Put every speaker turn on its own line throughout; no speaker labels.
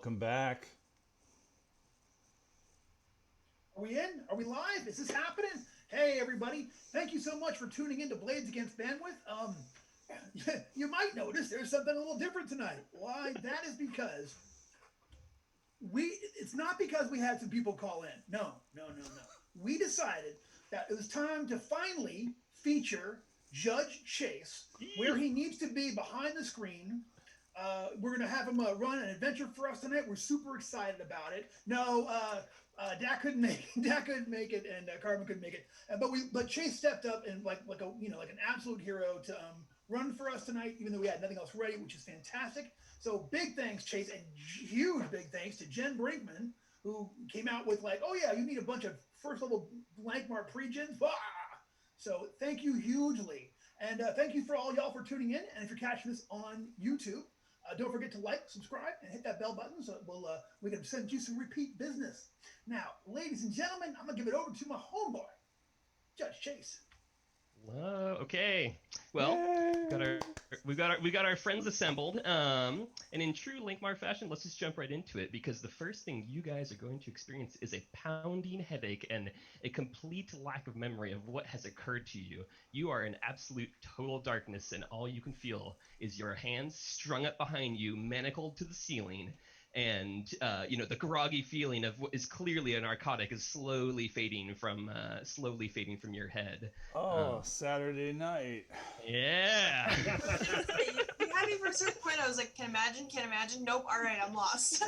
Welcome back.
Are we in? Are we live? Is this happening? Hey, everybody. Thank you so much for tuning in to Blades Against Bandwidth. You might notice there's something a little different tonight. Why? That is because it's not because we had some people call in. No. We decided that it was time to finally feature Judge Chase where he needs to be, behind the screen. We're going to have him run an adventure for us tonight. We're super excited about it. No, Dak couldn't make it, and Carmen couldn't make it. But Chase stepped up and like an absolute hero to run for us tonight, even though we had nothing else ready, which is fantastic. So big thanks, Chase, and huge big thanks to Jen Brinkman, who came out with oh yeah, you need a bunch of first level blank mark pre-gens. So thank you hugely. And thank you for all y'all for tuning in. And if you're catching this on YouTube, don't forget to like, subscribe, and hit that bell button so we can send you some repeat business. Now, ladies and gentlemen, I'm going to give it over to my homeboy, Judge Chase.
Okay. Well, we got our friends assembled. And in true Linkmar fashion, let's just jump right into it, because the first thing you guys are going to experience is a pounding headache and a complete lack of memory of what has occurred to you. You are in absolute total darkness, and all you can feel is your hands strung up behind you, manacled to the ceiling. And the groggy feeling of what is clearly a narcotic is slowly fading from your head.
Saturday night.
Yeah.
You had me for a certain point. I was like, can't imagine. Nope. All right, I'm lost.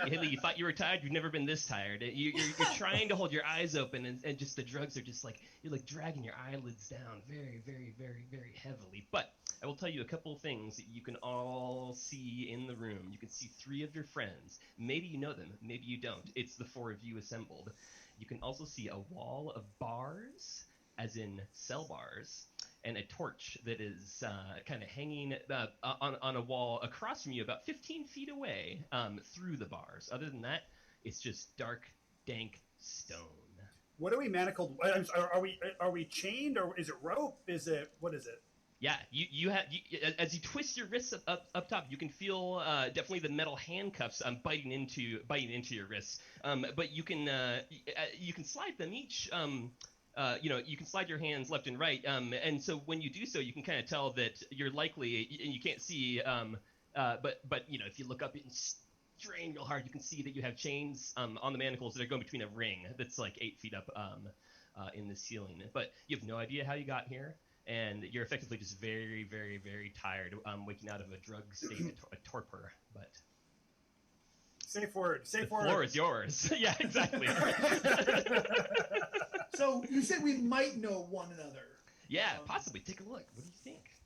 Haley, you thought you were tired. You've never been this tired. You're trying to hold your eyes open, and just the drugs are just you're dragging your eyelids down very, very, very, very heavily. But I will tell you a couple of things that you can all see in the room. You can see 3 of your friends. Maybe you know them, maybe you don't. It's the 4 of you assembled. You can also see a wall of bars, as in cell bars, and a torch that is kind of hanging on a wall across from you about 15 feet away through the bars. Other than that, it's just dark, dank stone.
What are we manacled? Are we chained, or is it rope? What is it?
Yeah, you have as you twist your wrists up top, you can feel definitely the metal handcuffs biting into your wrists. But you can slide them each. You can slide your hands left and right. And so when you do so, you can kind of tell that you're likely, and you can't see. But if you look up and strain real hard, you can see that you have chains on the manacles that are going between a ring that's 8 feet up in the ceiling. But you have no idea how you got here. And you're effectively just very, very, very tired, waking out of a drug state, a torpor. But
safe word.
The floor is yours. Yeah, exactly.
So you said we might know one another.
Yeah, possibly. Take a look. What do you think?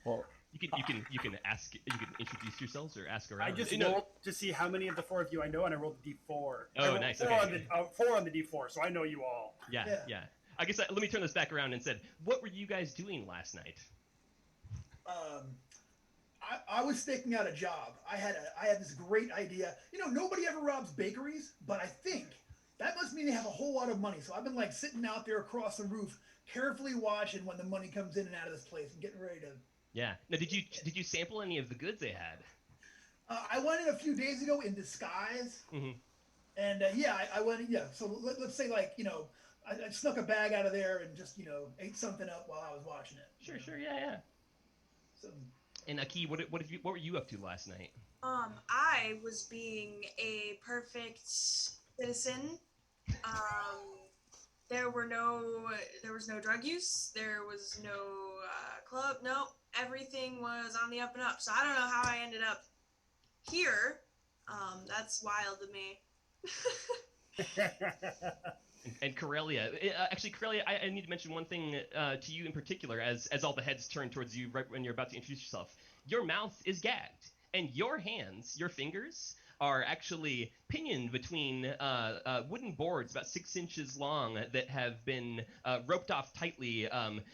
Well,
you can ask. You can introduce yourselves or ask around.
I just rolled to see how many of the 4 of you I know, and I rolled a D4.
Oh, nice.
4 on the D4, so I know you all.
Yeah. I guess let me turn this back around and said, what were you guys doing last night?
I was staking out a job. I had this great idea. Nobody ever robs bakeries, but I think that must mean they have a whole lot of money. So I've been sitting out there across the roof, carefully watching when the money comes in and out of this place and getting ready to.
Yeah. Now, did you sample any of the goods they had?
I went in a few days ago in disguise, and I went in. Yeah, so let's say I snuck a bag out of there and just ate something up while I was watching it.
Sure, yeah.
So.
And Aki, what were you up to last night?
I was being a perfect citizen. There was no drug use. There was no club. No, everything was on the up and up. So I don't know how I ended up here. That's wild to me.
And Karelia, actually, Karelia, I need to mention one thing to you in particular, as all the heads turn towards you right when you're about to introduce yourself. Your mouth is gagged, and your hands, your fingers, are actually pinioned between wooden boards about 6 inches long that have been roped off tightly.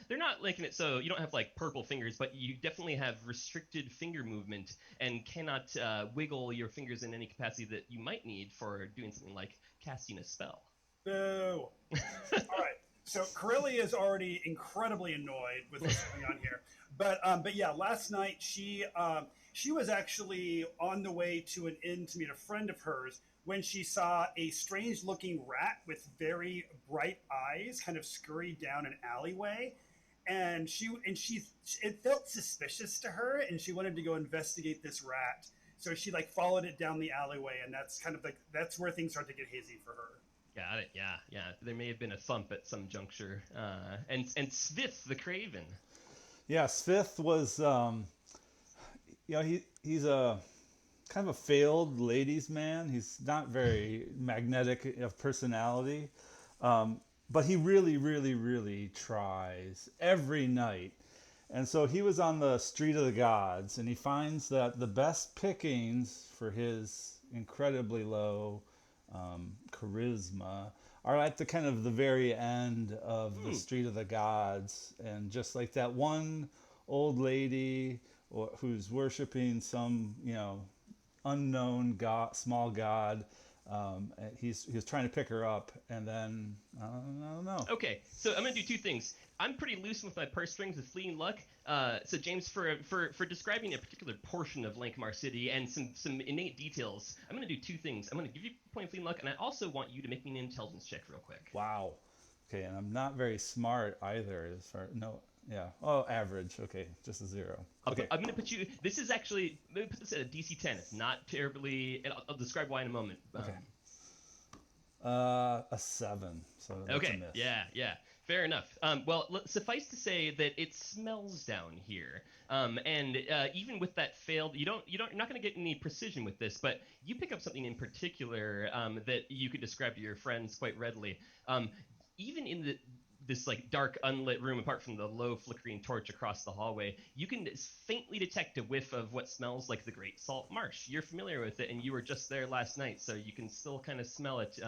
They're not making it so you don't have purple fingers, but you definitely have restricted finger movement and cannot wiggle your fingers in any capacity that you might need for doing something like casting a spell.
Boo! All right. So Karelia is already incredibly annoyed with what's going on here. But yeah, last night she was actually on the way to an inn to meet a friend of hers when she saw a strange-looking rat with very bright eyes kind of scurry down an alleyway, and it felt suspicious to her, and she wanted to go investigate this rat. So she like followed it down the alleyway, and that's kind of like that's where things start to get hazy for her.
Got it. Yeah. There may have been a thump at some juncture. And Svif the Craven.
Yeah, Svif was, he's a kind of a failed ladies' man. He's not very magnetic of personality, but he really, really, really tries every night. And so he was on the Street of the Gods, and he finds that the best pickings for his incredibly low charisma are at the kind of the very end of the Street of the Gods, and just like that one old lady who's worshiping some unknown god, small god. He's trying to pick her up, and then I don't know.
Okay, so I'm gonna do two things. I'm pretty loose with my purse strings with fleeing luck. So James, for describing a particular portion of Lankmar City and some innate details, I'm gonna do two things. I'm gonna give you a point of fleeing luck, and I also want you to make me an intelligence check real quick.
Wow. Okay, and I'm not very smart either. Average. Okay, just a 0. Okay.
I'm gonna put you. This is actually. I'm gonna put this at a DC 10. It's not terribly. And I'll describe why in a moment.
Okay. A 7. So that's
okay.
A miss.
Yeah. Fair enough. Well, suffice to say that it smells down here. And even with that failed, you're not going to get any precision with this, but you pick up something in particular that you could describe to your friends quite readily. Even in this like dark unlit room, apart from the low flickering torch across the hallway, you can faintly detect a whiff of what smells like the Great Salt Marsh. You're familiar with it, and you were just there last night, so you can still kind of smell it.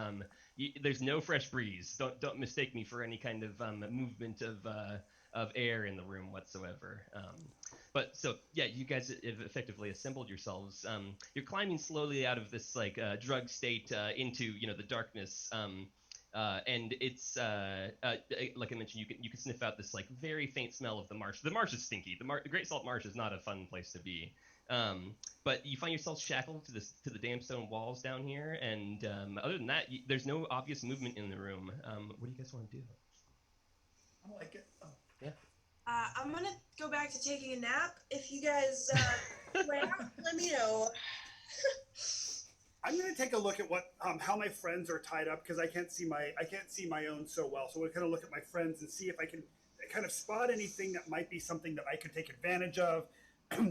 There's no fresh breeze. Don't mistake me for any kind of movement of air in the room whatsoever. But so yeah, you guys have effectively assembled yourselves. You're climbing slowly out of this like drug state into the darkness. And it's like I mentioned, you can sniff out this like very faint smell of the marsh. The marsh is stinky. The Great Salt Marsh is not a fun place to be. But you find yourself shackled to the damp stone walls down here, and other than that, there's no obvious movement in the room. What do you guys want to do?
I like it. Oh.
Yeah.
I'm gonna go back to taking a nap. If you guys let me know.
I'm going to take a look at how my friends are tied up, because I can't see my own so well. So we'll kind of look at my friends and see if I can kind of spot anything that might be something that I could take advantage of.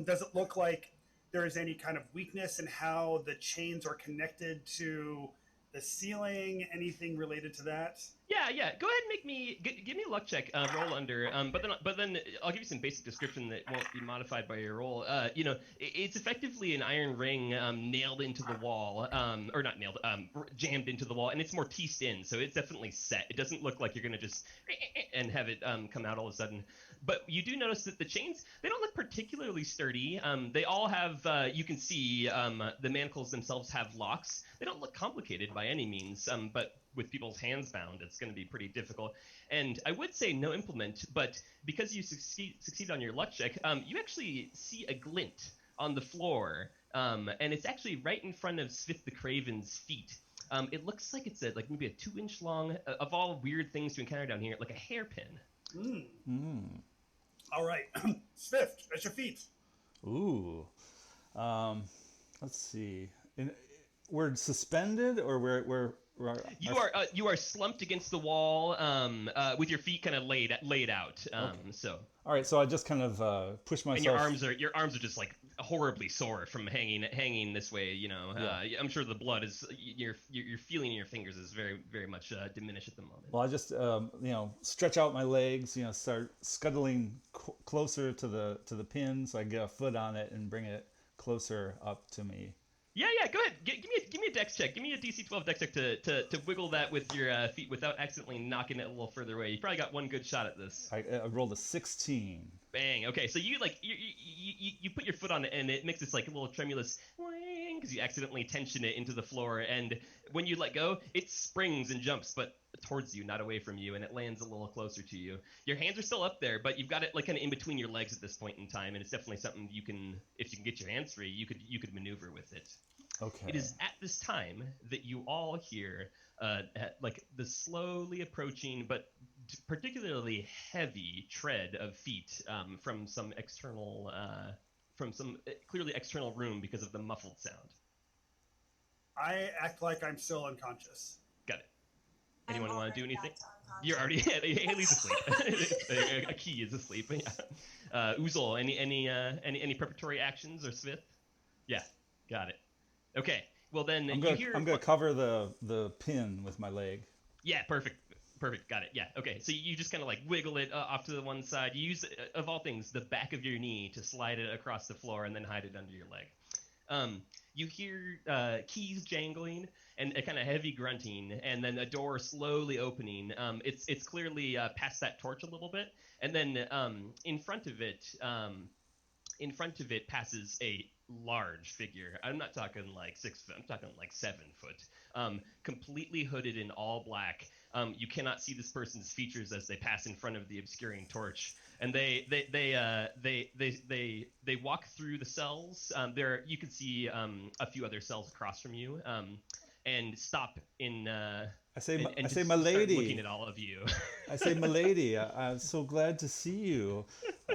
Does it look like there is any kind of weakness in how the chains are connected to the ceiling? Anything related to that?
Yeah. Go ahead and give me a luck check. Roll under. But then I'll give you some basic description that won't be modified by your roll. It's effectively an iron ring nailed into the wall, or not nailed, jammed into the wall, and it's more teased in, so it's definitely set. It doesn't look like you're gonna just and have it come out all of a sudden. But you do notice that the chains, they don't look particularly sturdy. They all have, you can see the manacles themselves have locks. They don't look complicated by any means, but with people's hands bound, it's going to be pretty difficult. And I would say no implement, but because you succeed on your luck check, you actually see a glint on the floor, and it's actually right in front of Svif the Craven's feet. It looks like it's like maybe a 2-inch long, of all weird things to encounter down here, like a hairpin.
All right. Svif, at your feet.
Ooh. Let's see. We're suspended, or we're
you are slumped against the wall with your feet kind of laid out.
Okay.
So.
All right, so I just kind of push myself.
And your arms are just like horribly sore from hanging this way.
Yeah.
I'm sure the blood is you're feeling in your fingers is very very much diminished at the moment.
Well, I just stretch out my legs, start scuttling closer to the pin, so I get a foot on it and bring it closer up to me.
Yeah. Go ahead. Give me a dex check. Give me a DC 12 dex check to wiggle that with your feet without accidentally knocking it a little further away. You probably got one good shot at this.
I rolled a 16.
Bang. Okay, so you put your foot on it and it makes this like little tremulous wing because you accidentally tension it into the floor, and when you let go, it springs and jumps, but towards you, not away from you, and it lands a little closer to you. Your hands are still up there, but you've got it like kind of in between your legs at this point in time, and it's definitely something you can, if you can get your hands free, you could maneuver with it.
Okay.
It is at this time that you all hear like the slowly approaching but particularly heavy tread of feet from some external clearly external room because of the muffled sound.
I act like I'm still unconscious.
Got it. Anyone want to do anything?
Unconscious.
You're already Haley's asleep. A key is asleep. Yeah. Uzol, any preparatory actions or Svif? Yeah, got it. Okay. Well then,
I'm gonna cover the pin with my leg.
Yeah, perfect. Got it. Yeah. Okay. So you just kind of like wiggle it off to the one side. You use, of all things, the back of your knee to slide it across the floor and then hide it under your leg. You hear keys jangling and a kind of heavy grunting, and then a door slowly opening. It's clearly past that torch a little bit, and then in front of it passes a large figure. I'm not talking like 6 foot. I'm talking like 7 foot. Completely hooded in all black. You cannot see this person's features as they pass in front of the obscuring torch, and they walk through the cells. There you can see a few other cells across from you, and stop in.
I say,
just
my lady.
Looking at all of you.
I say, my lady. I'm so glad to see you.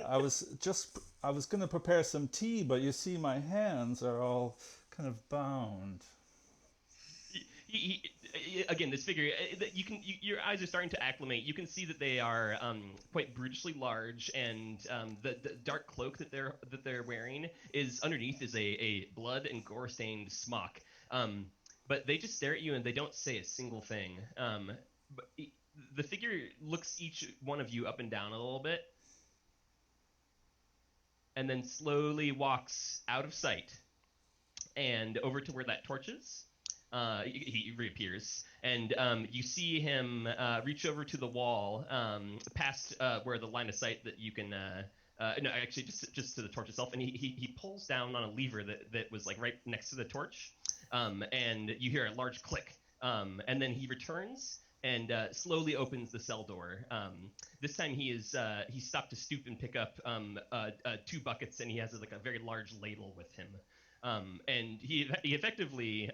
I was going to prepare some tea, but you see, my hands are all kind of bound.
Again, this figure, your eyes are starting to acclimate. You can see that they are quite brutishly large, and the dark cloak that they're wearing is underneath is a blood and gore stained smock. But they just stare at you and they don't say a single thing. But the figure looks each one of you up and down a little bit, and then slowly walks out of sight and over to where that torch is. He reappears, and you see him reach over to the wall, past where the line of sight that you can. No, actually, just to the torch itself, and he pulls down on a lever that was like right next to the torch, and you hear a large click, and then he returns and slowly opens the cell door. This time he stopped to stoop and pick up 2 buckets, and he has like a very large ladle with him. And he effectively,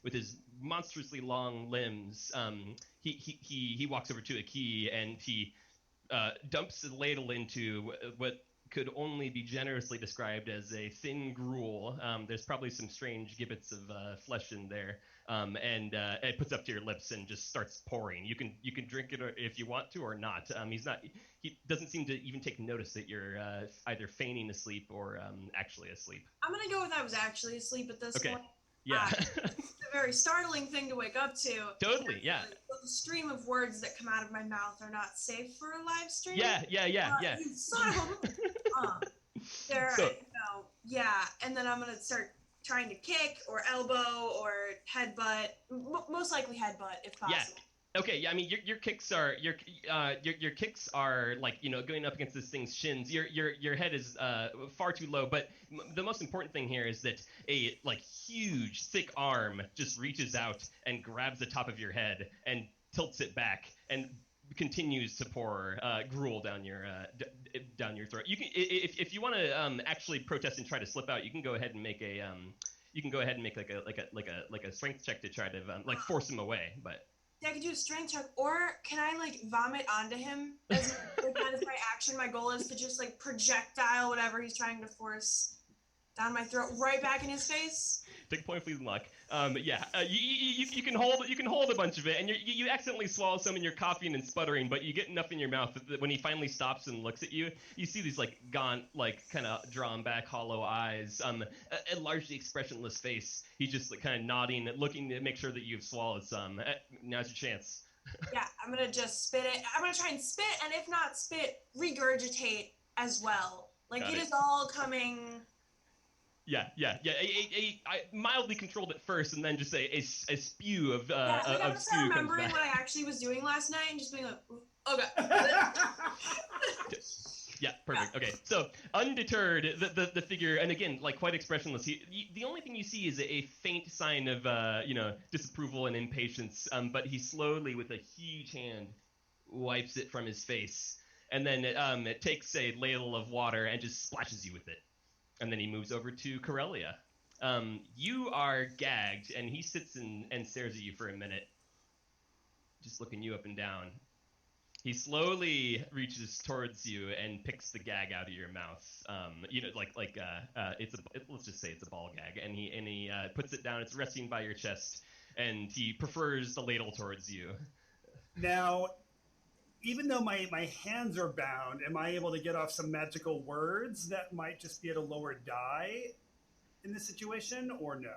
with his monstrously long limbs, he walks over to a key and he dumps the ladle into what could only be generously described as a thin gruel. There's probably some strange gibbets of flesh in there, and it puts up to your lips and just starts pouring. You can drink it if you want to or not. He doesn't seem to even take notice that you're either feigning asleep or actually asleep.
I'm gonna go with I was actually asleep at this point.
Yeah.
It's a very startling thing to wake up to.
Totally, yeah.
The stream of words that come out of my mouth are not safe for a live stream.
Yeah.
You son of a... and then I'm gonna start trying to kick or elbow or headbutt. Most likely headbutt if possible.
Yeah. Okay, yeah, I mean your kicks are your kicks are like, you know, going up against this thing's shins. Your head is far too low, but the most important thing here is that a like huge thick arm just reaches out and grabs the top of your head and tilts it back and continues to pour gruel down your throat. You can, if you want to actually protest and try to slip out, you can go ahead and make a like a strength check to try to force him away, but.
Yeah, I could do a strength check, or can I like vomit onto him? As that is my action. My goal is to just like projectile whatever he's trying to force down my throat right back in his face.
Take a point, please, luck. You can hold a bunch of it, and you accidentally swallow some, and you're coughing and sputtering, but you get enough in your mouth that when he finally stops and looks at you, you see these like gaunt, like kind of drawn back, hollow eyes, a largely expressionless face. He's just like kind of nodding, looking to make sure that you've swallowed some. Now's your chance.
Yeah, I'm gonna just spit it. I'm gonna try and spit, and if not spit, regurgitate as well. Like it is all coming.
Yeah. I mildly controlled it first, and then just a spew of
I'm
stew comes
remembering
back.
what I actually was doing last night, and just being like, okay.
Yeah, perfect. Okay, so undeterred, the figure, and again, like quite expressionless. The only thing you see is a faint sign of disapproval and impatience. But he slowly, with a huge hand, wipes it from his face, and then it takes a ladle of water and just splashes you with it, and then he moves over to Karelia. You are gagged, and he sits and stares at you for a minute, just looking you up and down. He slowly reaches towards you and picks the gag out of your mouth. Let's just say it's a ball gag, and he puts it down. It's resting by your chest, and he prefers the ladle towards you.
Now, even though my hands are bound, am I able to get off some magical words that might just be at a lower die in this situation, or no?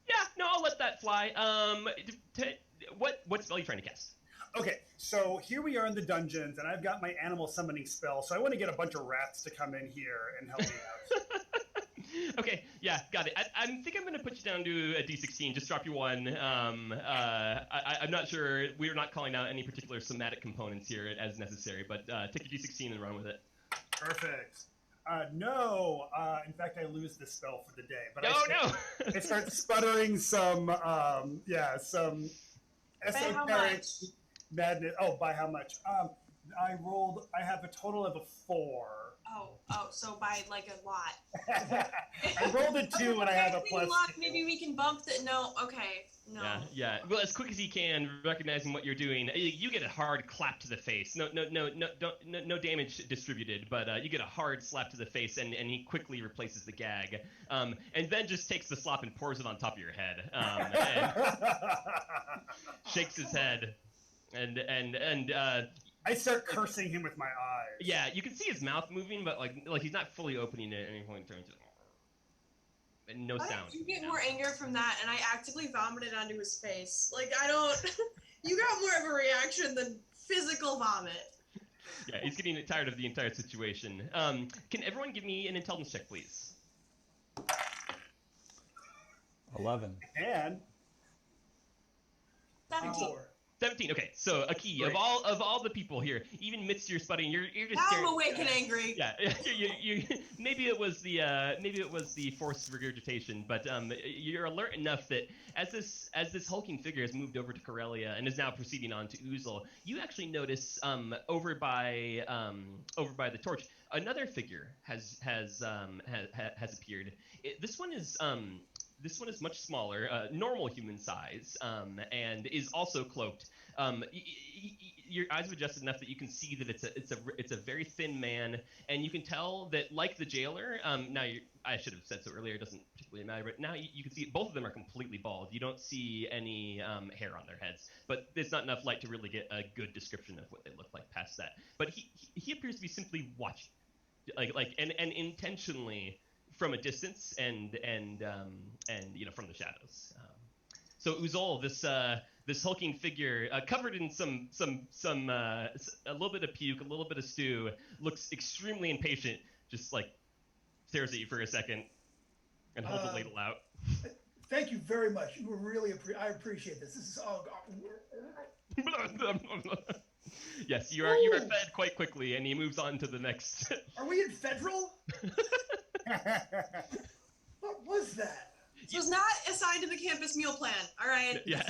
Yeah, no, I'll let that fly. What spell are you trying to cast?
Okay, so here we are in the dungeons, and I've got my animal summoning spell, so I want to get a bunch of rats to come in here and help me out.
Okay, yeah, got it. I think I'm going to put you down to a D16. Just drop you one. I'm not sure. We're not calling out any particular somatic components here as necessary, but take your D16 and run with it.
Perfect. No. In fact, I lose this spell for the day. But I start sputtering some esoteric madness. Oh, by how much? I have a total of a 4.
Oh, so by like a lot.
I rolled a 2 and I have a plus.
Maybe we can bump the. No, okay. No.
Yeah. Well, as quick as you can, recognizing what you're doing, you get a hard clap to the face. No damage distributed, but you get a hard slap to the face, and he quickly replaces the gag, and then just takes the slop and pours it on top of your head, and shakes his head, and
I start cursing him with my eyes.
Yeah, you can see his mouth moving, but like he's not fully opening it at any point in time. And no sound.
You get more anger from that, and I actively vomited onto his face. Like, I don't... You got more of a reaction than physical vomit.
Yeah, he's getting tired of the entire situation. Can everyone give me an intelligence check, please?
11.
And
17.
17. Okay, so Aki, of all the people here, even midst your sputting, you're just.
Now I'm awake and angry.
Yeah, maybe it was the forced regurgitation, but you're alert enough that as this hulking figure has moved over to Karelia and is now proceeding on to Uzol, you actually notice over by the torch another figure has appeared. This one is much smaller, normal human size, and is also cloaked. Your eyes have adjusted enough that you can see that it's a very thin man, and you can tell that, like the jailer. I should have said so earlier. It doesn't particularly matter, but now you can see both of them are completely bald. You don't see any hair on their heads, but there's not enough light to really get a good description of what they look like past that. But he appears to be simply watching, and intentionally. From a distance and from the shadows. So Uzol, this hulking figure, covered in some a little bit of puke, a little bit of stew, looks extremely impatient. Just like stares at you for a second, and holds the ladle out.
Thank you very much. You were really I appreciate this. This is all.
Yes, you are fed quite quickly, and he moves on to the next.
Are we in federal? What was that?
This was not assigned to the campus meal plan. All right.
Yeah.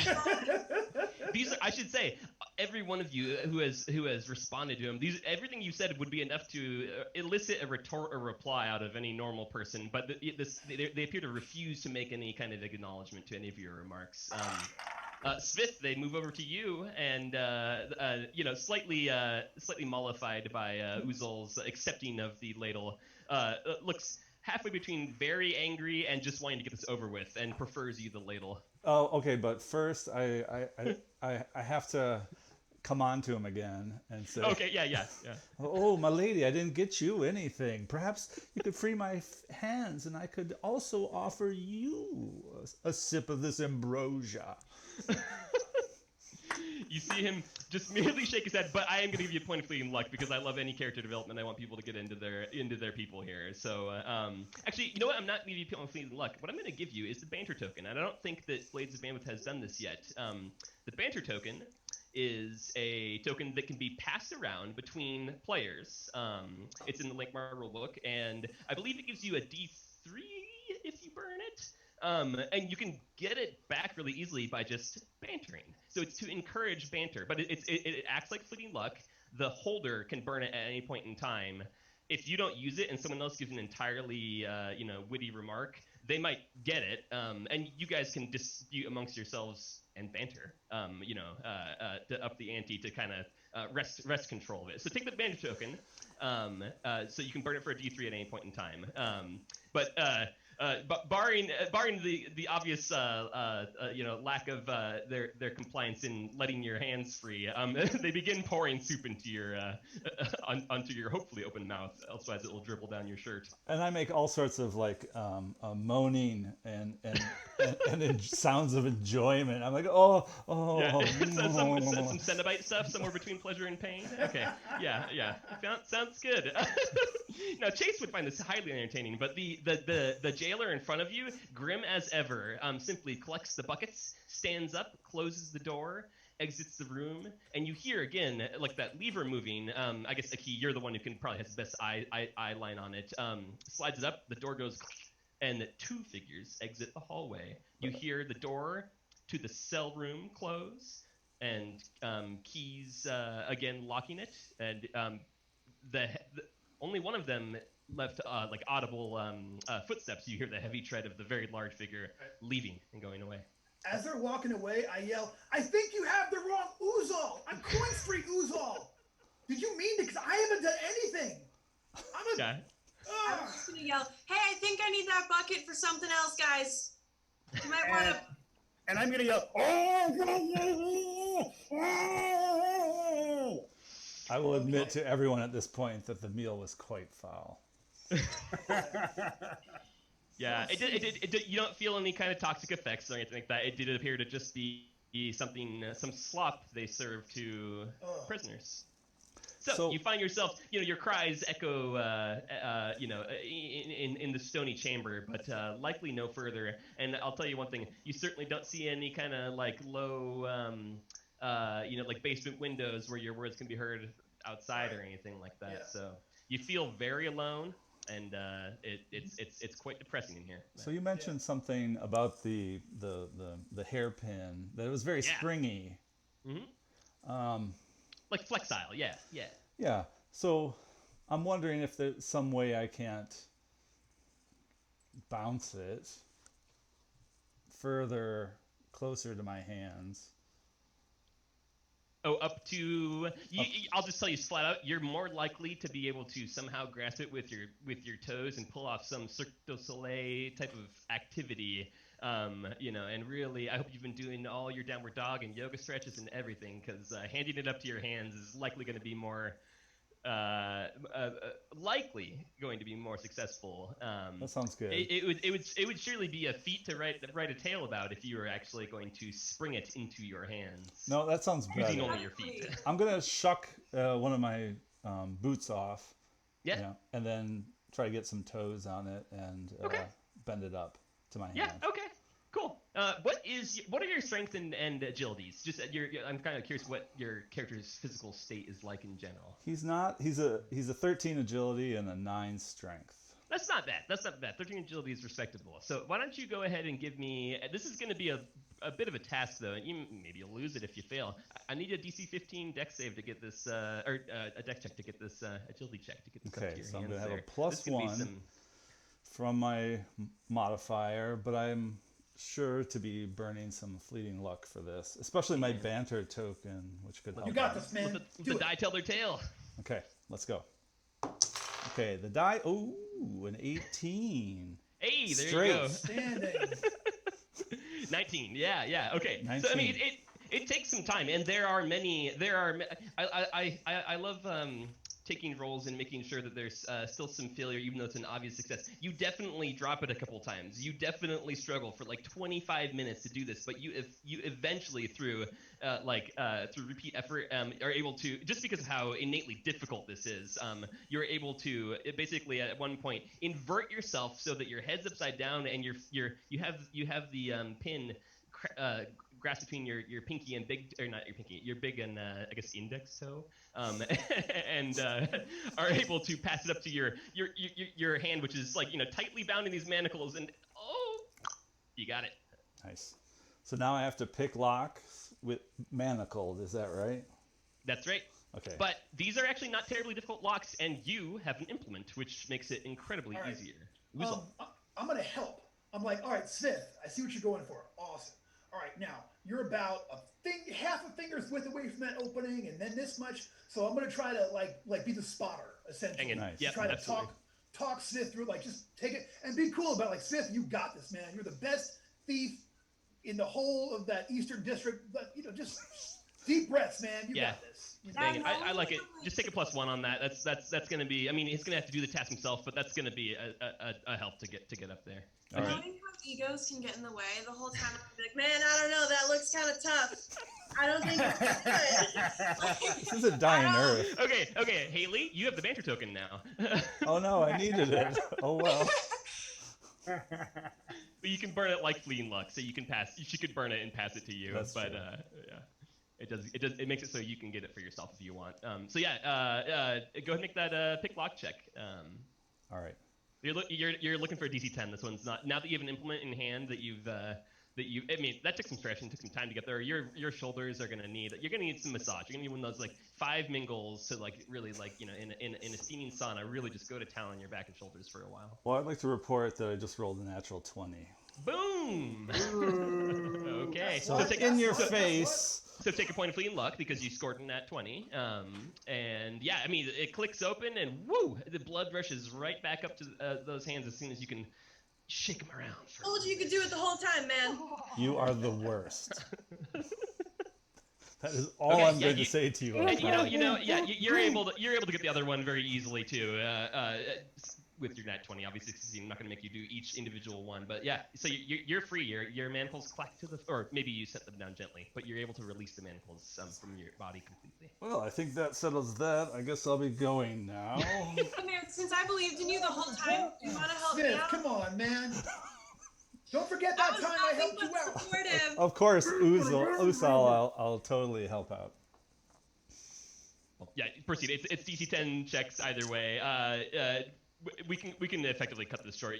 I should say, every one of you who has responded to him, everything you said would be enough to elicit a retort or reply out of any normal person. But they appear to refuse to make any kind of acknowledgement to any of your remarks. Svif, they move over to you, and slightly mollified by Uzol's accepting of the ladle, looks halfway between very angry and just wanting to get this over with, and prefers you the ladle.
Oh, okay, but first I have to come on to him again and say,
okay, yeah.
Oh, my lady, I didn't get you anything. Perhaps you could free my hands, and I could also offer you a sip of this ambrosia.
You see him just merely shake his head, but I am going to give you a point of fleeting luck because I love any character development. I want people to get into their people here. So actually, you know what? I'm not going to give you a point of fleeting luck. What I'm going to give you is the banter token, and I don't think that Blades of Bandwidth has done this yet. The banter token is a token that can be passed around between players. It's in the Linkmar rulebook, and I believe it gives you a D3 if you burn it. And you can get it back really easily by just bantering. So it's to encourage banter, but it acts like fleeting luck. The holder can burn it at any point in time. If you don't use it and someone else gives an entirely witty remark, they might get it, and you guys can dispute amongst yourselves and banter, to up the ante to kind of wrest control of it. So take the banter token, so you can burn it for a D3 at any point in time. But barring the obvious lack of their compliance in letting your hands free, they begin pouring soup into your onto your hopefully open mouth. Otherwise, it will dribble down your shirt.
And I make all sorts of like moaning and sounds of enjoyment. I'm like, oh.
Some Cenobite stuff somewhere between pleasure and pain. Okay, yeah. Sounds good. Now Chase would find this highly entertaining, but the jailer in front of you, grim as ever, simply collects the buckets, stands up, closes the door, exits the room, and you hear again like that lever moving. I guess Aki, you're the one who can probably has the best eye line on it. Slides it up, the door goes, and two figures exit the hallway. You hear the door to the cell room close, and keys again locking it, and the only one of them left like audible footsteps. You hear the heavy tread of the very large figure leaving and going away.
As they're walking away, I yell, "I think you have the wrong Uzol. I'm Coin Street Uzol. Did you mean to? Because I haven't done anything. I'm a...
Okay.
I was just going to yell, "Hey, I think I need that bucket for something else, guys. You might want to..."
And I'm going to yell, oh!
I will admit to everyone at this point that the meal was quite foul.
Yeah, it did. You don't feel any kind of toxic effects or anything like that. It did appear to just be something, some slop they served to prisoners. So you find yourself, your cries echo, in the stony chamber, but likely no further. And I'll tell you one thing: you certainly don't see any kind of like low, like basement windows where your words can be heard outside or anything like that. Yeah. So you feel very alone. And it's quite depressing in here.
So you mentioned something about the hairpin that it was very springy.
Mm-hmm. Like flexile, yeah.
Yeah. So I'm wondering if there's some way I can't bounce it further, closer to my hands.
Oh, up to I'll just tell you flat out, you're more likely to be able to somehow grasp it with your toes and pull off some Cirque du Soleil type of activity. And really, I hope you've been doing all your downward dog and yoga stretches and everything, because handing it up to your hands is likely going to be more successful.
That sounds good.
It would surely be a feat to write a tale about if you were actually going to spring it into your hands.
No, that sounds better.
Using only your feet.
I'm gonna shuck one of my boots off.
Yeah.
And then try to get some toes on it and bend it up to my hand.
Yeah. Okay. Cool. What are your strengths and agilities? Just I'm kind of curious what your character's physical state is like in general.
He's a 13 agility and a 9 strength.
That's not bad. 13 agility is respectable. So why don't you go ahead and give me? This is going to be a bit of a task though. Maybe you'll lose it if you fail. I need a DC 15 dex save to get this, or a dex check to get this agility check to get this up to your hands.
So I'm going to have
there.
a +1 from my modifier, but I'm sure to be burning some fleeting luck for this, especially my banter token, which could help.
You got this, man.
The die tell their tale.
Okay, let's go. Okay, the die. Ooh, an 18.
Hey, there
Straight.
you go.
Standing.
19. Yeah. Okay.
19.
So I mean, it takes some time, and there are many. I love taking rolls and making sure that there's still some failure, even though it's an obvious success. You definitely drop it a couple times. You definitely struggle for like 25 minutes to do this, but you eventually through repeat effort are able to, just because of how innately difficult this is, you're able to basically at one point invert yourself so that your head's upside down and you have the pin grasp between your pinky and big, or not your pinky, your big and I guess index toe, and are able to pass it up to your hand, which is like tightly bound in these manacles, and you got it.
Nice. So now I have to pick locks with manacled. Is that right?
That's right.
Okay.
But these are actually not terribly difficult locks, and you have an implement, which makes it incredibly easier.
I'm going to help. I'm like, all right, Svif, I see what you're going for. Awesome. All right, now, you're about half a finger's width away from that opening, and then this much. So I'm going to try to, like be the spotter, essentially.
Nice.
Yep,
try to
absolutely.
talk Svif through, like, just take it, and be cool about it. Like, Svif, you got this, man. You're the best thief in the whole of that Eastern District. But, just deep breaths, man. You got this.
Dang it. I like it. Just take a +1 on that. That's going to be. I mean, he's going to have to do the task himself, but that's going to be a help to get up there.
All right.
Knowing how egos can get in the way the whole time, I'm like, man, I don't know, that looks kind of tough. I don't think it's good.
This is a dying Earth.
Okay, Haley, you have the banter token now.
Oh no, I needed it. Oh well.
But you can burn it like fleeing luck, so you can pass. She could burn it and pass it to you.
That's
but
true.
yeah, it makes it so you can get it for yourself if you want. So yeah, go ahead and make that pick lock check.
All right.
You're looking for a DC 10. This one's not. Now that you have an implement in hand that you've I mean, that took some stretch and took some time to get there. Your shoulders are gonna need. You're gonna need some massage. You're gonna need one of those like 5 mingles to like really like in a steaming sauna really just go to town on your back and shoulders for a while.
Well, I'd like to report that I just rolled a natural 20.
Boom. Okay.
So
take
in your face.
So take a point of fleeing luck because you scored in that 20. And yeah, I mean, it clicks open and woo, the blood rushes right back up to those hands as soon as you can shake them around.
Told you could do it the whole time, man.
You are the worst. That is all I'm going to say to you.
And you're able to get the other one very easily too. With your nat 20, obviously, because I'm not going to make you do each individual one, but yeah, so you're free. Your manacles clack to the, or maybe you set them down gently, but you're able to release the manacles from your body completely.
Well, I think that settles that. I guess I'll be going now.
Come here, since I believed in you the whole time, do you want to help me
Svif,
out?
come on, man. Don't forget that time I helped you out.
Supportive.
Of course, Uzol, I'll totally help out.
Yeah, proceed. It's DC 10 checks either way. We can effectively cut this short.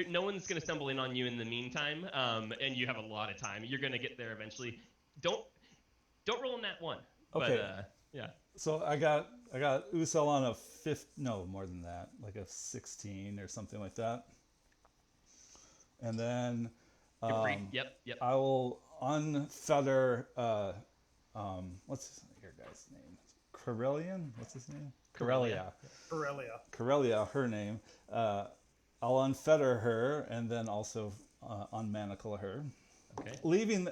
No one's gonna stumble in on you in the meantime, and you have a lot of time. You're gonna get there eventually. Don't roll in that one.
Okay.
But, yeah.
So I got Uzol on a 5th, no more than that, like a 16 or something like that. And then
You're free. Yep.
I will unfeather what's your guy's name? Karelian? What's his name? Karelia, her name. I'll unfetter her and then also unmanacle her.
Okay.
Leaving,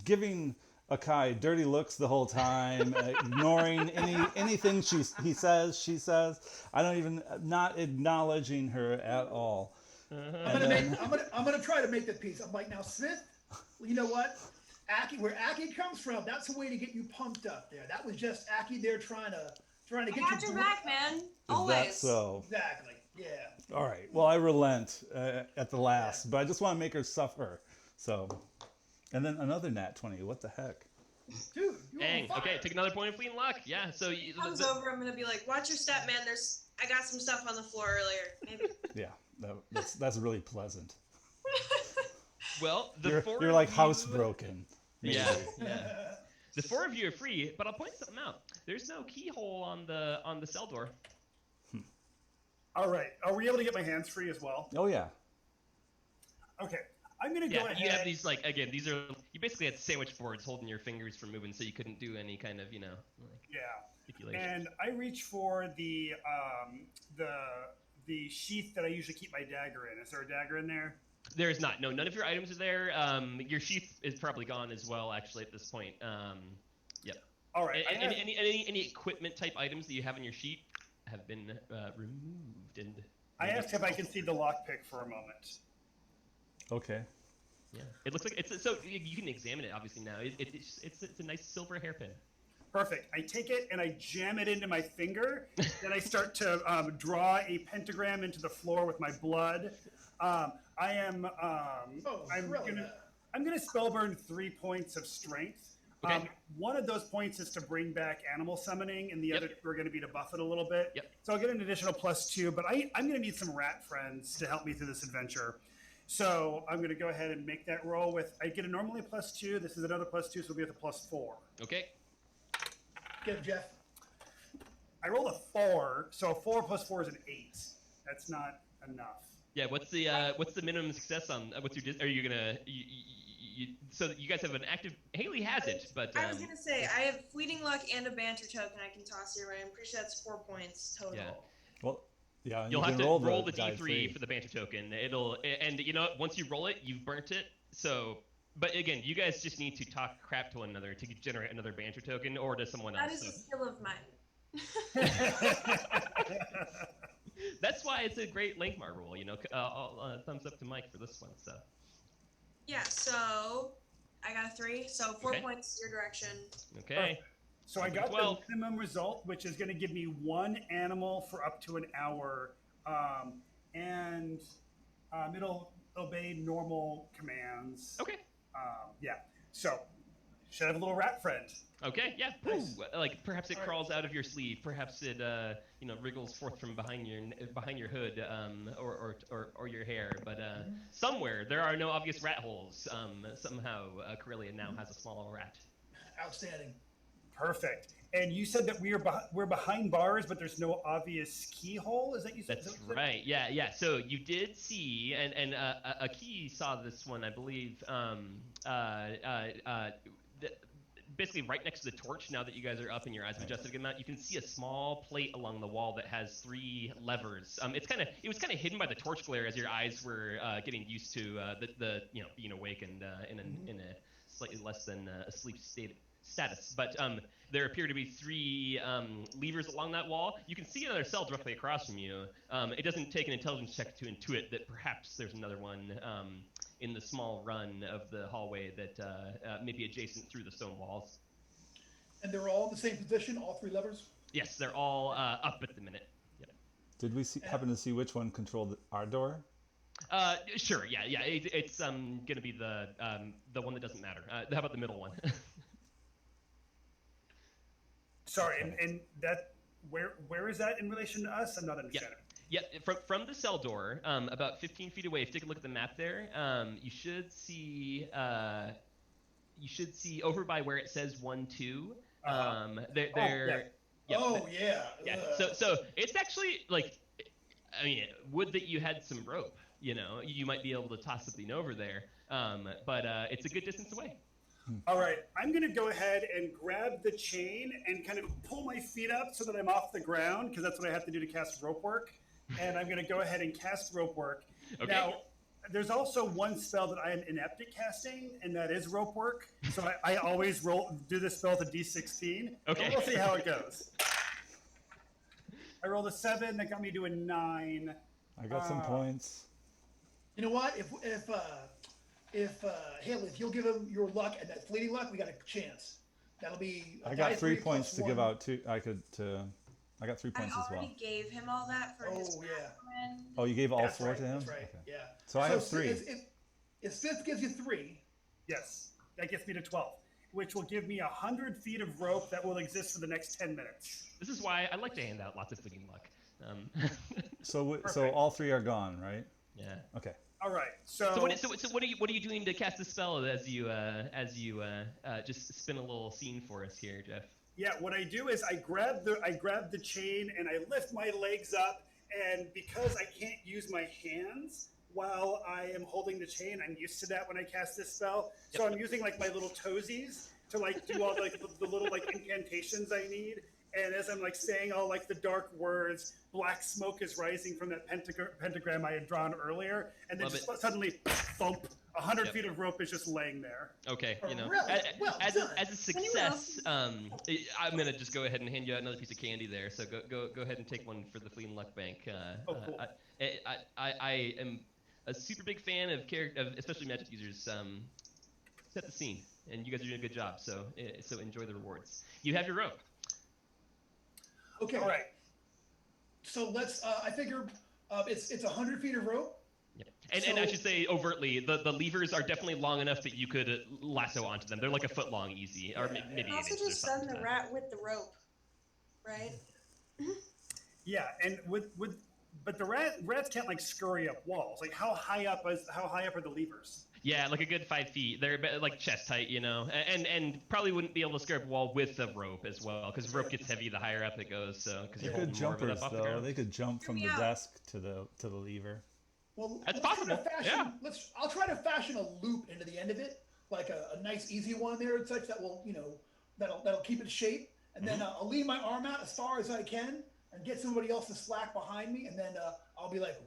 giving Akai dirty looks the whole time, ignoring anything she says. I don't even, not acknowledging her at all.
I'm gonna try to make the piece. I'm like, now, Svif, you know what? Where Aki comes from, that's a way to get you pumped up there. That was just Aki there trying to get you.
I got your back, man.
Always.
Always.
Is that so?
Exactly. Yeah.
All right. Well, I relent at the last, but I just want to make her suffer. So, and then another nat 20. What the heck?
Dude, you
Dang.
on fire.
Okay, take another point of fleeing luck. Yeah. So
He comes over, I'm gonna be like, watch your step, man. I got some stuff on the floor earlier. Maybe.
Yeah, that's really pleasant.
well,
You're like housebroken.
Yeah. The 4 of you are free, but I'll point something out. There's no keyhole on the cell door.
All right. Are we able to get my hands free as well?
Oh yeah.
Okay. I'm gonna go ahead.
You have these these are you basically had sandwich boards holding your fingers from moving, so you couldn't do any kind of articulation.
And I reach for the sheath that I usually keep my dagger in. Is there a dagger in there?
There is not. No, none of your items are there. Your sheath is probably gone as well, actually, at this point. Yep.
All right.
Any equipment type items that you have in your sheet have been removed. And
I asked if I can see the lockpick for a moment.
Okay.
Yeah. It looks like it's so you can examine it obviously now. It's a nice silver hairpin.
Perfect. I take it and I jam it into my finger. Then I start to draw a pentagram into the floor with my blood. I'm I'm going to spellburn 3 points of strength.
Okay.
One of those points is to bring back animal summoning, and the other two are going to be to buff it a little bit.
Yep.
So I'll get an additional +2, but I'm going to need some rat friends to help me through this adventure. So I'm going to go ahead and make that roll with, I get a normally +2. This is another +2, so we'll be at the +4.
Okay.
Get him, Jeff.
I rolled a 4, so a 4 + 4 is an 8. That's not enough.
Yeah. What's the minimum success on? What's your? Are you gonna? So you guys have an active. Haley has it, but
I was gonna say I have fleeting luck and a banter token I can toss your way. I'm pretty sure that's 4 points total.
Yeah.
Well, yeah.
You'll
you
have
can
to roll the
die
D3 for the banter token. And you know what? Once you roll it, you've burnt it. So, but again, you guys just need to talk crap to one another to generate another banter token, or to someone else.
That is a skill of mine.
That's why it's a great Lankmar rule. You know, thumbs up to Mike for this one. So.
Yeah. So I got a 3. So 4
Okay.
points your direction.
Okay.
So I got
12.
the minimum result, which is going to give me 1 animal for up to an hour, and it'll obey normal commands.
Okay.
Yeah. So should have a little rat friend.
Okay, yeah. Ooh, like perhaps it crawls out of your sleeve. Perhaps it, wriggles forth from behind your hood, or your hair. But somewhere there are no obvious rat holes. Somehow, Karelia now has a small rat.
Outstanding.
Perfect. And you said that we're behind bars, but there's no obvious keyhole. Is that you said?
That's right. Yeah. So you did see, and a key saw this one, I believe. Basically right next to the torch, now that you guys are up and your eyes have adjusted a good amount, you can see a small plate along the wall that has 3 levers. It was kind of hidden by the torch glare as your eyes were getting used to the being awake and in a slightly less than asleep status. But there appear to be 3 levers along that wall. You can see another cell directly across from you. It doesn't take an intelligence check to intuit that perhaps there's another one in the small run of the hallway that may be adjacent through the stone walls.
And they're all in the same position, all 3 levers?
Yes, they're all up at the minute. Yep.
Did we happen to see which one controlled our door?
Sure. Yeah. It's gonna be the one that doesn't matter. How about the middle one?
Sorry, and that where is that in relation to us? I'm not understanding.
Yeah, from the cell door, about 15 feet away. If you take a look at the map there, you should see over by where it says 1-2.
Yeah.
So it's actually like, I mean, would that you had some rope. You know, you might be able to toss something over there. But it's a good distance away.
All right, I'm going to go ahead and grab the chain and kind of pull my feet up so that I'm off the ground, because that's what I have to do to cast rope work. And I'm going to go ahead and cast rope work.
Okay.
Now, there's also one spell that I am inept at casting, and that is rope work. So I always do this spell with a D16.
Okay.
We'll see how it goes. I rolled a 7. That got me to a 9.
I got some points.
You know what? If Haley, if you'll give him your luck and that fleeting luck, we got a chance. That'll be.
I got 3 points to give out too. I got 3 points as well.
I already gave him all that for his friend.
Oh, you gave all
That's
4
right,
to him?
That's right.
Okay.
Yeah.
So I have 3.
If Svif gives you 3.
Yes, that gets me to 12, which will give me 100 feet of rope that will exist for the next 10 minutes.
This is why I like to hand out lots of fleeting luck.
So all 3 are gone, right?
Yeah.
Okay.
All right. So
what are you doing to cast the spell as you just spin a little scene for us here, Jeff?
Yeah, what I do is I grab the chain and I lift my legs up, and because I can't use my hands while I am holding the chain, I'm used to that when I cast this spell. So I'm using like my little toesies to like do all like the little like incantations I need. And as I'm like saying all like the dark words, black smoke is rising from that pentagram I had drawn earlier, and then suddenly, thump! 100 feet of rope is just laying there.
Okay, you know,
Really?
as a success, I'm gonna just go ahead and hand you out another piece of candy there. So go ahead and take one for the Fleeting Luck Bank.
Cool.
I am a super big fan of especially magic users. Set the scene, and you guys are doing a good job. So enjoy the rewards. You have your rope.
Okay.
All right.
So let's. I figure it's 100 feet of rope.
Yep. And I should say overtly, the levers are definitely long enough that you could lasso onto them. They're like a foot long, easy, or maybe 8
Also,
inches or
just
something.
send the rat with the rope, right?
Yeah, and but the rats can't like scurry up walls. Like how high up are the levers?
Yeah, like a good 5 feet. They're like chest height, you know, and probably wouldn't be able to scare up a wall with the rope as well, because rope gets heavy the higher up it goes. So because
They're
you're
good
holding more of it
jumpers
up off the
though.
ground.
They could jump from the desk to the lever.
Well,
That's
let's try to
possible,
fashion-
yeah.
I'll try to fashion a loop into the end of it, like a nice easy one there, such that will, that'll keep it shape. And then I'll leave my arm out as far as I can and get somebody else to slack behind me, and then I'll be like,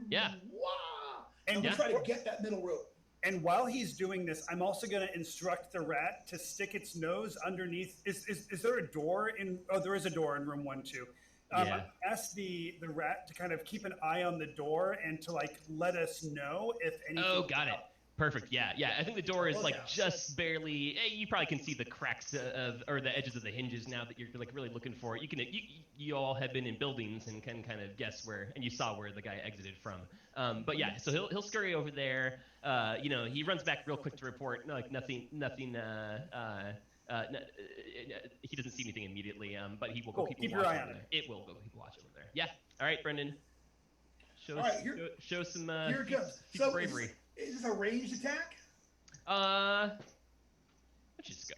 Yeah.
wah!
And
And we'll try to get that middle rope.
And while he's doing this, I'm also going to instruct the rat to stick its nose underneath. Is there a door in? Oh, there is a door in room 1 too.
Yeah.
Ask the rat to kind of keep an eye on the door and to like let us know if anything.
Oh, got it. Perfect. Yeah. I think the door is like just barely. You probably can see the cracks or the edges of the hinges now that you're like really looking for it. You all have been in buildings and can kind of guess where, and you saw where the guy exited from. But yeah, so he'll scurry over there. He runs back real quick to report like nothing. He doesn't see anything immediately, but he will go keep
your eye on it.
It will go keep a watch over there. Yeah. All right, Brendan. Show some
Here it goes.
super bravery.
Is this a ranged attack?
Just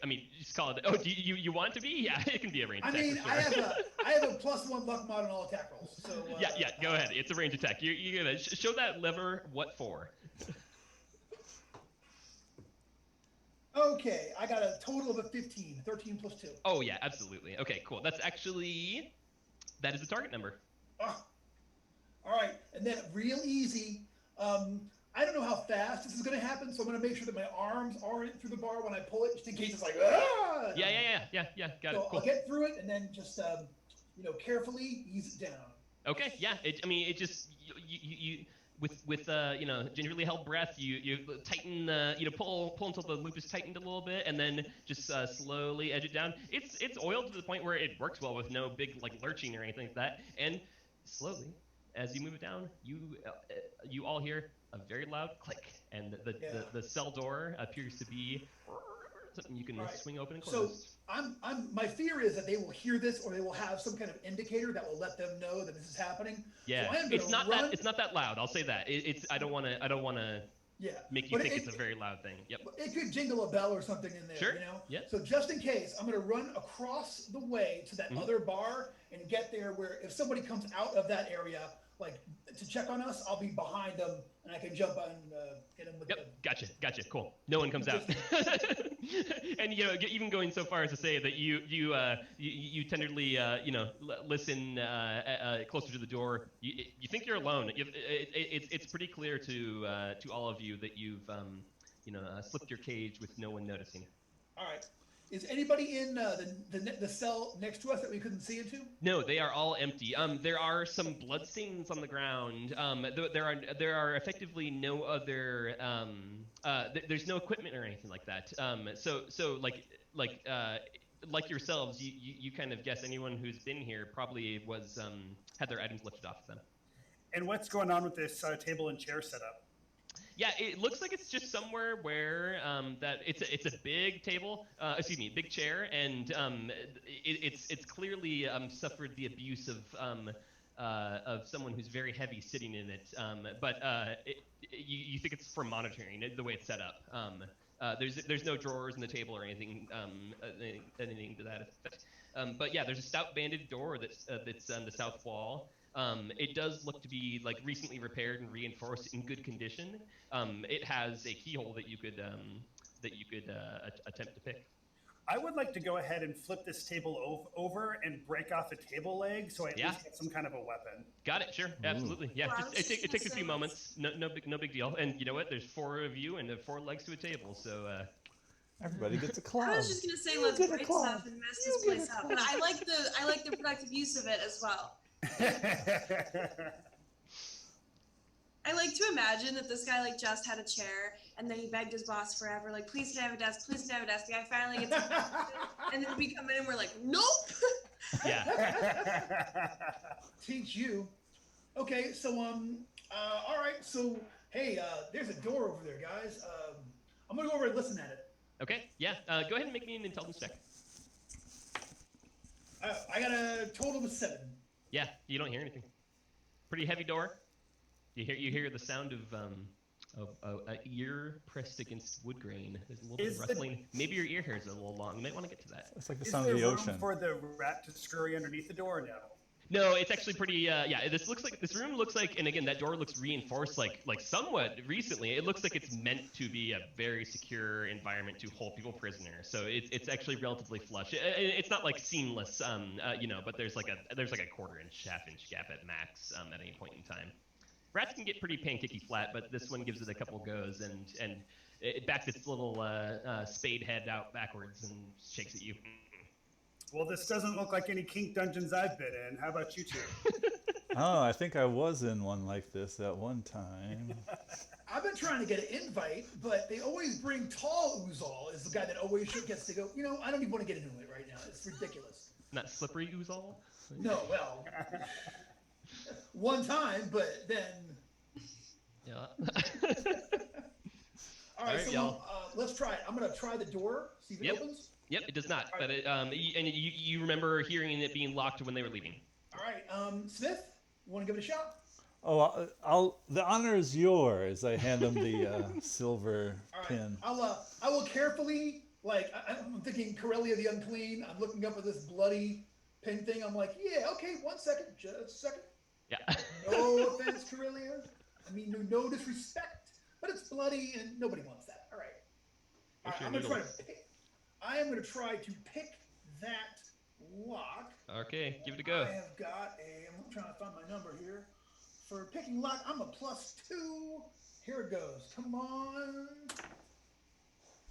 call it. Oh, do you want it to be? Yeah, it can be a range attack. For sure.
I have a +1 luck mod on all attack rolls. So
yeah. Go ahead. It's a range attack. You're gonna show that lever. What for?
Okay, I got a total of a 15. 13 plus 2.
Oh yeah, absolutely. Okay, cool. That is the target number.
All right, and then real easy. I don't know how fast this is going to happen, so I'm going to make sure that my arms aren't through the bar when I pull it, just in case it's like, ah!
Yeah. Got it. Cool.
I'll get through it and then just, carefully ease it down.
Okay. Yeah. It just you with gingerly held breath, you tighten pull until the loop is tightened a little bit, and then just slowly edge it down. It's oiled to the point where it works well with no big like lurching or anything like that, and slowly as you move it down, you all hear a very loud click, and the cell door appears to be something you can swing open and close.
So my fear is that they will hear this, or they will have some kind of indicator that will let them know that this is happening.
Yeah,
so
it's not that loud. I'll say that. I don't want to. Yeah. Make you think it's a very loud thing. Yep.
It could jingle a bell or something in there.
Sure.
Yeah. So just in case, I'm going to run across the way to that other bar and get there where if somebody comes out of that area, like to check on us, I'll be behind them and I can jump on and get them with them.
Gotcha. Cool. No one comes out. And even going so far as to say that you tenderly listen closer to the door. You think you're alone. It's pretty clear to all of you that you've slipped your cage with no one noticing.
All right. Is anybody in the cell next to us that we couldn't see into?
No, they are all empty. There are some bloodstains on the ground. There are effectively no other. There's no equipment or anything like that. So like yourselves, you kind of guess anyone who's been here probably was had their items lifted off of them.
And what's going on with this table and chair setup?
Yeah, it looks like it's just somewhere where that it's a big table, big chair, and it's clearly suffered the abuse of someone who's very heavy sitting in it. But you think it's for monitoring the way it's set up. There's no drawers in the table or anything to that effect. But yeah, there's a stout banded door that's on the south wall. It does look to be like recently repaired and reinforced in good condition. It has a keyhole that you could attempt to pick.
I would like to go ahead and flip this table over and break off a table leg, so I at least get some kind of a weapon.
Got it. Sure. Absolutely. Yeah. It takes a few moments. No big deal. And you know what? There's 4 of you and 4 legs to a table. So.
Everybody gets a club.
I was just gonna say let's break stuff and mess this place up, but I like the productive use of it as well. I like to imagine that this guy like just had a chair and then he begged his boss forever, like, please can I have a desk, please can I have a desk. The guy finally gets and then we come in and we're like, nope.
Yeah.
Teach you. Okay, so All right. So, hey, there's a door over there, guys. I'm gonna go over and listen at it.
Okay, yeah. Go ahead and make me an intelligence check.
I got a total of 7.
Yeah, you don't hear anything. Pretty heavy door. You hear the sound of an ear pressed against wood grain. There's a little bit of rustling. Maybe your ear hairs are a little long. You might want to get to that.
It's like the
Is
sound
there
of the
room
ocean.
for the rat to scurry underneath the door? No.
No, it's actually pretty. This room looks like, and again, that door looks reinforced, like somewhat recently. It looks like it's meant to be a very secure environment to hold people prisoner. So it's actually relatively flush. It's not like seamless, but there's like a quarter-inch, half-inch gap at max at any point in time. Rats can get pretty pancakey flat, but this one gives it a couple goes and it backs its little spade head out backwards and shakes at you.
Well, this doesn't look like any kink dungeons I've been in. How about you two?
Oh, I think I was in one like this at one time.
I've been trying to get an invite, but they always bring Tall Uzol as the guy that always gets to go. I don't even want to get into it right now. It's ridiculous.
Not slippery Uzol?
No, well, one time, but then.
Yeah.
All right, so
y'all.
let's try it. I'm gonna try the door, see if it opens.
Yep, it does not. But you remember hearing it being locked when they were leaving.
All right, Smith, you want to give it a shot?
Oh, the honor is yours. I hand him the silver
All right,
pin.
I will carefully, I'm thinking Karelia the Unclean. I'm looking up at this bloody pin thing. I'm like, yeah, okay, 1 second, just a second.
Yeah.
No offense, Karelia. I mean, no disrespect, but it's bloody and nobody wants that. All right. All right, I am going to try to pick that lock.
Okay, give it a go.
I have got I'm trying to find my number here. For picking lock, I'm a +2. Here it goes. Come on.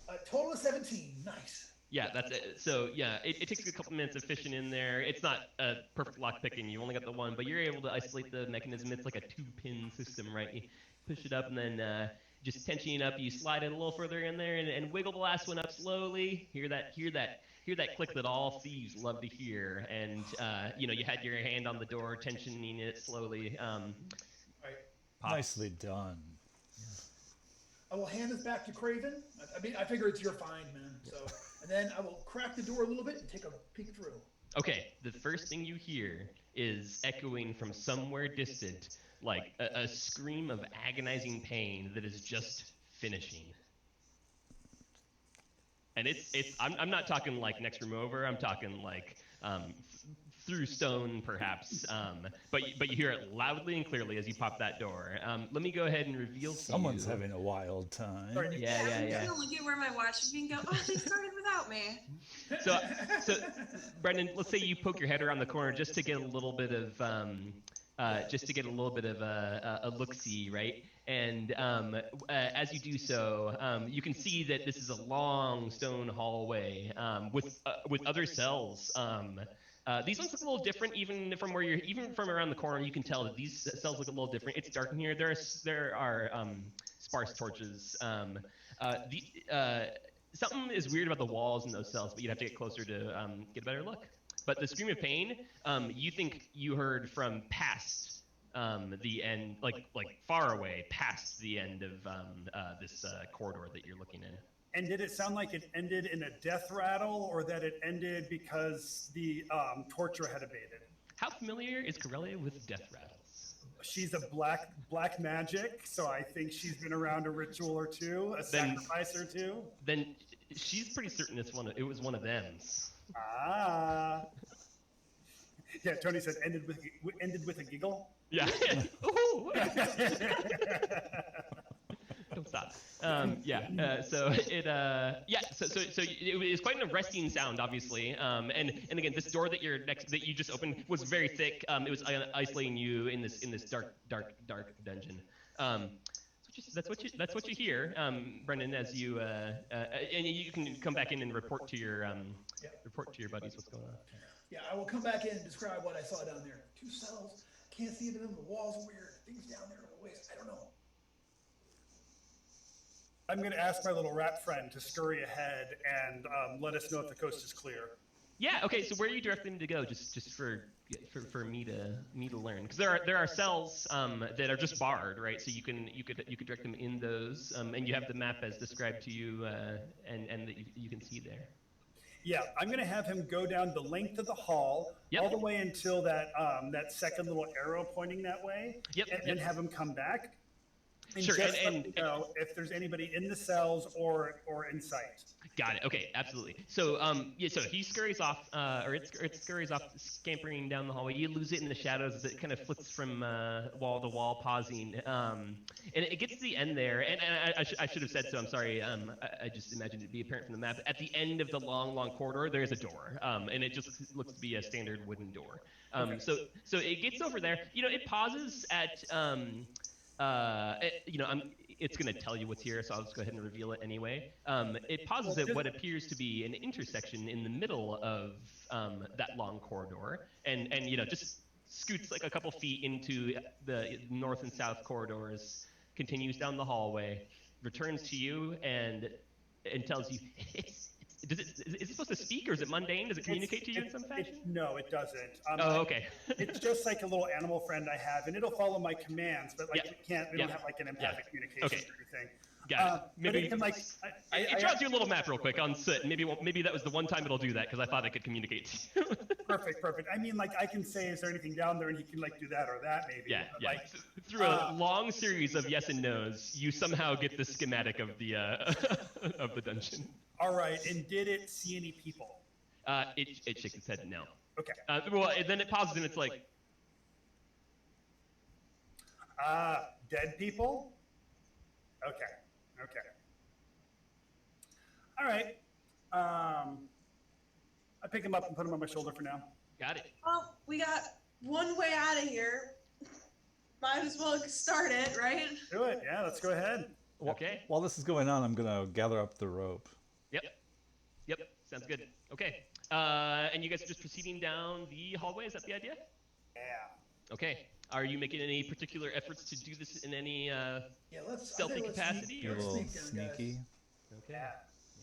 A total of 17. Nice.
Yeah, that's it. So, yeah, it takes a couple minutes of fishing in there. It's not a perfect lock picking. You only got the one, but you're able to isolate the mechanism. It's like a 2-pin system, right? You push it up and then just tensioning it up. You slide it a little further in there and wiggle the last one up slowly. Hear that click that all thieves love to hear. And, you had your hand on the door, tensioning it slowly.
Right.
Nicely done.
I will hand this back to Craven. I figure it's your find, man. So, and then I will crack the door a little bit and take a peek through.
Okay, the first thing you hear is echoing from somewhere distant, like a scream of agonizing pain that is just finishing. And I'm not talking like next room over. I'm talking like through stone, perhaps. But you hear it loudly and clearly as you pop that door. Let me go ahead and reveal to
Someone's
you.
having a wild time.
Yeah.
I'm gonna look at where my watch is being go. Oh, they started without me.
So, Brendan, let's say you poke your head around the corner just to get a little bit of a look-see, right? And as you do so, you can see that this is a long stone hallway with other cells. These ones look a little different, even from around the corner. You can tell that these cells look a little different. It's dark in here. There are sparse torches. Something is weird about the walls in those cells, but you'd have to get closer to get a better look. But the scream of pain, you think you heard from past the end, like far away past the end of this corridor that you're looking in.
And did it sound like it ended in a death rattle, or that it ended because the torture had abated?
How familiar is Karelia with death rattles?
She's a black magic, so I think she's been around a ritual or two, sacrifice or two.
Then she's pretty certain it was one of them's.
Ah. Yeah, Tony said ended with a giggle.
Yeah. Ooh. Don't stop. So it was quite an arresting sound, so and again, this door that you just opened was very thick. It was isolating you in this dark dungeon. That's what you hear, Brendan, as you and you can come back in and report to your buddies what's going on.
Yeah, I will come back in and describe what I saw down there. 2 cells. Can't see them. The walls are weird. Things down there in the waist. I don't know.
I'm going to ask my little rat friend to scurry ahead and let us know if the coast is clear.
Yeah. Okay. So where are you directing them to go? Just for me to learn, because there are cells that are just barred, right? So you could direct them in those, and you have the map as described to you, and that you can see there.
Yeah, I'm going to have him go down the length of the hall, all the way until that that second little arrow pointing that way, and then have him come back. And
sure,
just
and
let me know if there's anybody in the cells or in sight.
Got it. Okay, absolutely. So so he scurries off, or it scurries off, scampering down the hallway. You lose it in the shadows as it kind of flits from wall to wall, pausing. And it gets to the end there, and I should have said so. I'm sorry. I just imagined it be apparent from the map. At the end of the long corridor, there is a door, and it just looks to be a standard wooden door. So it gets over there. It pauses at it's going to tell you what's here, so I'll just go ahead and reveal it anyway. It pauses at what appears to be an intersection in the middle of that long corridor, and just scoots like a couple feet into the north and south corridors, continues down the hallway, returns to you, and tells you, is it supposed to speak, or is it mundane? Does it communicate to you in some fashion?
No, it doesn't.
Okay.
It's just like a little animal friend I have, and it'll follow my commands, but like we don't have like an empathic communication or anything.
Got it. Maybe
it can, like,
it draws you a little map real quick on Soot. Maybe that was the one time it'll do that, because I thought it could communicate to you.
Perfect. I mean, like, I can say, is there anything down there, and he can like do that or that maybe.
Yeah.
Like,
through a long series of yes and no's, you somehow get the schematic of the of the dungeon.
All right, and did it see any people?
It shakes its head no.
Okay.
Well, and then it pauses and it's like,
dead people? Okay. All right. I pick him up and put him on my shoulder for now.
got it.
Well, we got one way out of here. Might as well start it, right?
Do it. Yeah, let's go ahead.
Okay.
While this is going on, I'm gonna gather up the rope.
Yep. Sounds good. Okay. And you guys are just proceeding down the hallway. Is that the idea?
Yeah.
Okay. Are you making any particular efforts to do this in any
Let's
stealthy capacity?
Be a
Or?
little
sneak down,
sneaky.
guys.
Okay. Yeah.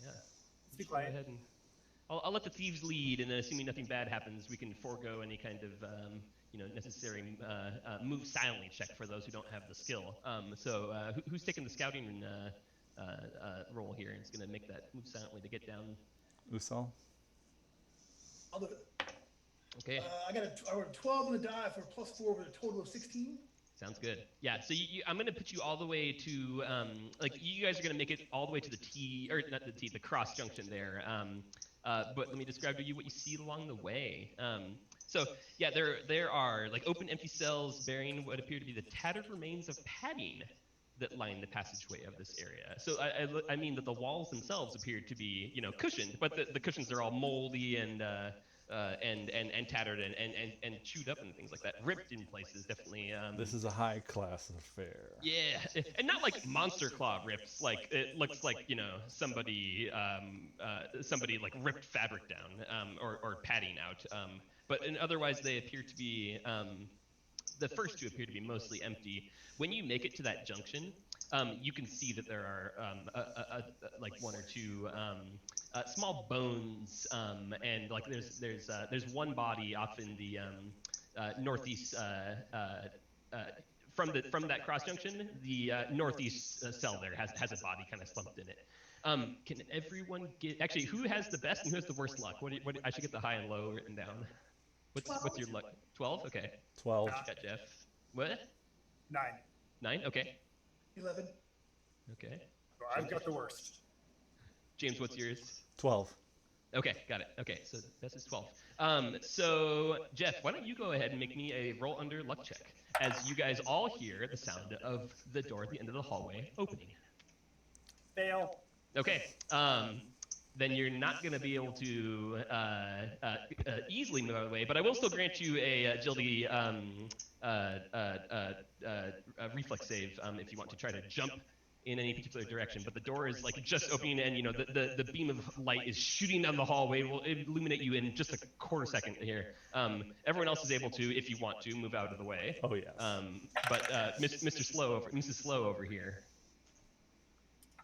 Let's be
Go
quiet.
ahead and I'll let the thieves lead, and then assuming nothing bad happens, we can forego any kind of necessary move silently check for those who don't have the skill. So who's taking the scouting role here and is going to make that move silently to get down?
Uzol?
I'll do it.
Okay.
I got a 12 on the die for +4 with a total of 16.
Sounds good. Yeah. So I'm going to put you all the way to you guys are going to make it all the way to the T, or not the T, the cross junction there. But let me describe to you what you see along the way. So yeah, there are like open empty cells bearing what appear to be the tattered remains of padding that line the passageway of this area. So I mean that the walls themselves appear to be cushioned, but the cushions are all moldy and tattered and chewed up and things like that, ripped in places definitely.
This is a high class affair.
Yeah, and not like monster claw rips. Like it looks like somebody like ripped fabric down or padding out. But otherwise they appear to be the first two appear to be mostly empty. When you make it to that junction, you can see that there are like one or two small bones, and like there's one body off in the northeast from that cross junction. The northeast cell there has a body kind of slumped in it. Can everyone get actually who has the best and who has the worst luck? What I should get the high and low written down. What's your luck? 12? Okay.
12.
Got Jeff. What? 9? Okay.
11.
Okay.
I've got the worst.
James, what's yours?
12.
Okay, got it. Okay, so that's his 12. So Jeff, why don't you go ahead and make me a roll under luck check as you guys all hear the sound of the door at the end of the hallway opening.
Fail.
Okay. Then you're not going to be able to easily move out of the way, but I will still grant you a agility reflex save if you want to try to jump in any particular direction. But the door is like just opening, and the beam of light is shooting down the hallway. Will illuminate you in just a quarter second here. Everyone else is able to, if you want to, move out of the way.
Oh yes.
But Mrs. Slow over here.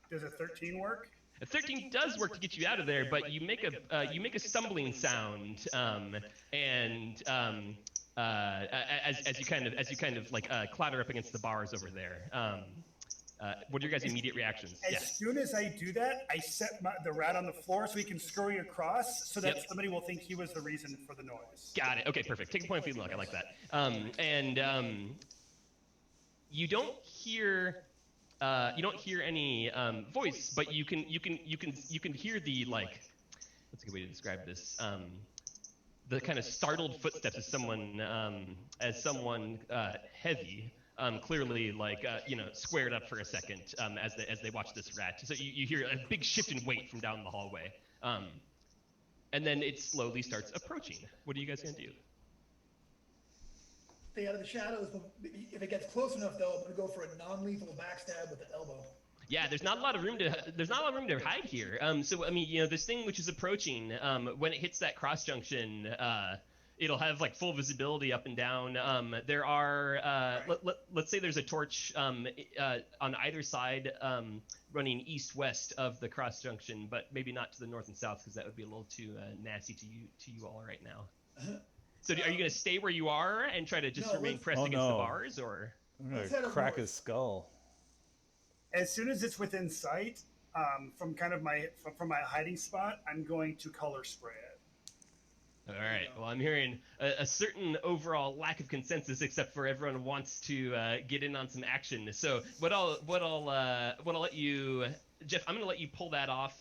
Does a 13 work?
A 13 does work to get you out of there, but you make a stumbling sound, as you kind of like clatter up against the bars over there. What are your guys' immediate reactions?
As soon as I do that, I set the rat on the floor so he can scurry across, so that somebody will think he was the reason for the noise.
Got it. Okay, perfect. Take a point of feeling luck. I like that. You don't hear any voice, but you can hear the, like, what's a good way to describe this? The kind of startled footsteps of someone heavy. Clearly, like, squared up for a second as they watch this rat. So you hear a big shift in weight from down the hallway. And then it slowly starts approaching. What are you guys going to do?
Stay out of the shadows, but if it gets close enough, though, I'm going to go for a non-lethal backstab with the elbow.
Yeah, there's not a lot of room to hide here. So I mean, this thing which is approaching, when it hits that cross junction, it'll have like full visibility up and down. There are let's say there's a torch on either side, running east-west of the cross junction, but maybe not to the north and south, because that would be a little too nasty to you all right now. So are you going to stay where you are and try to just remain pressed against the bars, or?
I'm going to crack his skull.
As soon as it's within sight, from my hiding spot, I'm going to color spray it.
All right. Well, I'm hearing a certain overall lack of consensus, except for everyone wants to get in on some action. So what I'll let you, Jeff, I'm going to let you pull that off.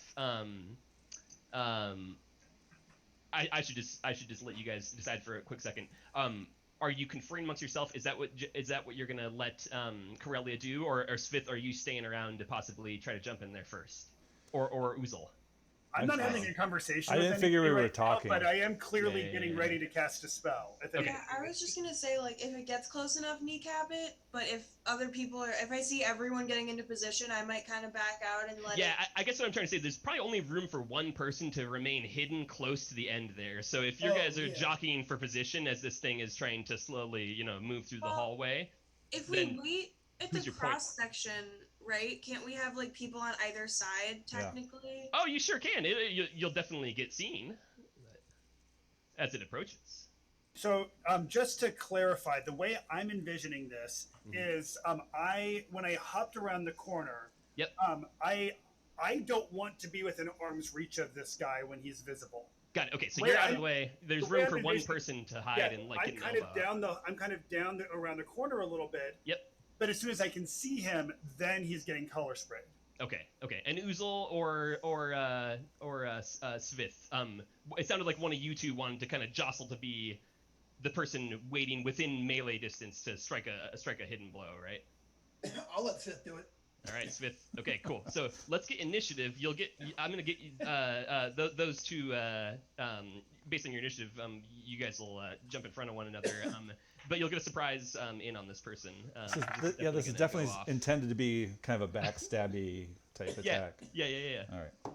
I should just let you guys decide for a quick second. Are you conferring amongst yourself? Is that what you're gonna let Karelia do, or Svif, are you staying around to possibly try to jump in there first, or Uzol?
I'm not having a conversation.
I didn't figure we were talking,
but I am clearly getting ready to cast a spell.
Yeah, I was just gonna say, like, if it gets close enough, kneecap it. But if other people if I see everyone getting into position, I might kind of back out and let it.
Yeah, I guess what I'm trying to say, there's probably only room for one person to remain hidden close to the end there. So if you guys are jockeying for position as this thing is trying to slowly, move through the hallway,
if we wait at the cross section. Right? Can't we have like people on either side technically?
Yeah. Oh, you sure can. You'll definitely get seen as it approaches.
So just to clarify, the way I'm envisioning this is when I hopped around the corner, I don't want to be within arm's reach of this guy when he's visible.
Got it. Okay, so you're out of the way. There's room for one person to hide and like get an elbow.
I'm kind of down around the corner a little bit.
Yep.
But as soon as I can see him, then he's getting color sprayed.
Okay. And Uzol or Svif, it sounded like one of you two wanted to kind of jostle to be the person waiting within melee distance to strike a hidden blow, right?
I'll let Svif do it.
All right, Svif. Okay, cool. So let's get initiative. I'm gonna get you those two. Based on your initiative, you guys will jump in front of one another. But you'll get a surprise in on this person.
This is definitely intended to be kind of a backstabby type attack.
Yeah.
All right.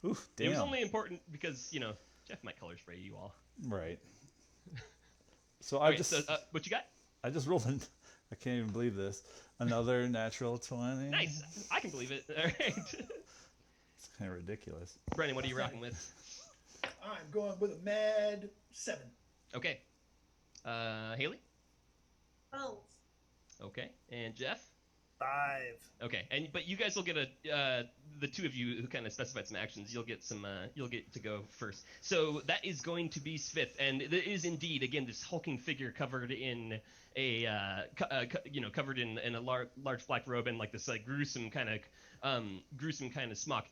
Oof, damn.
It was only important because, Jeff might color spray you all.
Right. So
what you got?
I just rolled I can't even believe this. Another natural 20.
Nice. I can believe it. All right.
It's kind of ridiculous.
Brennan, what are you rocking with?
I'm going with a mad 7.
Okay. Haley?
12.
Okay. And Jeff?
5.
Okay. But you guys will get the two of you who kind of specified some actions, you'll get to go first. So that is going to be Svif, and it is indeed, again, this hulking figure covered in a covered in a large black robe and like this like gruesome kind of smock.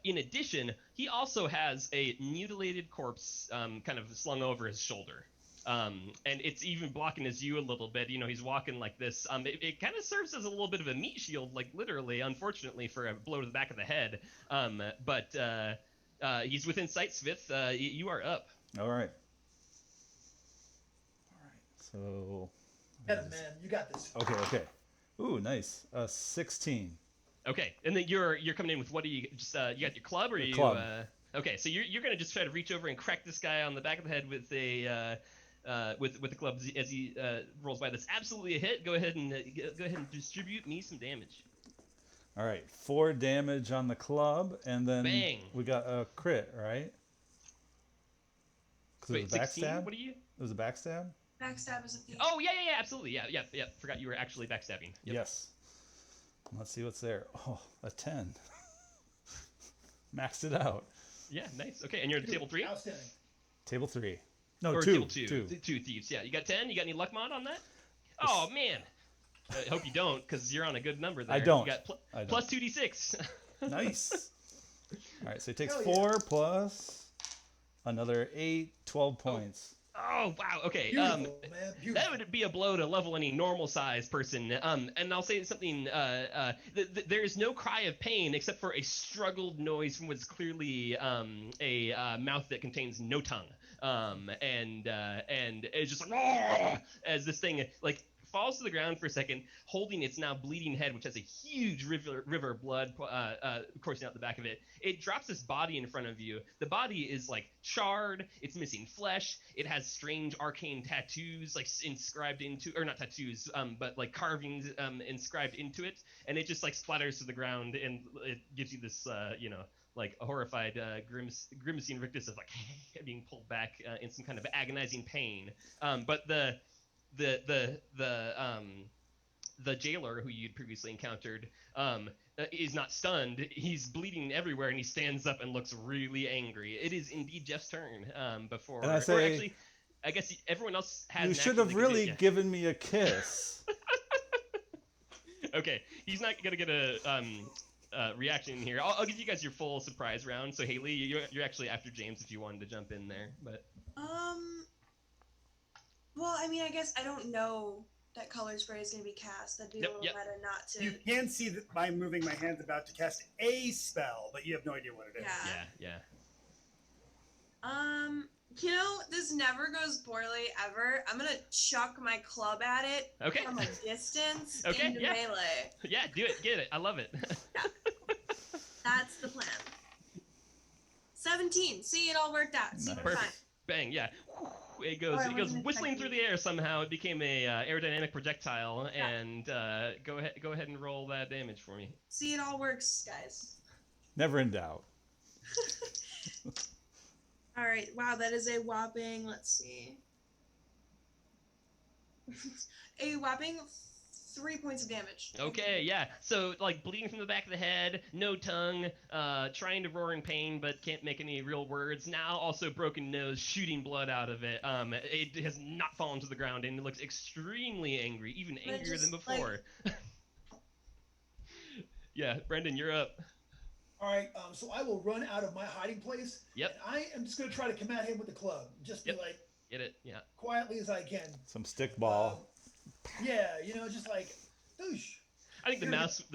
In addition, he also has a mutilated corpse kind of slung over his shoulder. And it's even blocking his view a little bit. He's walking like this. It kind of serves as a little bit of a meat shield, like literally, unfortunately, for a blow to the back of the head. But he's within sight, Svif. You are up.
All right. So.
Man, you got this.
Okay. Ooh, nice. 16.
Okay, and then you're coming in with what do you just you got your club or
club.
Okay, so you're gonna just try to reach over and crack this guy on the back of the head with a with the club as he rolls by. That's absolutely a hit. Go ahead and distribute me some damage.
All right, 4 damage on the club, and then
Bang.
we got a crit, right? 'Cause it
Wait,
was a
16?
backstab?
What are you?
It was a backstab?
Backstab is a thing.
Oh, yeah, absolutely. Yeah. Forgot you were actually backstabbing. Yep.
Yes. Let's see what's there. Oh, a 10. Maxed it out.
Yeah, nice. Okay, and you're at table 3?
Outstanding.
Table 3. No,
Or
2.
table 2. 2 thieves, yeah. You got 10? You got any luck mod on that? Oh, man. I hope you don't, because you're on a good number there.
I don't.
You got
I don't.
plus 2d6.
Nice. All right, so he takes
Hell
4 plus another 8, 12 points.
Oh, wow. Okay.
Beautiful, man. Beautiful.
That would be a blow to level any normal sized person. And I'll say something. There is no cry of pain except for a struggled noise from what's clearly a mouth that contains no tongue. And it's just like as this thing like falls to the ground for a second, holding its now bleeding head, which has a huge river of blood coursing out the back of it. It drops this body in front of you. The body is like charred. It's missing flesh. It has strange arcane tattoos like inscribed into, or not tattoos, but like carvings inscribed into it. And it just like splatters to the ground, and it gives you this, like a horrified grimacing rictus of like being pulled back in some kind of agonizing pain. But the jailer who you'd previously encountered is not stunned. He's bleeding everywhere, and he stands up and looks really angry. It is indeed Jeff's turn. Before,
And I
or
say,
actually, I guess everyone else has.
You
an
should
action
have
they can
really
do, yeah.
given me a kiss.
Okay, he's not gonna get a reaction here. I'll give you guys your full surprise round. So Haley, you're actually after James if you wanted to jump in there, but.
Well, I mean, I guess I don't know that color spray is going to be cast. That'd be a little meta not to.
You can see that by moving my hands about to cast a spell, but you have no idea what it is.
Yeah.
Yeah.
This never goes poorly ever. I'm gonna chuck my club at it
Okay.
from a distance
Okay,
into
yeah.
melee.
Yeah, do it. Get it. I love it.
That's the plan. 17. See, it all worked out. See, we're
Perfect.
fine.
Bang. Yeah. It goes.
Oh, I
It goes
wasn't
whistling
expecting
through the air somehow. It became a aerodynamic projectile. And go ahead and roll that damage for me.
See, it all works, guys.
Never in doubt.
All right. Wow, that is a whopping. Let's see. A whopping 3 points of damage.
Okay, yeah. So, like, bleeding from the back of the head, no tongue, trying to roar in pain but can't make any real words. Now also broken nose, shooting blood out of it. It has not fallen to the ground, and it looks extremely angry, even
But
angrier
just,
than before. Yeah, Brendan, you're up.
All right, so I will run out of my hiding place.
Yep.
And I am just going to try to come at him with the club. Just be
Yep.
like,
Get it? Yeah.
quietly as I can.
Some stick ball.
Yeah, just like, douche.
I think the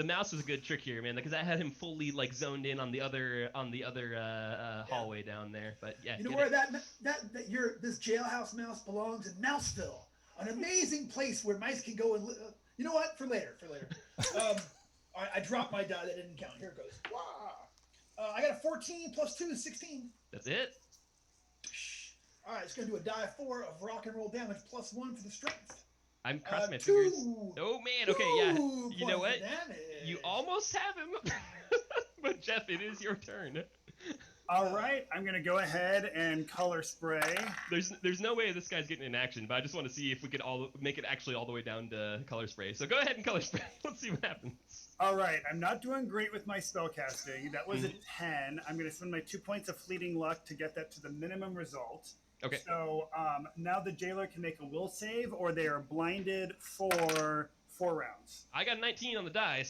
mouse was a good trick here, man, because I had him fully like zoned in on the other hallway down there. But yeah,
You know
get
where
it.
this jailhouse mouse belongs? In Mouseville, an amazing place where mice can go and you know what? For later. All right, I dropped my die that didn't count. Here it goes. Wow. I got a 14 plus 2 is 16.
That's it.
All right, it's gonna do a die 4 of rock and roll damage plus 1 for the strength.
I'm crossing my
2.
fingers. Oh man. Okay. Yeah.
2
You know what?
points of damage.
You almost have him. But Jeff, it is your turn.
All right, I'm going to go ahead and color spray.
There's no way this guy's getting in action, but I just want to see if we could make it actually all the way down to color spray. So go ahead and color spray. Let's see what happens.
All right, I'm not doing great with my spell casting. That was a 10. I'm going to spend my 2 points of fleeting luck to get that to the minimum result.
Okay.
So now the jailer can make a will save, or they are blinded for 4 rounds.
I got a 19 on the die,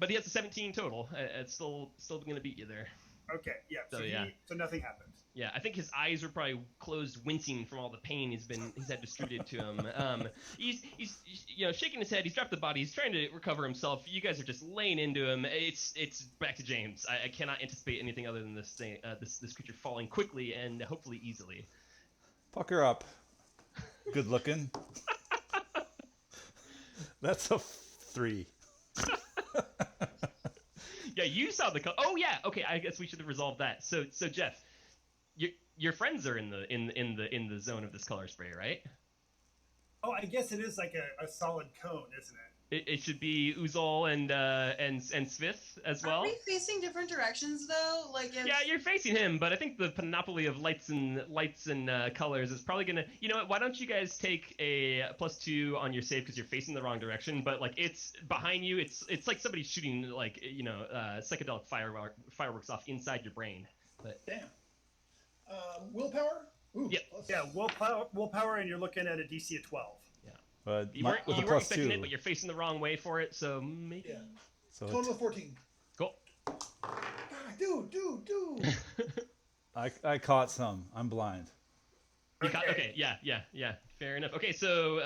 but he has a 17 total. It's still going to beat you there.
Okay, yeah. So nothing happened.
Yeah, I think his eyes were probably closed, wincing from all the pain he's had distributed to him. He's shaking his head. He's dropped the body. He's trying to recover himself. You guys are just laying into him. It's back to James. I cannot anticipate anything other than this thing, this creature falling quickly and hopefully easily.
Fuck her up. Good looking. That's a 3.
Yeah, you saw the. Oh yeah. Okay, I guess we should have resolved that. So Jeff, your friends are in the zone of this color spray, right?
Oh, I guess it is like a solid cone, isn't it?
It should be Uzol and Svif as well.
Are we facing different directions though? Like if...
Yeah, you're facing him, but I think the panoply of lights and colors is probably gonna. You know what? Why don't you guys take a +2 on your save because you're facing the wrong direction? But like it's behind you. It's like somebody shooting like psychedelic fireworks off inside your brain. But
damn. Willpower. Ooh,
yep.
Yeah, willpower, and you're looking at a DC of 12.
But
you weren't expecting it, but you're facing the wrong way for it, so maybe.
Yeah.
So
Total of 14.
Cool.
God, dude.
I caught some. I'm blind.
Okay. Yeah. Fair enough. Okay, so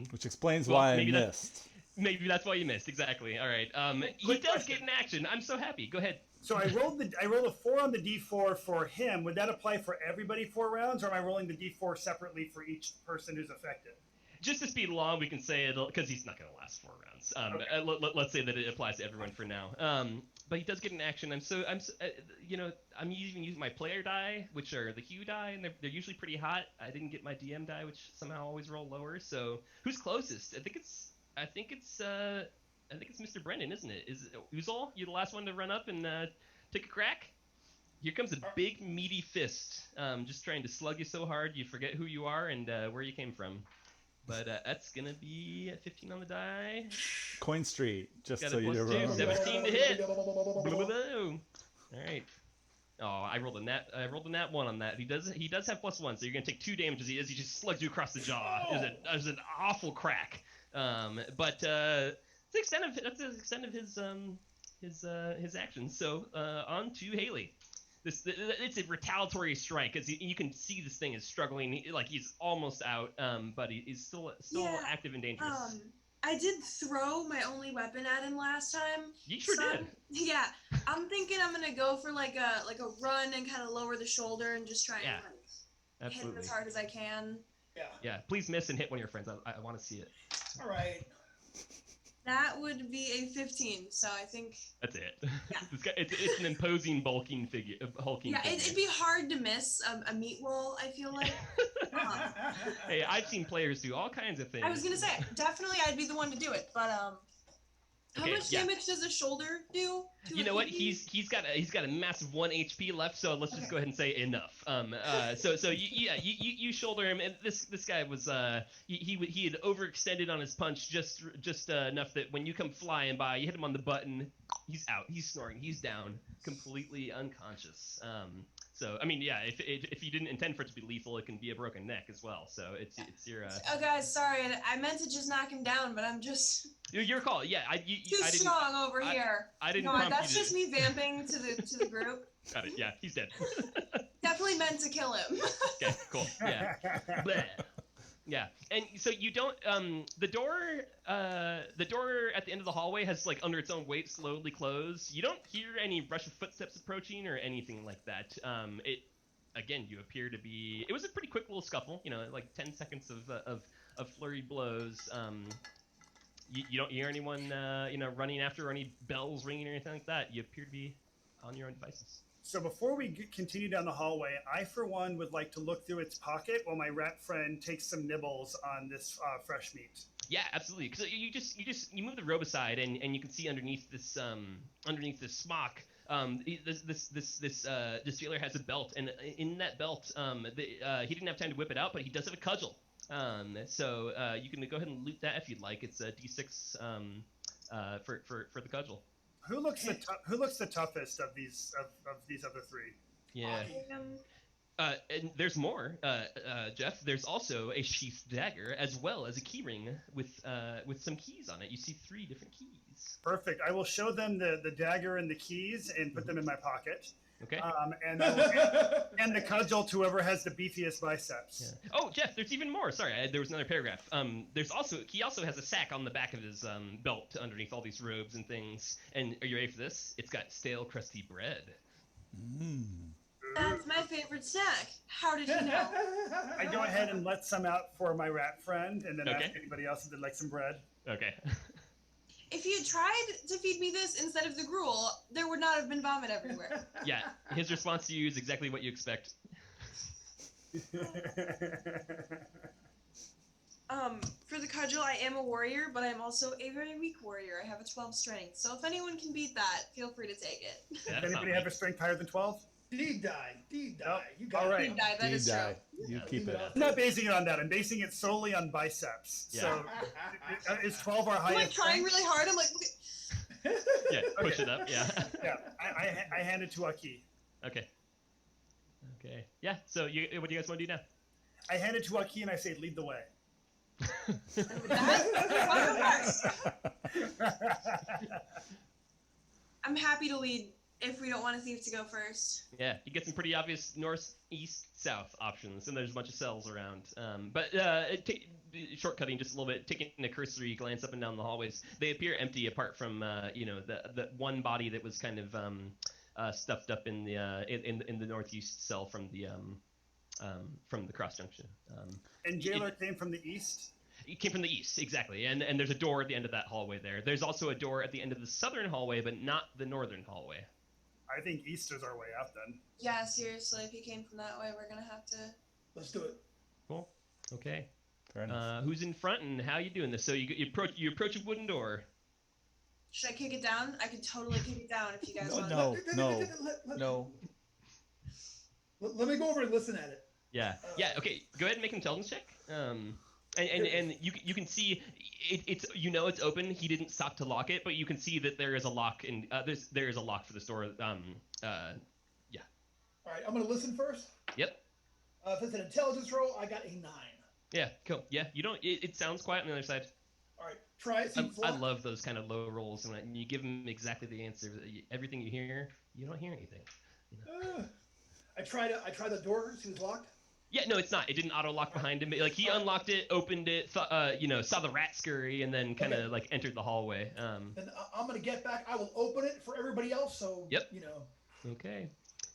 which explains why I missed.
Maybe that's why you missed. Exactly. All right. He does get an action. I'm so happy. Go ahead.
So I rolled a 4 on the D4 for him. Would that apply for everybody 4 rounds, or am I rolling the D4 separately for each person who's affected?
Just to speed along, we can say it'll because he's not going to last 4 rounds.
Okay.
Let's say that it applies to everyone for now. But he does get an action. I'm even using my player die, which are the hue die, and they're usually pretty hot. I didn't get my DM die, which somehow always roll lower. So who's closest? I think it's Mr. Brendan, isn't it? Is Uzol? You the last one to run up and take a crack? Here comes a big meaty fist, just trying to slug you so hard you forget who you are and where you came from. But that's gonna be 15 on the die.
Coin Street, just
got
so you
remember. 17 to hit. All right. Oh, I rolled a nat 1 on that. He does have +1, so you're gonna take 2 damage as he just slugs you across the jaw. It was an awful crack. But that's the extent of his actions. So on to Haley. It's a retaliatory strike, as you can see this thing is struggling. He's almost out, but he's still active and dangerous.
I did throw my only weapon at him last time.
You sure did.
Yeah, I'm thinking I'm gonna go for like a run and kind of lower the shoulder and just try and hit him as hard as I can.
Yeah. Please miss and hit one of your friends. I want to see it.
All right.
That would be a 15, so I think...
That's it.
Yeah.
It's an imposing, hulking figure.
Yeah, it'd be hard to miss a meat roll, I feel like.
Hey, I've seen players do all kinds of things.
I was going to say, definitely I'd be the one to do it, but how much damage does a shoulder do?
You know what? He's got a massive 1 HP left, so let's just go ahead and say enough. So you shoulder him, and this guy was he had overextended on his punch just enough that when you come flying by, you hit him on the button, he's out, he's snoring, he's down, completely unconscious. So I mean, yeah, if you didn't intend for it to be lethal, it can be a broken neck as well. So it's your.
Oh, guys, sorry, I meant to just knock him down, but I'm just.
Your call. Yeah,
too strong over here.
I didn't.
No, that's just me vamping to the group.
Got it. Yeah, he's dead.
Definitely meant to kill him.
Okay, cool. Yeah. Bleh. Yeah, and so you don't. The door at the end of the hallway has under its own weight slowly closed. You don't hear any rush of footsteps approaching or anything like that. You appear to be. It was a pretty quick little scuffle. 10 seconds of flurried blows. You don't hear anyone running after or any bells ringing or anything like that. You appear to be on your own devices.
So before we continue down the hallway, I, for one, would like to look through its pocket while my rat friend takes some nibbles on this fresh meat.
Yeah, absolutely. Because you move the robe aside, and you can see underneath this smock, this jailer has a belt, and in that belt, he didn't have time to whip it out, but he does have a cudgel. So you can go ahead and loot that if you'd like. It's a D6 for the cudgel.
Who looks the toughest of these other 3?
Yeah. And there's more, Jeff. There's also a sheathed dagger as well as a key ring with some keys on it. You see 3 different keys.
Perfect. I will show them the dagger and the keys and put them in my pocket.
Okay.
And the cudgel to whoever has the beefiest biceps.
Yeah. Oh, Jeff, there's even more. Sorry, there was another paragraph. He also has a sack on the back of his belt underneath all these robes and things. And are you ready for this? It's got stale, crusty bread.
That's my favorite snack. How did you know?
I go ahead and let some out for my rat friend, and then ask anybody else if they'd like some bread.
Okay.
If you tried to feed me this instead of the gruel, there would not have been vomit everywhere.
Yeah, his response to you is exactly what you expect.
For the cudgel, I am a warrior, but I'm also a very weak warrior. I have a 12 strength, so if anyone can beat that, feel free to take it.
Yeah,
Does anybody have a strength higher than 12?
D-die.
Oh,
You got
all
it.
right.
Deep dive, that is true.
You
Yeah.
keep it.
I'm not basing it on that. I'm basing it solely on biceps.
Yeah.
So is 12 our
I'm
highest?
like trying
strength?
really hard. I'm like, okay.
Yeah, push it up. Yeah.
Yeah, I hand it to Aki.
Okay. Okay. Yeah. So what do you guys want to do now?
I hand it to Aki and I say, lead the way.
And with that, I'll go first. I'm happy to lead if we don't want a thief to go first.
Yeah, you get some pretty obvious north, east, south options, and there's a bunch of cells around. But shortcutting just a little bit, taking a cursory glance up and down the hallways, they appear empty apart from the one body that was kind of stuffed up in the northeast cell from the cross junction.
And Jailer came from the east.
It came from the east, exactly, and there's a door at the end of that hallway there. There's also a door at the end of the southern hallway, but not the northern hallway.
I think east is our way out then.
Yeah, seriously, if he came from that way, we're gonna have to.
Let's do it.
Cool. Okay.
Fair enough.
Who's in front and how you doing this? So you approach a wooden door.
Should I kick it down? I could totally kick it down if you guys want.
No.
Let me go over and listen at it.
Yeah. Yeah. Okay. Go ahead and make an intelligence check. And you can see it's it's open. He didn't stop to lock it, but you can see that there is a lock and there is a lock for this door. Yeah.
All right, I'm gonna listen first.
Yep.
If it's an intelligence roll, I got a 9.
Yeah. Cool. Yeah. You don't. It sounds quiet on the other side.
All right, try it.
I love those kind of low rolls when you give them exactly the answer. Everything you hear, you don't hear anything.
I tried the door. See if it's locked.
Yeah, no, it's not. It didn't auto lock behind him. Like he unlocked it, opened it, saw the rat scurry, and then kind of like entered the hallway.
Then I'm gonna get back. I will open it for everybody else. So
Yep.
Okay.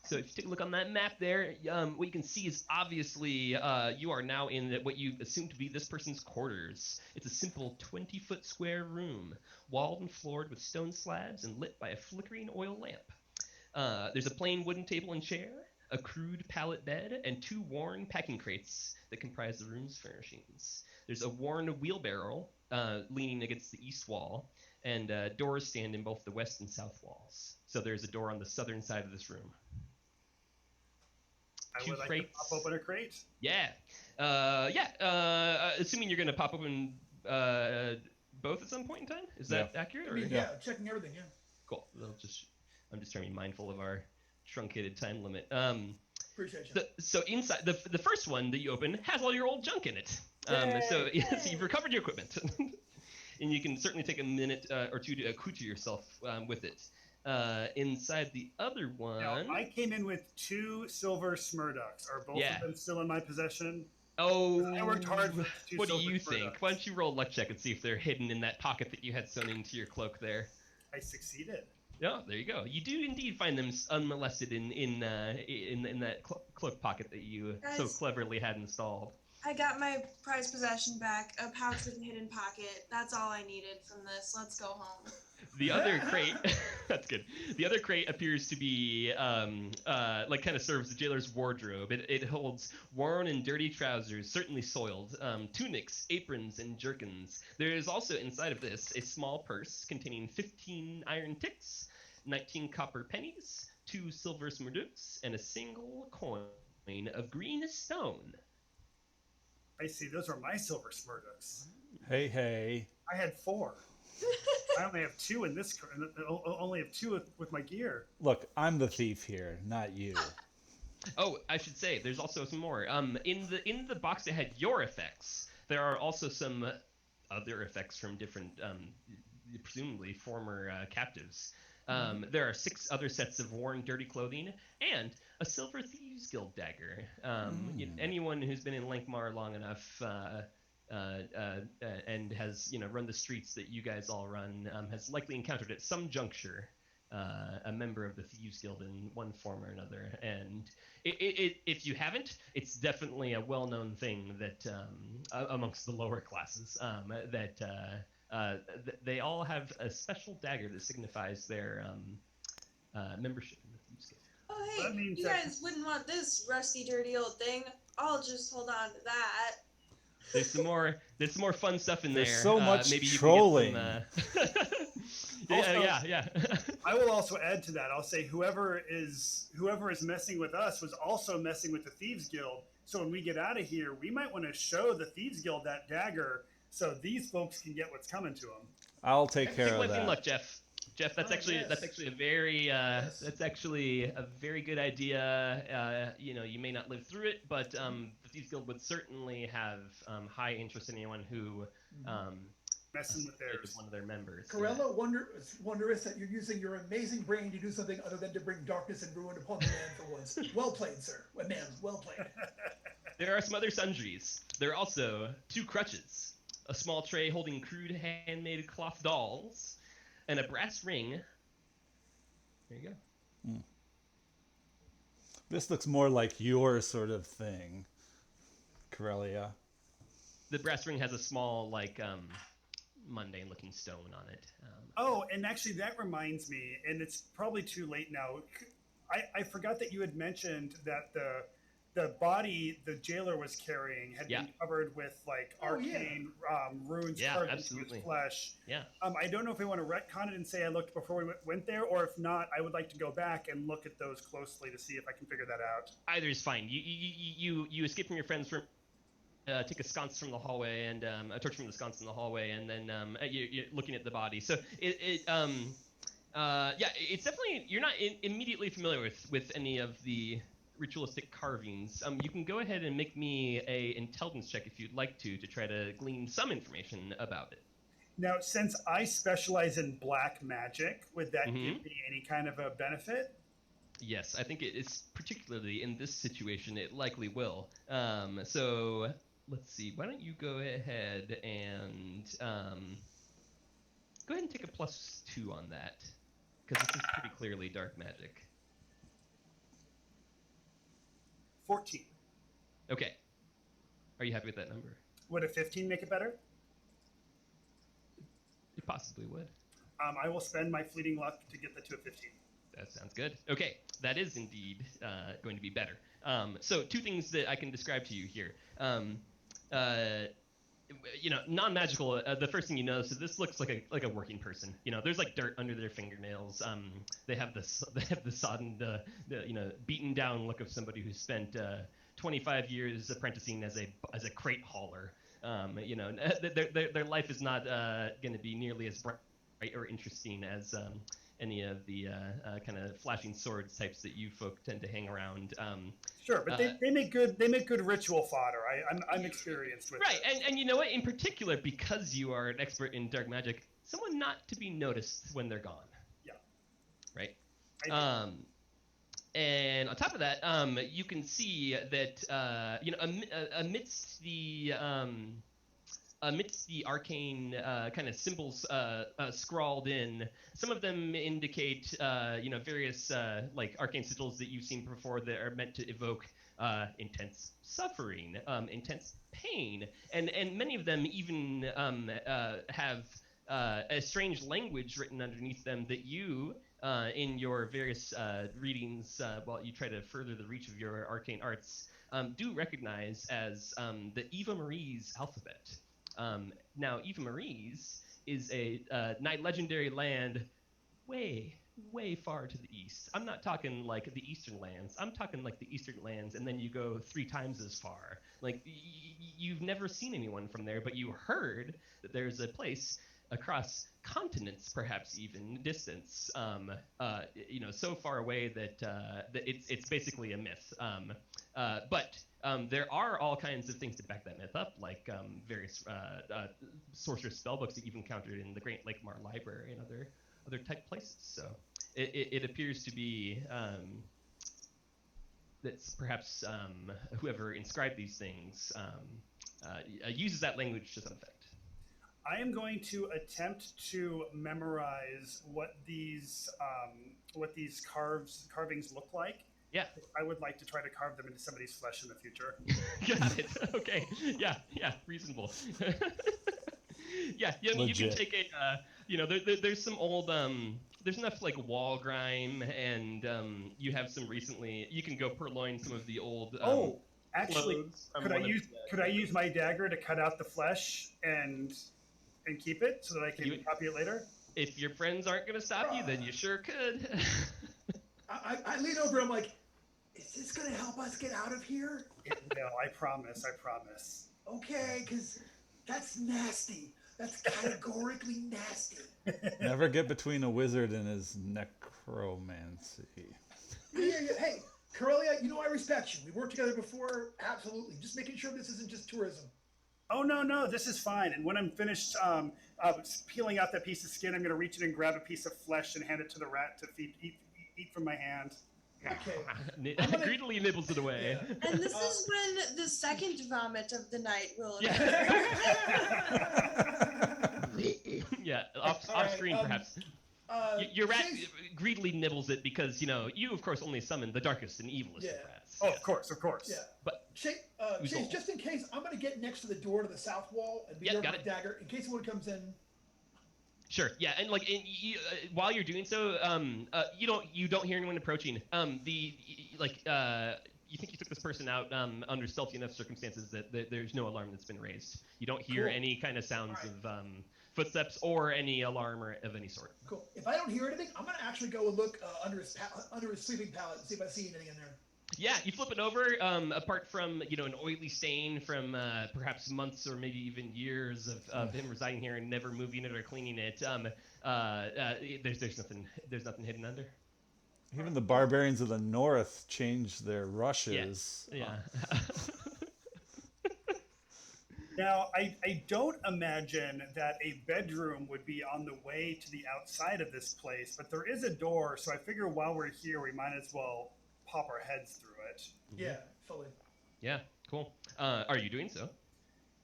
So if you take a look on that map there, what you can see is obviously you are now in what you assume to be this person's quarters. It's a simple 20-foot square room, walled and floored with stone slabs and lit by a flickering oil lamp. There's a plain wooden table and chair, a crude pallet bed, and 2 worn packing crates that comprise the room's furnishings. There's a worn wheelbarrow leaning against the east wall, and doors stand in both the west and south walls. So there's a door on the southern side of this room.
I
2
would like
crates.
to pop open a crate.
Yeah. Assuming you're going to pop open both at some point in time? Is that accurate? Or?
Yeah, checking everything, yeah.
Cool. I'm just trying to be mindful of our truncated time limit.
Appreciate you.
So inside the first one that you open has all your old junk in it. So you've recovered your equipment, and you can certainly take a minute or two to accoutred yourself with it. Inside the other one,
Now, I came in with 2 silver smurducks. Are both of them still in my possession?
Oh,
I worked hard for 2
what do
silver
you
smurducks.
think? Why don't you roll a luck check and see if they're hidden in that pocket that you had sewn into your cloak there?
I succeeded.
Yeah, there you go. You do indeed find them unmolested in that cloak pocket that you so cleverly had installed.
I got my prized possession back, a pouch with a hidden pocket. That's all I needed from this. Let's go home.
The other crate, that's good. The other crate appears to be like kind of serves the jailer's wardrobe. It holds worn and dirty trousers, certainly soiled, tunics, aprons, and jerkins. There is also inside of this a small purse containing 15 iron ticks, 19 copper pennies, 2 silver smurduks, and a single coin of green stone.
I see. Those are my silver smurduks.
Hey.
I had 4. I only have 2 in this. Only have 2 with my gear.
Look, I'm the thief here, not you.
Oh, I should say, there's also some more. In the box that had your effects, there are also some other effects from different, presumably former captives. There are 6 other sets of worn, dirty clothing and a silver Thieves Guild dagger. Anyone who's been in Lankmar long enough and has run the streets that you guys all run has likely encountered at some juncture a member of the Thieves Guild in one form or another. And if you haven't, it's definitely a well-known thing that amongst the lower classes that they all have a special dagger that signifies their membership in the Thieves Guild.
Oh,
That
hey,
means
you
that-
guys wouldn't want this rusty, dirty old thing. I'll just hold on to that.
There's some more fun stuff in there.
There's so much
maybe
trolling.
You can get some, yeah.
I will also add to that. I'll say whoever is messing with us was also messing with the Thieves Guild. So when we get out of here, we might want to show the Thieves Guild that dagger so these folks can get what's coming to them.
I'll take care of that.
Look, Jeff, that's actually a very that's actually a very good idea. You may not live through it, but the Thieves Guild would certainly have high interest in anyone who
messing with theirs.
One of their members.
Karelia, wondrous that you're using your amazing brain to do something other than to bring darkness and ruin upon the land for once. Well played, sir. Ma'am, well played.
There are some other sundries. There are also 2 crutches, a small tray holding crude handmade cloth dolls, and a brass ring. There you go.
This looks more like your sort of thing, Karelia.
The brass ring has a small, mundane-looking stone on it.
And actually that reminds me, and it's probably too late now. I forgot that you had mentioned that the body the jailer was carrying had been covered with arcane runes carved into his flesh.
Yeah.
I don't know if we want to retcon it and say I looked before we went there, or if not, I would like to go back and look at those closely to see if I can figure that out.
Either is fine. You escape from your friends from. Take a sconce from the hallway and a torch from the sconce in the hallway, and then you're looking at the body. So it's definitely you're not immediately familiar with any of the ritualistic carvings. You can go ahead and make me a intelligence check if you'd like to try to glean some information about it.
Now, since I specialize in black magic, would that give me any kind of a benefit?
Yes, I think it is particularly in this situation. It likely will. So. Let's see. Why don't you go ahead and take a +2 on that, because this is pretty clearly dark magic.
14.
Okay. Are you happy with that number?
Would a 15 make it better?
It possibly would.
I will spend my fleeting luck to get that to a 15.
That sounds good. Okay, that is indeed going to be better. So 2 things that I can describe to you here. Non-magical. The first thing you notice is this looks like a working person. There's dirt under their fingernails. They have the sodden, beaten down look of somebody who spent 25 years apprenticing as a crate hauler. Their life is not going to be nearly as bright or interesting as any of the kind of flashing swords types that you folk tend to hang around.
Sure, but they make good ritual fodder. I'm experienced with
right, and you know what? In particular, because you are an expert in dark magic, someone not to be noticed when they're gone.
Yeah.
Right. And on top of that, you can see that amidst the arcane kind of symbols scrawled in, some of them indicate various arcane sigils that you've seen before that are meant to evoke intense suffering, intense pain, and many of them even have a strange language written underneath them that you in your various readings while you try to further the reach of your arcane arts do recognize as the Eva Marie's alphabet. Now, Eva Marie's is a legendary land way far to the east. I'm not talking like the eastern lands. I'm talking like the eastern lands, and then you go 3 times as far. You've never seen anyone from there, but you heard that there's a place across continents, perhaps even distance, so far away that it's basically a myth. But there are all kinds of things to back that myth up, like various sorceress spellbooks that you've encountered in the Great Lake Mar Library and other type places. So it appears to be that's perhaps whoever inscribed these things uses that language to some effect.
I am going to attempt to memorize what these carvings look like.
Yeah.
I would like to try to carve them into somebody's flesh in the future.
Got it. Okay. Yeah. Reasonable. Yeah. You can take a. There's some old. There's enough wall grime, and you have some recently. You can go purloin some of the old.
Actually,
clothes from
could
one
I use my dagger to cut out the flesh and keep it so that I can copy it later?
If your friends aren't going to stop you, then you sure could.
I lean over. I'm like, is this going to help us get out of here?
No, I promise.
Okay, because that's nasty. That's categorically nasty.
Never get between a wizard and his necromancy.
Yeah. Hey, Karelia, you know I respect you. We worked together before. Absolutely. Just making sure this isn't just tourism.
Oh, no, this is fine. And when I'm finished peeling out that piece of skin, I'm going to reach in and grab a piece of flesh and hand it to the rat to eat from my hand.
Okay.
Greedily nibbles it away.
Yeah. And this is when the second vomit of the night will occur.
Yeah, off screen perhaps. Your rat greedily nibbles it because, you of course only summon the darkest and evilest of rats.
Oh, of course.
Yeah.
But
Chase, just in case, I'm going to get next to the door to the south wall and be there with my dagger in case someone comes in.
Sure. Yeah, and while you're doing so, you don't hear anyone approaching. You think you took this person out under stealthy enough circumstances that there's no alarm that's been raised. You don't hear any kind of sounds of footsteps or any alarm or of any sort.
Cool. If I don't hear anything, I'm going to actually go and look under his sleeping pallet and see if I see anything in there.
Yeah, you flip it over. Apart from an oily stain from perhaps months or maybe even years of him residing here and never moving it or cleaning it, there's nothing hidden under.
Even the barbarians of the north changed their rushes.
Yeah.
Now, I don't imagine that a bedroom would be on the way to the outside of this place, but there is a door, so I figure while we're here, we might as well pop our heads through it.
Yeah, fully.
Yeah, cool. Are you doing so?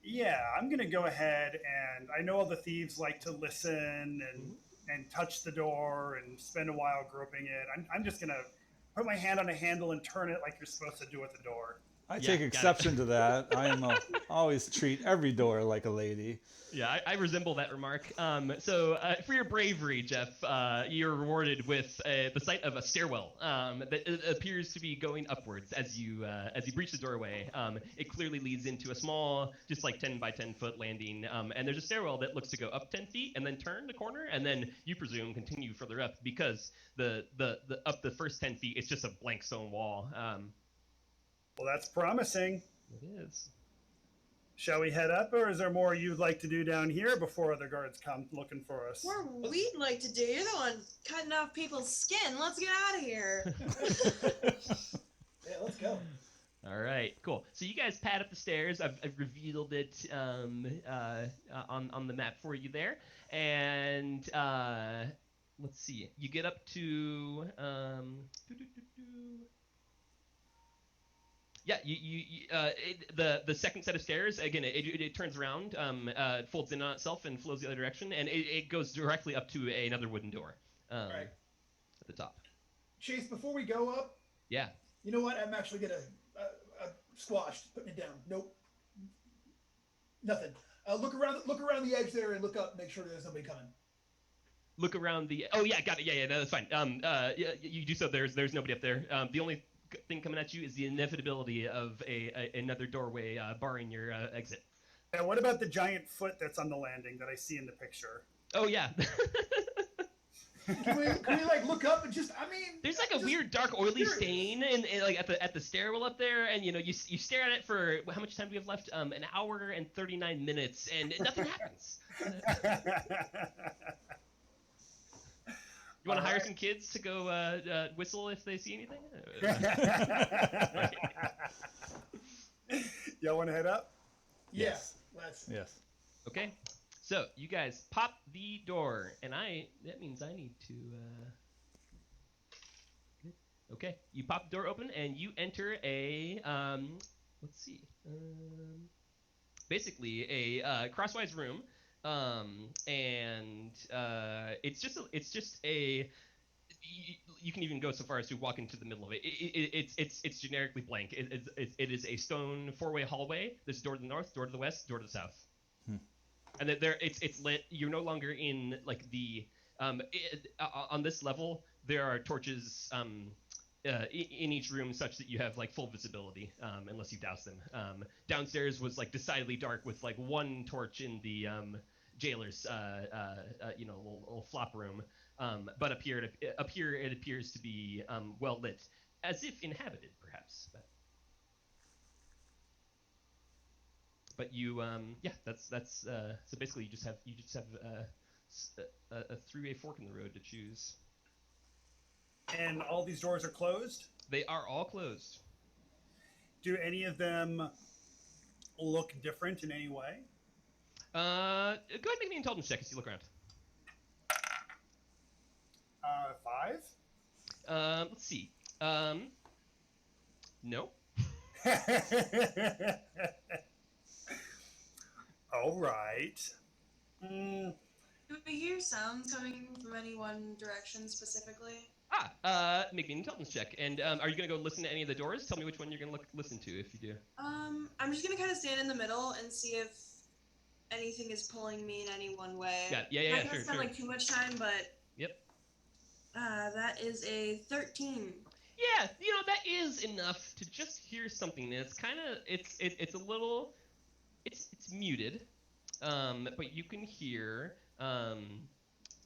Yeah, I'm going to go ahead, and I know all the thieves like to listen and touch the door and spend a while groping it. I'm just going to put my hand on a handle and turn it like you're supposed to do at the door.
I take exception to that. I always treat every door like a lady.
Yeah, I resemble that remark. So for your bravery, Jeff, you're rewarded with the sight of a stairwell that appears to be going upwards as you breach the doorway. It clearly leads into a small, just like 10 by 10 foot landing, and there's a stairwell that looks to go up 10 feet and then turn the corner, and then you presume continue further up because the up the first 10 feet it's just a blank stone wall.
Well, that's promising.
It is.
Shall we head up, or is there more you'd like to do down here before other guards come looking for us?
More we'd like to do. You're the one cutting off people's skin. Let's get out of here.
Yeah, let's go.
All right, cool. So you guys pad up the stairs. I've revealed it on the map for you there, and let's see. You get up to yeah, the second set of stairs, again, it turns around, folds in on itself and flows the other direction, and it goes directly up to another wooden door
right
at the top.
Chase, before we go up,
yeah.
You know what? I'm actually going to squash, putting it down. Nope. Nothing. Look around the edge there and look up, make sure there's nobody coming.
Look around the... Oh, yeah, got it. Yeah, no, that's fine. Yeah, you do so. There's nobody up there. The only thing coming at you is the inevitability of another doorway barring your exit.
And what about the giant foot that's on the landing that I see in the picture?
Oh yeah.
Can we look up and
there's a weird dark oily stain in at the stairwell up there, and you stare at it for how much time do we have left? An hour and 39 minutes, and nothing happens. You want to hire some kids to go whistle if they see anything?
Y'all want to head up?
Yes.
Yes.
Okay. So you guys pop the door, and that means I need to. Okay, you pop the door open, and you enter a let's see, basically a crosswise room. And it's just a. You can even go so far as to walk into the middle of it. It's generically blank. It is a stone four-way hallway. There's a door to the north, door to the west, door to the south. And it's lit. You're no longer in the on this level. There are torches in each room, such that you have like full visibility, unless you douse them. Downstairs was like decidedly dark with like one torch in the jailer's little flop room. But up here it appears to be well lit, as if inhabited, perhaps. But you, that's so basically you just have a three-way fork in the road to choose.
And all these doors are closed?
They are all closed.
Do any of them look different in any way?
Go ahead and make me an intelligence check as you look around.
5?
Let's see. No.
All right.
Do we hear sounds coming from any one direction specifically?
Make me an intelligence check. And are you gonna go listen to any of the doors? Tell me which one you're gonna listen to if you do.
I'm just gonna kind of stand in the middle and see if anything is pulling me in any one way.
Yeah,
Not gonna spend like too much time, but
yep.
That is a 13.
Yeah, that is enough to just hear something. And it's kind of it's a little it's muted, but you can hear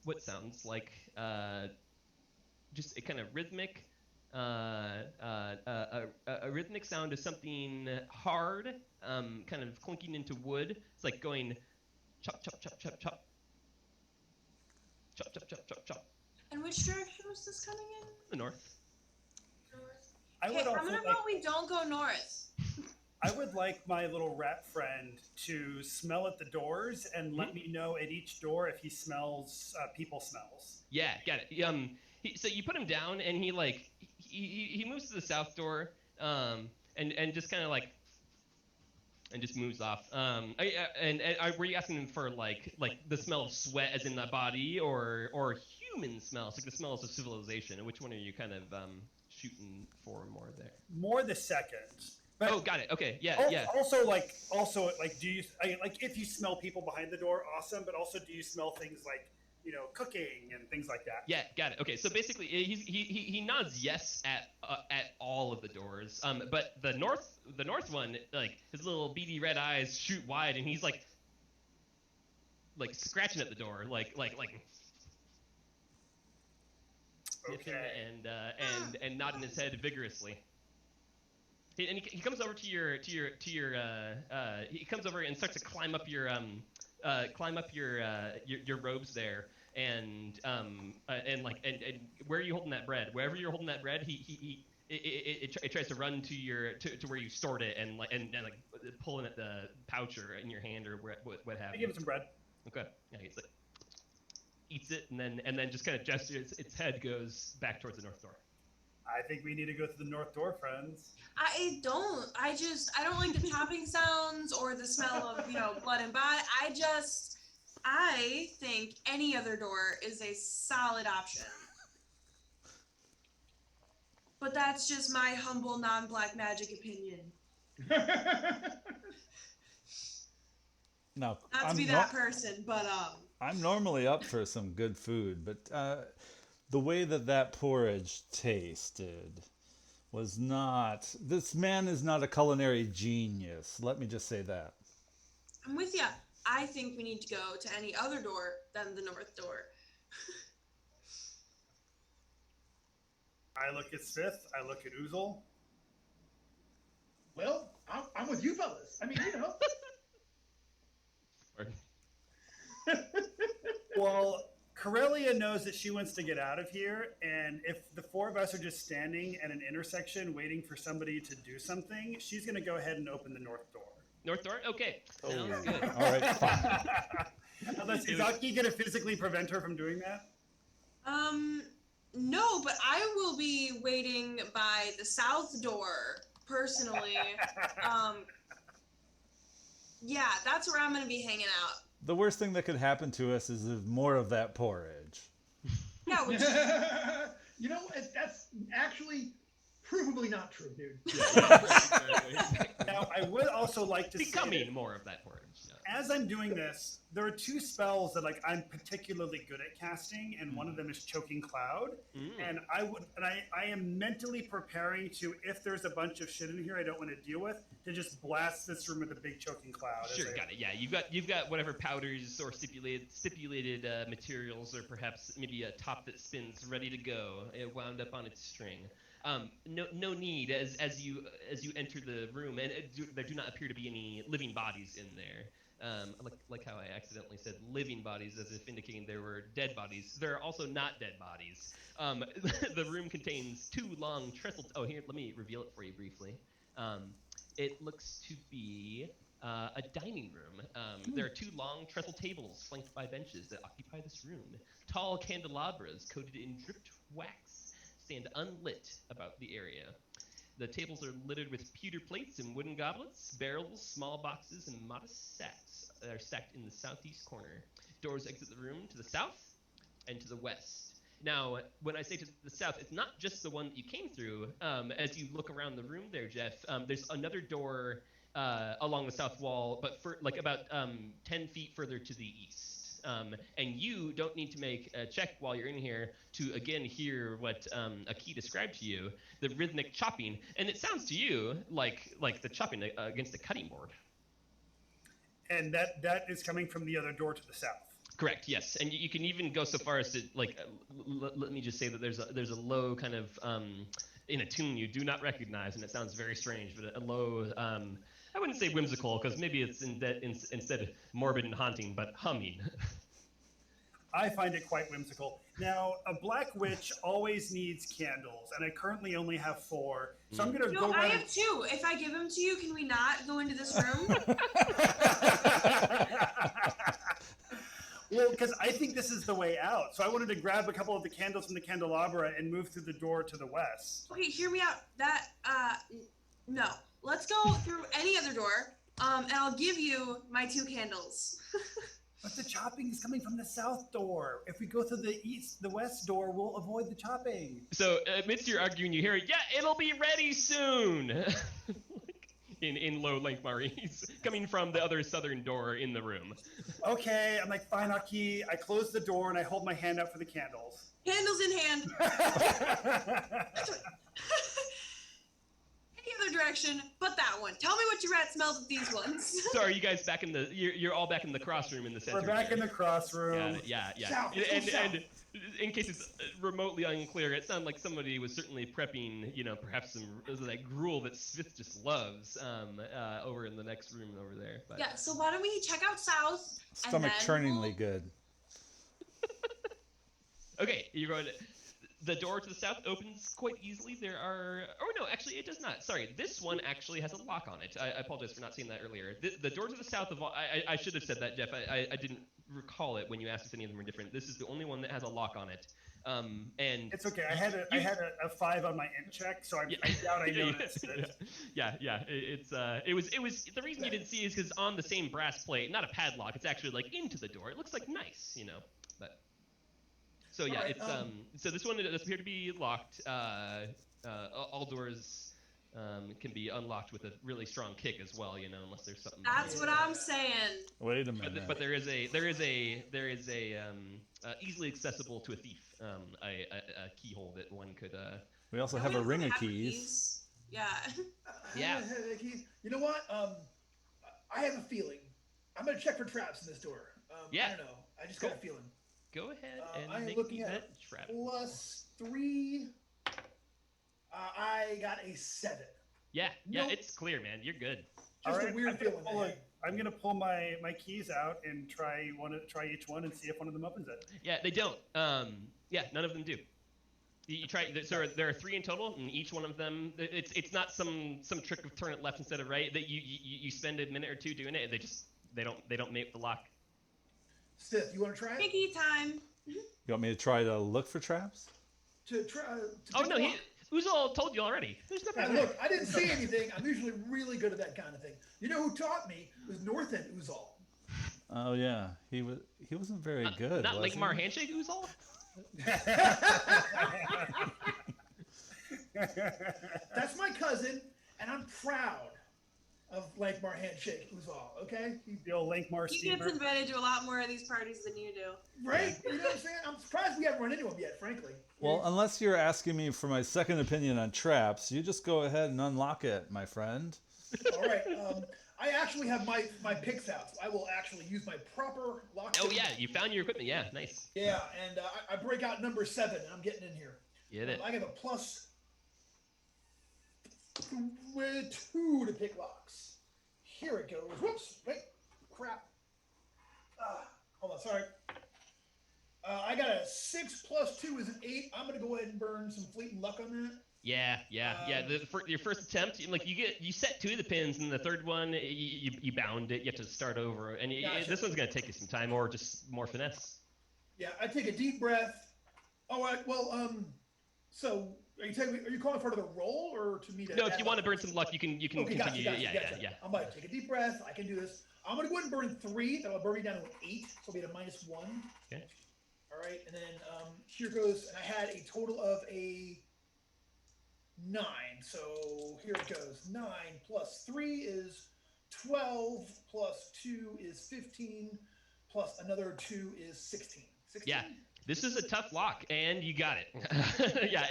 what sounds like just a kind of rhythmic a rhythmic sound of something hard, kind of clunking into wood. It's like going chop chop chop chop chop chop chop chop chop chop.
And which direction was this coming in?
The north.
North.
I would
I'm
also
gonna
like,
vote we don't go north.
I would like my little rat friend to smell at the doors and let me know at each door if he smells people smells.
Yeah, got it. So you put him down, and he moves to the south door, and just kind of like, and just moves off. Were you asking him for like the smell of sweat, as in the body, or human smells, like the smells of civilization? And which one are you kind of shooting for more there?
More the second. But
got it. Okay, yeah.
Also, do you if you smell people behind the door, awesome. But also, do you smell things like cooking and things like that?
Yeah, got it. Okay, so basically, he nods yes at all of the doors. But the north one, like his little beady red eyes shoot wide, and he's like scratching at the door, like sniffing and nodding his head vigorously. And he comes over to your he comes over and starts to climb up your robes there, and where are you holding that bread? Wherever you're holding that bread, it tries to run to where you stored it, and pulling at the pouch or in your hand or what have you.
I give it some bread.
Okay. Yeah, he's like eats it and then just kind of gestures. Its head goes back towards the north door.
I think we need to go to the north door, friends.
I don't like the chopping sounds or the smell of blood and body. I think any other door is a solid option. But that's just my humble non-black magic opinion.
No,
Not to be that person, but
I'm normally up for some good food, but the way that porridge tasted was not. This man is not a culinary genius. Let me just say that.
I'm with ya. I think we need to go to any other door than the north door.
I look at Svif. I look at Uzol.
Well, I'm with you fellas. I mean,
Well, Karelia knows that she wants to get out of here, and if the four of us are just standing at an intersection waiting for somebody to do something, she's going to go ahead and open the north door.
North door? Okay. Sounds good.
All right, fine.
Unless, is Aki going to physically prevent her from doing that?
No, but I will be waiting by the south door, personally. Yeah, that's where I'm going to be hanging out.
The worst thing that could happen to us is more of that porridge.
Yeah, which...
that's actually provably not true, dude.
Now, I would also like to
becoming more of that porridge. Yeah.
as I'm doing this, there are 2 spells that like I'm particularly good at casting, and one of them is Choking Cloud. And I am mentally preparing to, if there's a bunch of shit in here I don't want to deal with, to just blast this room with a big Choking Cloud.
Sure, got it. Yeah, you've got whatever powders or stipulated materials, or perhaps maybe a top that spins ready to go, wound up on its string. No need as you enter the room, and there do not appear to be any living bodies in there. Like how I accidentally said living bodies, as if indicating there were dead bodies. There are also not dead bodies. The room contains 2 long trestle. Oh, here, let me reveal it for you briefly. It looks to be a dining room. There are 2 long trestle tables flanked by benches that occupy this room. Tall candelabras coated in dripped wax stand unlit about the area. The tables are littered with pewter plates and wooden goblets, barrels, small boxes, and modest sacks that are stacked in the southeast corner. Doors exit the room to the south and to the west. Now, when I say to the south, it's not just the one that you came through. As you look around the room there, Jeff, there's another door along the south wall, but for like about 10 feet further to the east. And you don't need to make a check while you're in here to again hear what Aki described to you, the rhythmic chopping, and it sounds to you like the chopping against a cutting board.
And that is coming from the other door to the south.
Correct. Yes, and you can even go so far as to like let me just say that there's a low kind of in a tune you do not recognize, and it sounds very strange, but a low. I wouldn't say whimsical, because maybe it's instead morbid and haunting, but humming.
I find it quite whimsical. Now, a black witch always needs candles, and I currently only have 4. So I'm going to go
I have 2. If I give them to you, can we not go into this room?
Well, because I think this is the way out. So I wanted to grab a couple of the candles from the candelabra and move through the door to the west.
Okay, hear me out. No. Let's go through any other door, and I'll give you my 2 candles.
But the chopping is coming from the south door. If we go through the west door, we'll avoid the chopping.
So amidst your arguing, you hear, "Yeah, it'll be ready soon." in low Lankmar coming from the other southern door in the room.
Okay, I'm like, fine, Aki. I close the door and I hold my hand out for the candles.
Candles in hand. Any other direction but that one. Tell me what your rat smells with these ones.
So are you guys back in the? You're all back in the cross room in the center.
We're back in the cross room.
Yeah.
South,
And in case it's remotely unclear, it sounded like somebody was certainly prepping, perhaps some that gruel that Svif just loves over in the next room over there. But.
Yeah. So why don't we check out south?
Stomach churningly good.
Okay, you're going to. The door to the south opens quite easily. There are... Oh, no, actually, it does not. Sorry, this one actually has a lock on it. I apologize for not saying that earlier. The door to the south of all... I should have said that, Jeff. I didn't recall it when you asked if any of them were different. This is the only one that has a lock on it. And
it's okay. I had a 5 on my int check, so I doubt I noticed it.
Yeah. It was the reason you didn't see is because on the same brass plate, not a padlock. It's actually like into the door. It looks like nice, but... So yeah,
right,
so this one does appear to be locked. All doors can be unlocked with a really strong kick as well, unless there's something.
That's what I'm saying.
Wait a minute.
But there is a easily accessible to a thief a keyhole that one could.
We also have a ring of keys.
Yeah.
Yeah.
You know what? I have a feeling. I'm gonna check for traps in this door.
Yeah.
I don't know. I just got a feeling.
Go ahead and
I am
make
looking
me
at
that trap.
+3. I got a 7.
Yeah,
Nope.
it's clear, man. You're good.
Just
All right,
a weird feeling.
I'm gonna pull my keys out and try each one and see if one of them opens it.
Yeah, they don't. Yeah, none of them do. You try. So there are 3 in total, and each one of them. It's not some trick of turn it left instead of right. That you spend a minute or 2 doing it, and they don't make the lock.
Stith, you want to try it?
Piggy time.
You want me to try to look for traps?
Oh no, Uzol told you already. There's nothing.
Now, look, I didn't see anything. I'm usually really good at that kind of thing. You know who taught me? It was North End Uzol.
Oh yeah, he wasn't very good.
Not
was
Lankmar
he?
handshake Uzol.
That's my cousin, and I'm proud of Lankmar Handshake Uzol, okay?
The old Lankmar
He
steamer.
gets invited to a lot more of these parties than you do.
Right? You know what I'm saying? I'm surprised we haven't run into him yet, frankly.
Well, unless you're asking me for my second opinion on traps, you just go ahead and unlock it, my friend.
All right. I actually have my picks out, so I will actually use my proper lock.
Oh yeah, you found your equipment. Yeah, nice.
Yeah, and I break out number 7, and I'm getting in here.
Get it.
I have a plus 2 to pick locks. Here it goes. Whoops. Wait. Crap. Hold on. Sorry. I got a 6 plus 2 is an 8. I'm gonna go ahead and burn some fleeting luck on that.
Yeah. Your first attempt, like you set 2 of the pins, and the third one you bound it. You have to start over, and
Gotcha.
this one's gonna take you some time, or just more finesse.
Yeah. I take a deep breath. All right. Well. So are you calling for the roll or to me to?
No, if you want to burn some luck, you can
Okay,
continue.
gotcha.
Yeah.
I'm gonna take a deep breath. I can do this. I'm gonna go ahead and burn 3. That'll burn me down to an 8. So I'll be at a -1.
Okay.
All right, and then here goes. And I had a total of a 9. So here it goes. 9 plus 3 is 12. Plus 2 is 15. Plus another 2 is 16. 16?
Yeah. This is a tough lock, and you got it. Yeah,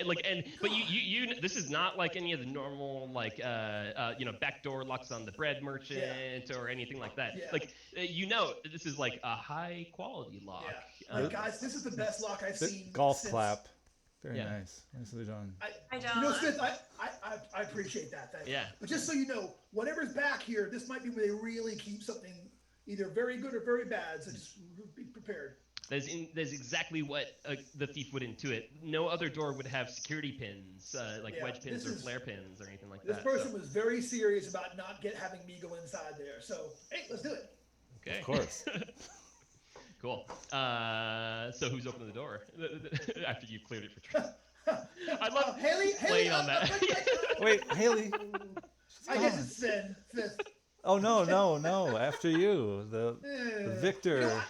but you this is not like any of the normal backdoor locks on the bread merchant or anything like that.
Yeah.
Like this is like a high quality lock.
Yeah. Guys, this is the best lock I've seen.
Golf
since,
clap. Very
Yeah.
nice. Nicely done.
I don't.
You know, Smith, I appreciate that. Thank you.
Yeah.
But just so you know, whatever's back here, this might be where they really keep something either very good or very bad. So just be prepared.
There's exactly what the thief would intuit. No other door would have security pins, wedge pins or flare pins or anything like
This
that.
person was very serious about not having me go inside there. So, hey, let's do it.
Okay.
Of course.
Cool. So who's opening the door after you cleared it for trust? I love
Haley,
playing on that.
Wait, Haley.
I guess it's Zen. Fifth.
Oh no! After you, the victor.
You know,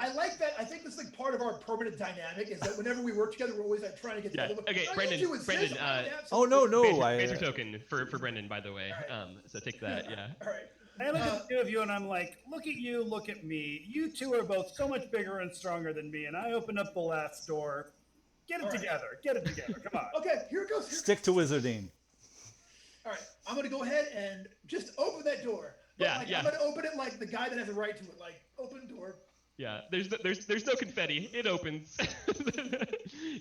I like that. I think that's like part of our permanent dynamic is that whenever we work together, we're always like trying to get
Yeah.
together.
Okay,
All
Brendan.
you do is
Brendan.
this, I have
Oh
something.
no!
Banter token for Brendan, by the way.
All
So take that. Yeah.
All right.
I look at the two of you and I'm like, look at you, look at me. You two are both so much bigger and stronger than me, and I open up the last door. Get it
All right.
together. Get it together. Come on.
Okay, here it goes.
Stick to wizarding.
All right, I'm gonna go ahead and just open that door. But
Yeah,
like,
yeah.
I'm gonna open it like the guy that has a right to it. Like, open door.
Yeah. There's no confetti. It opens.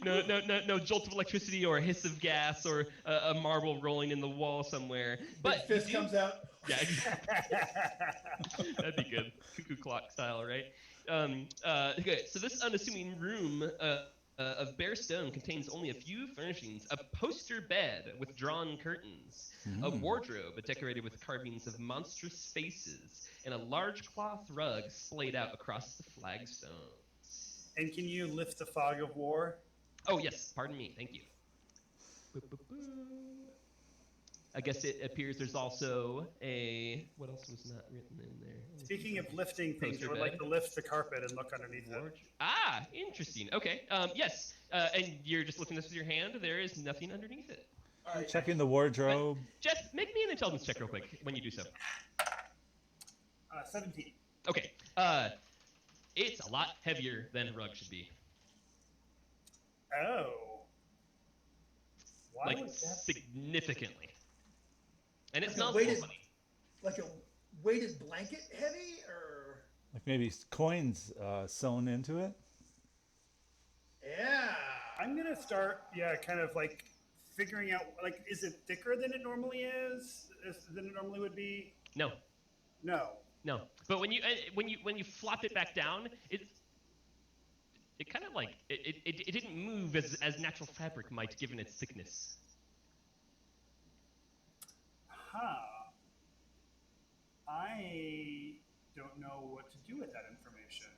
no jolt of electricity or hiss of gas or a marble rolling in the wall somewhere. But
Big fist
you do-
comes out.
Yeah, exactly. That'd be good. Cuckoo clock style, right? Okay, so this unassuming room of bare stone contains only a few furnishings: a poster bed with drawn curtains, a wardrobe decorated with carvings of monstrous faces, and a large cloth rug splayed out across the flagstones.
And can you lift the fog of war?
Oh yes, pardon me. Thank you. I guess it appears there's also what else was not written in there?
Speaking of lifting things,
Poster
I would like
bed.
to lift the carpet and look underneath it.
Ah, interesting. Okay. Yes. And you're just lifting this with your hand. There is nothing underneath it.
All right.
Checking the wardrobe.
Jeff, make me an intelligence check real quick when you do so.
17.
Okay. It's a lot heavier than a rug should be.
Oh. Why
Like
would that
significantly. And it
Like a
smells
weighted-
funny.
Like a weighted blanket heavy, or
Like maybe coins sewn into it.
yeah.
I'm gonna start, kind of like figuring out, like, is it thicker than it normally is? Than it normally would be?
No.
No.
But when you flop it back down, it kind of like it didn't move as natural fabric might, given its thickness.
Huh. I don't know what to do with that information.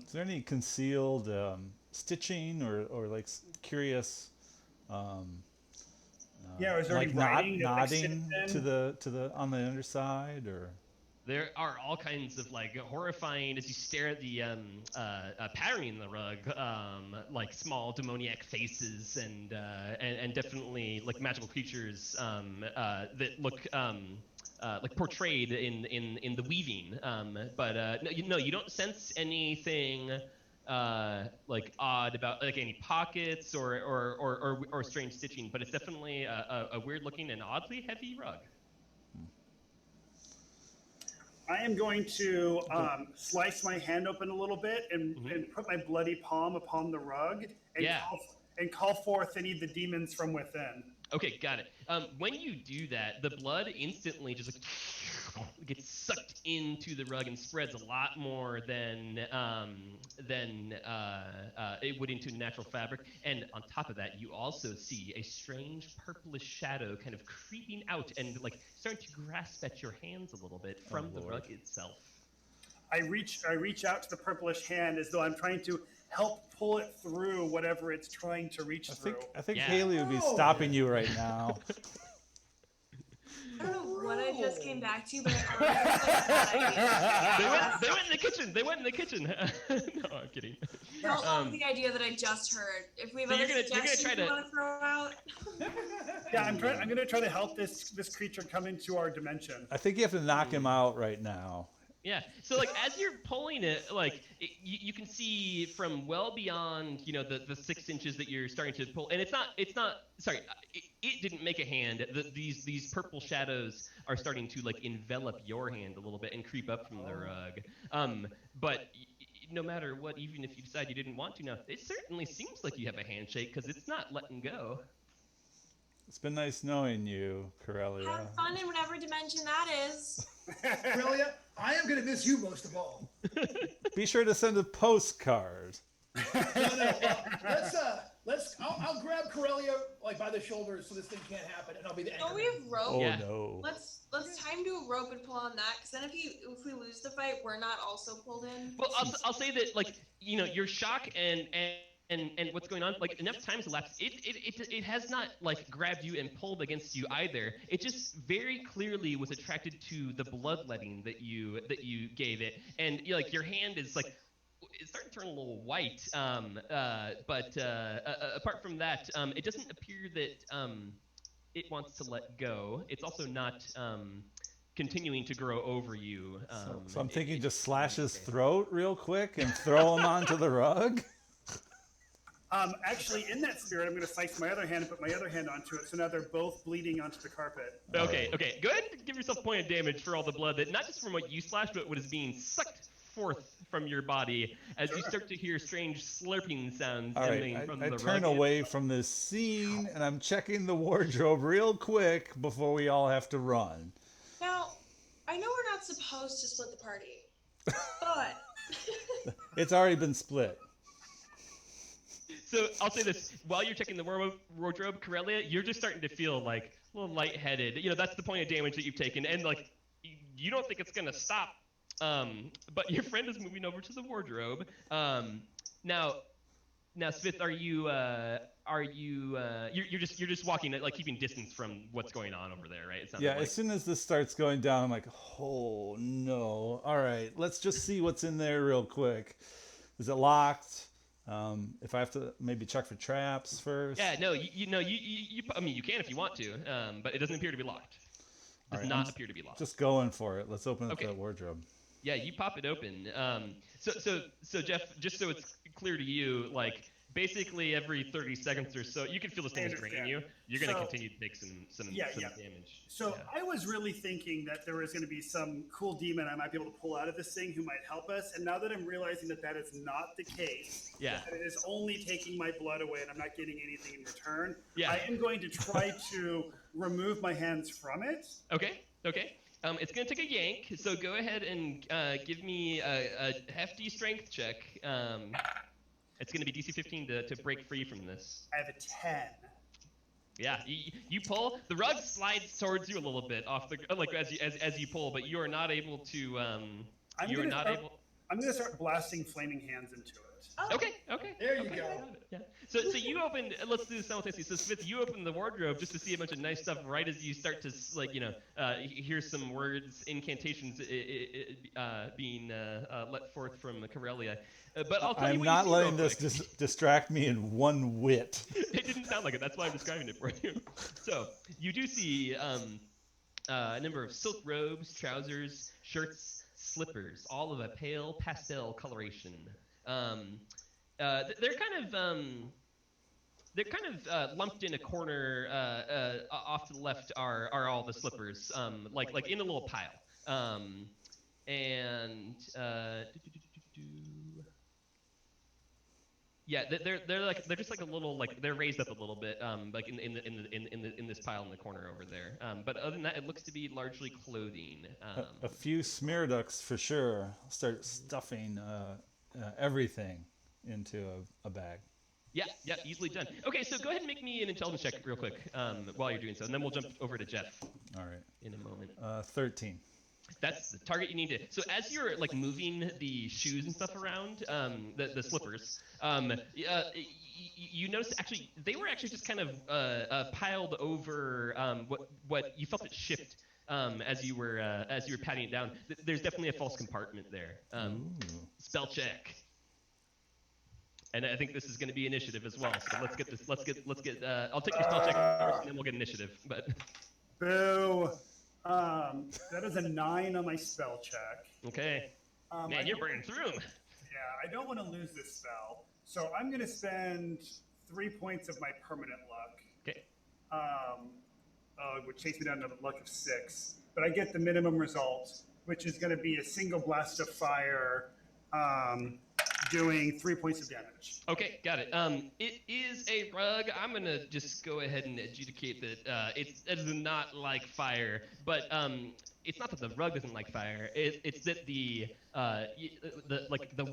Is there any concealed stitching or like curious?
Yeah, is there
like
any writing that, like,
nodding
sits
to
in?
the on the underside or?
There are all kinds of like horrifying, as you stare at the patterning in the rug, like small demoniac faces and definitely like magical creatures that look like portrayed in the weaving. But no, you don't sense anything like odd about like any pockets or strange stitching. But it's definitely a weird looking and oddly heavy rug.
I am going to slice my hand open a little bit and put my bloody palm upon the rug and call forth any of the demons from within.
Okay, got it. When you do that, the blood instantly just like gets sucked into the rug and spreads a lot more than it would into natural fabric. And on top of that, you also see a strange purplish shadow kind of creeping out and like starting to grasp at your hands a little bit from the rug itself.
I reach out to the purplish hand as though I'm trying to help pull it through whatever it's trying to reach through.
I think Haley would be stopping you right now.
I don't know what I just came back to, but I
They went in the kitchen. They went in the kitchen. No, I'm kidding.
don't love the idea that I just heard. If we have
So
other
you're gonna
suggestions
try
you
to-
want to throw out.
Yeah, I'm going to try to help this creature come into our dimension.
I think you have to knock him out right now.
Yeah. So like as you're pulling it, like you can see from well beyond, you know, the 6 inches that you're starting to pull, and it's not. Sorry, it didn't make a hand. These purple shadows are starting to like envelop your hand a little bit and creep up from the rug. But no matter what, even if you decide you didn't want to now, it certainly seems like you have a handshake because it's not letting go.
It's been nice knowing you, Karelia.
Have fun in whatever dimension that is.
Karelia, I am going to miss you most of all.
Be sure to send a postcard.
No, I'll grab Karelia like by the shoulders so this thing can't happen, and I'll be the anchor.
Don't we have rope?
Oh
Yeah.
no.
Let's tie him to a rope and pull on that, because then if we lose the fight, we're not also pulled in.
Well, I'll say that like, you know, your shock and what's going on, like enough time's elapsed, it has not like grabbed you and pulled against you either. It just very clearly was attracted to the bloodletting that you gave it, and like your hand is like it's starting to turn a little white. But apart from that, it doesn't appear that it wants to let go. It's also not continuing to grow over you.
So I'm thinking just slash his throat real quick and throw him onto the rug.
Actually, in that spirit, I'm going to slice my other hand and put my other hand onto it, so now they're both bleeding onto the carpet.
Okay. Go ahead and give yourself a point of damage for all the blood that, not just from what you slashed, but what is being sucked forth from your body as you start to hear strange slurping sounds emanating from the
I
rug.
turn away from this scene and I'm checking the wardrobe real quick before we all have to run.
Now, I know we're not supposed to split the party, but
It's already been split.
So I'll say this: while you're checking the wardrobe, Karelia, you're just starting to feel like a little lightheaded. You know, that's the point of damage that you've taken, and like you don't think it's gonna stop. But your friend is moving over to the wardrobe. Now, Svif, you're just walking, like keeping distance from what's going on over there, right? It's not
Yeah,
like...
as soon as this starts going down, I'm like, oh no. All right, let's just see what's in there real quick. Is it locked? If I have to maybe check for traps first.
Yeah, no, I mean, you can if you want to, but it doesn't appear to be locked. It does not appear to be locked.
Just going for it. Let's open up the wardrobe.
Yeah, you pop it open. So Jeff, just so it's clear to you, like basically every 30 seconds or so, you can feel this thing is draining you. You're going to continue to take some damage.
So I was really thinking that there was going to be some cool demon I might be able to pull out of this thing who might help us. And now that I'm realizing that that is not the case, that it is only taking my blood away and I'm not getting anything in return, I am going to try to remove my hands from it.
Okay. It's going to take a yank, so go ahead and give me a hefty strength check. It's going to be DC 15 to break free from this.
I have a 10.
Yeah, you pull. The rug slides towards you a little bit off the like as you pull, but you are not able to.
I'm going to start blasting flaming hands into it. it.
Oh,
Okay.
There you
okay,
go.
got it, yeah. So you opened. Let's do this simultaneously. So Svif, you opened the wardrobe just to see a bunch of nice stuff right as you start to hear some words, incantations being let forth from Karelia. But I'll tell you
I'm
what
not
you see
letting
real
this
quick.
distract me in one whit.
It didn't sound like it. That's why I'm describing it for you. So you do see a number of silk robes, trousers, shirts, slippers, all of a pale pastel coloration. They're kind of lumped in a corner off to the left are all the slippers, like in a little pile. Yeah, they're just like a little, like they're raised up a little bit, like in this pile in the corner over there. But other than that, it looks to be largely clothing.
A few smearducks for sure. Start stuffing everything into a bag.
Yeah, easily done. Okay, so go ahead and make me an intelligence check real quick while you're doing so, and then we'll jump over to Jeff.
All right.
In a moment.
13.
That's the target you need to. So as you're like moving the shoes and stuff around, the slippers, you notice actually they were actually just kind of piled over what you felt it shift as you were patting it down. There's definitely a false compartment there. Spell check. And I think this is going to be initiative as well. So let's get this. Let's get. I'll take your spell check first, and then we'll get initiative. But.
Boo. That is a 9 on my spell check.
Okay. Man, you're burning through them.
Yeah, I don't want to lose this spell, so I'm going to spend 3 points of my permanent luck.
Okay.
It would chase me down to a luck of 6, but I get the minimum result, which is going to be a single blast of fire, doing 3 points of damage.
Okay, got it. It is a rug. I'm gonna just go ahead and adjudicate that it does not like fire, but it's not that the rug doesn't like fire. It's that the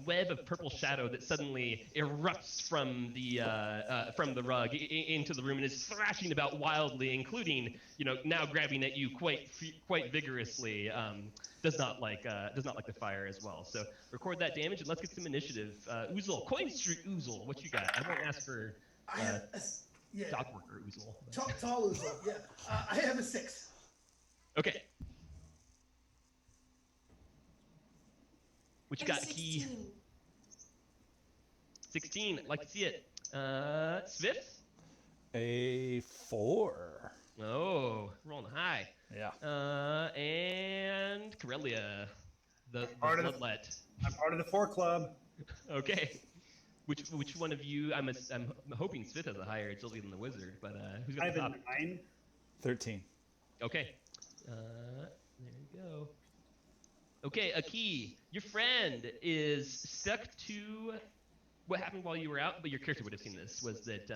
web of purple shadow that suddenly erupts from the rug into the room and is thrashing about wildly, including now grabbing at you quite vigorously. Does not like the fire as well. So record that damage and let's get some initiative. Uzol, Coin Street Uzol, what you got? I won't ask for dock worker Uzol.
Tall Uzol, yeah. I have a 6.
Okay. What you got, Key? 16. Like to see it. Svif?
A 4.
Oh, rolling high.
Yeah.
And Karelia, the bloodlet.
I'm part of the 4 club.
Okay. Which one of you? I'm hoping Svif has a higher agility than the wizard, but who's got the top?
I have a 9.
13.
Okay. There you go. Okay, Aki, your friend is stuck to what happened while you were out, but your character would have seen this, was that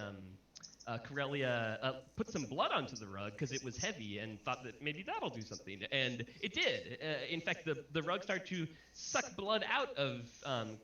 Karelia put some blood onto the rug because it was heavy and thought that maybe that'll do something, and it did. In fact, the rug started to suck blood out of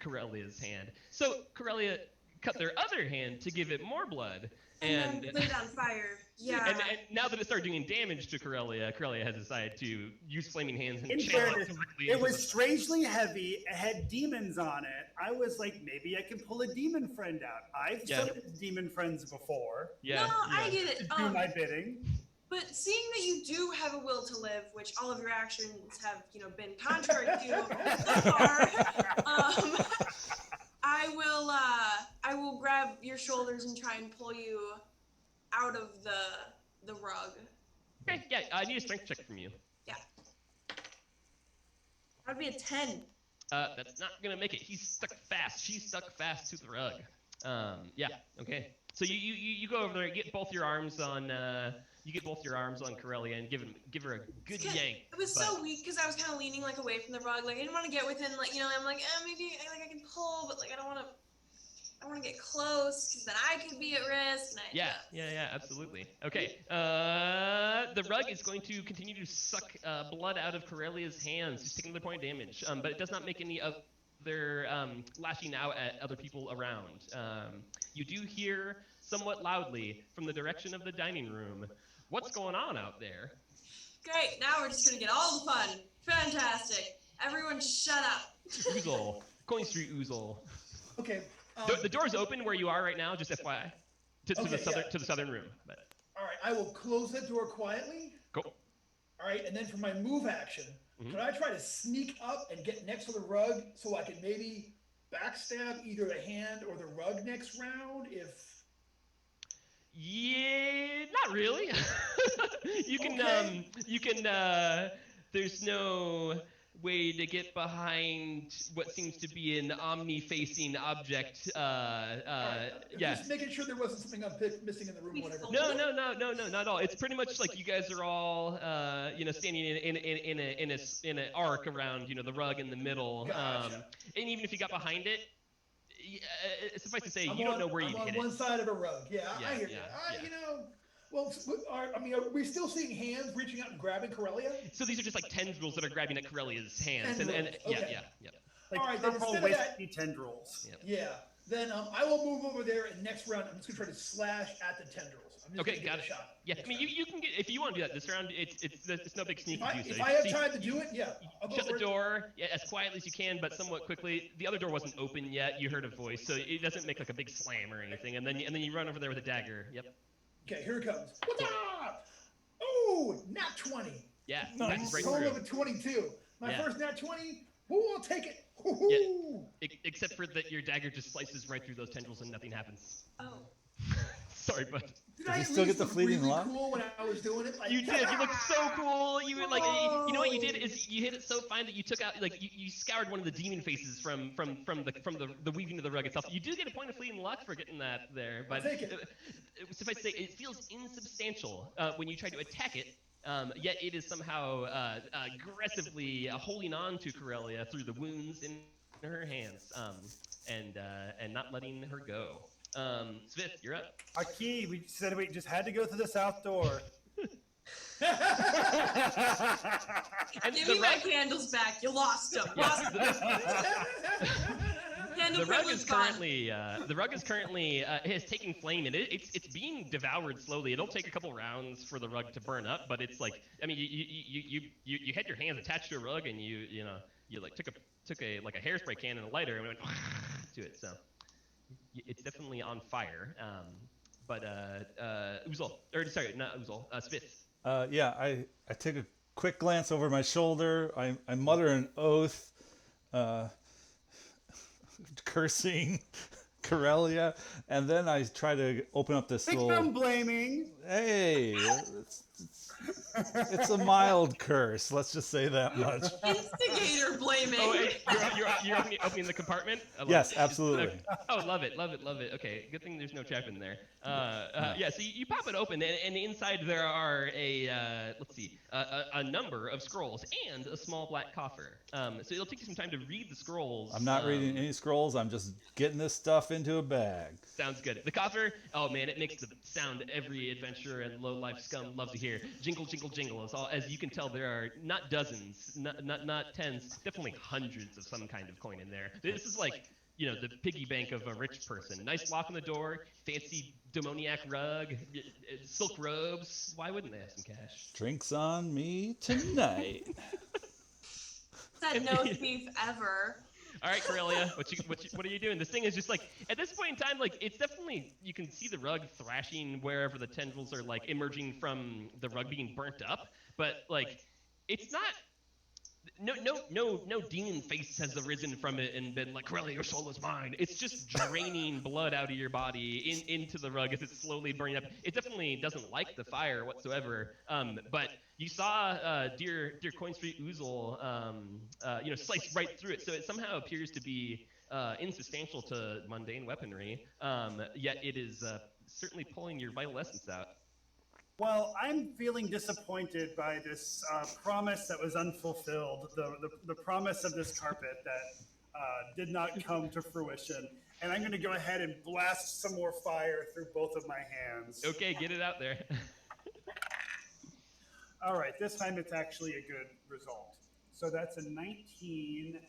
Karelia's hand. So Karelia cut their other hand to give it more blood.
And then lit it on fire. Yeah.
And now that it started doing damage to Karelia has decided to use flaming hands and
In
channel
fairness,
directly
it
into
was
the...
strangely heavy. It had demons on it. I was like, maybe I can pull a demon friend out. I've summoned demon friends before.
Yeah.
No, I get it.
Do my bidding.
But seeing that you do have a will to live, which all of your actions have, been contrary to so far, I will grab your shoulders and try and pull you out of the rug.
Okay, yeah, I need a strength check from you.
Yeah. That'd be a 10.
That's not gonna make it. He's stuck fast. She's stuck fast to the rug. Yeah. Okay. So you go over there, get both your arms on Karelia and give her a good yank.
It was so weak because I was kind of leaning away from the rug. I didn't want to get within. I'm like, maybe I can pull, but I don't want to. I want to get close because then I could be at risk. And
Yeah, absolutely. Okay, the rug is going to continue to suck blood out of Karelia's hands, just taking another point of damage, but it does not make any other lashing out at other people around. You do hear somewhat loudly from the direction of the dining room, "What's going on out there?"
Great, now we're just going to get all the fun. Fantastic. Everyone shut up.
Uzol, Coin Street Uzol.
Okay,
The door's open where you are right now, just FYI, to the southern room. But.
All right, I will close that door quietly.
Go.
All right, and then for my move action, could I try to sneak up and get next to the rug so I can maybe backstab either the hand or the rug next round?
Yeah, not really. You can there's no way to get behind what seems to be an omni-facing object.
Just making sure there wasn't something I'm missing in the room or whatever.
No, not at all. It's pretty much like you guys are all, standing in an arc around, the rug in the middle.
Gotcha.
And even if you got behind it, suffice to say, you don't know where you'd hit it.
I'm on one side of a rug. Yeah, I hear you. Well, are we still seeing hands reaching out and grabbing Karelia?
So these are just like tendrils that are grabbing at Karelia's hands.
Tendrils, okay.
Yeah.
Like
all right, then
purple
instead of that,
wispy tendrils.
Yeah. Then I will move over there, and next round I'm just gonna try to slash at the tendrils. I'm just
Okay,
gonna
got
get
it.
a shot.
Yeah, I mean you can get, if you want to do that this round. It's no big sneak to do so.
If I have time to do it, yeah. I'll
Shut
go
the door as quietly as you can, but somewhat quickly. The other door wasn't open yet. You heard a voice, so it doesn't make like a big slam or anything. And then you run over there with a dagger. Yep.
Okay, here it comes. What's up? Ooh, nat 20.
Yeah.
Nice.
Right
Total
through.
of a 22. My
Yeah.
first nat 20. Ooh, I'll take it. Ooh.
Except for that, your dagger just slices right through those tendrils and nothing happens.
Oh.
Sorry, bud.
Did I
you
at
still
least
get the
look
fleeting
really
luck?
cool when I was doing it? Like,
You did. You looked so cool. You were like, you know what you did is you hit it so fine that you took out you scoured one of the demon faces from the weaving of the rug itself. You do get a point of fleeting luck for getting that there, but
I'll take it.
Suffice to say, it feels insubstantial when you try to attack it. Yet it is somehow aggressively holding on to Karelia through the wounds in her hands, and not letting her go. Svif, you're up.
Aki, we said we just had to go through the south door.
And
Give
the
me my candles back. You lost them. Candle
The rug
privilege
is
gone.
currently is taking flame, and it's being devoured slowly. It'll take a couple rounds for the rug to burn up, but it's like, I mean, you had your hands attached to a rug, and you like took a hairspray can and a lighter and went to it. So it's definitely on fire. But Uzol, or sorry, not Uzol, Svif.
Yeah, I take a quick glance over my shoulder. I mutter an oath, cursing Karelia, and then I try to open up this
Victim
little.
blaming.
Hey, it's a mild curse. Let's just say that much.
Instigator blaming.
Oh, hey, you're opening the compartment?
Yes, absolutely.
Oh, love it. Okay, good thing there's no trap in there. Yeah, so you pop it open, and inside there are a number of scrolls and a small black coffer. So it'll take you some time to read the scrolls.
I'm not reading any scrolls. I'm just getting this stuff into a bag.
Sounds good. The coffer, oh man, it makes the sound every adventurer and low-life scum love to hear. Jingle, jingle, jingle. As you can tell, there are not dozens, not tens, definitely hundreds of some kind of coin in there. This is like, the piggy bank of a rich person. Nice lock on the door, fancy demoniac rug, silk robes. Why wouldn't they have some cash?
Drinks on me tonight.
Said no thief ever.
All right, Karelia, what are you doing? This thing is just like, at this point in time, like, it's definitely, you can see the rug thrashing wherever the tendrils are, like, emerging from the rug being burnt up, but, like, it's not, no demon face has arisen from it and been like, Karelia, your soul is mine. It's just draining blood out of your body into the rug as it's slowly burning up. It definitely doesn't like the fire whatsoever, but you saw dear Coin Street Uzol, slice right through it, so it somehow appears to be insubstantial to mundane weaponry, yet it is certainly pulling your vital essence out.
Well, I'm feeling disappointed by this promise that was unfulfilled, the promise of this carpet that did not come to fruition. And I'm going to go ahead and blast some more fire through both of my hands.
Okay, get it out there.
All right, this time it's actually a good result. So that's a 19.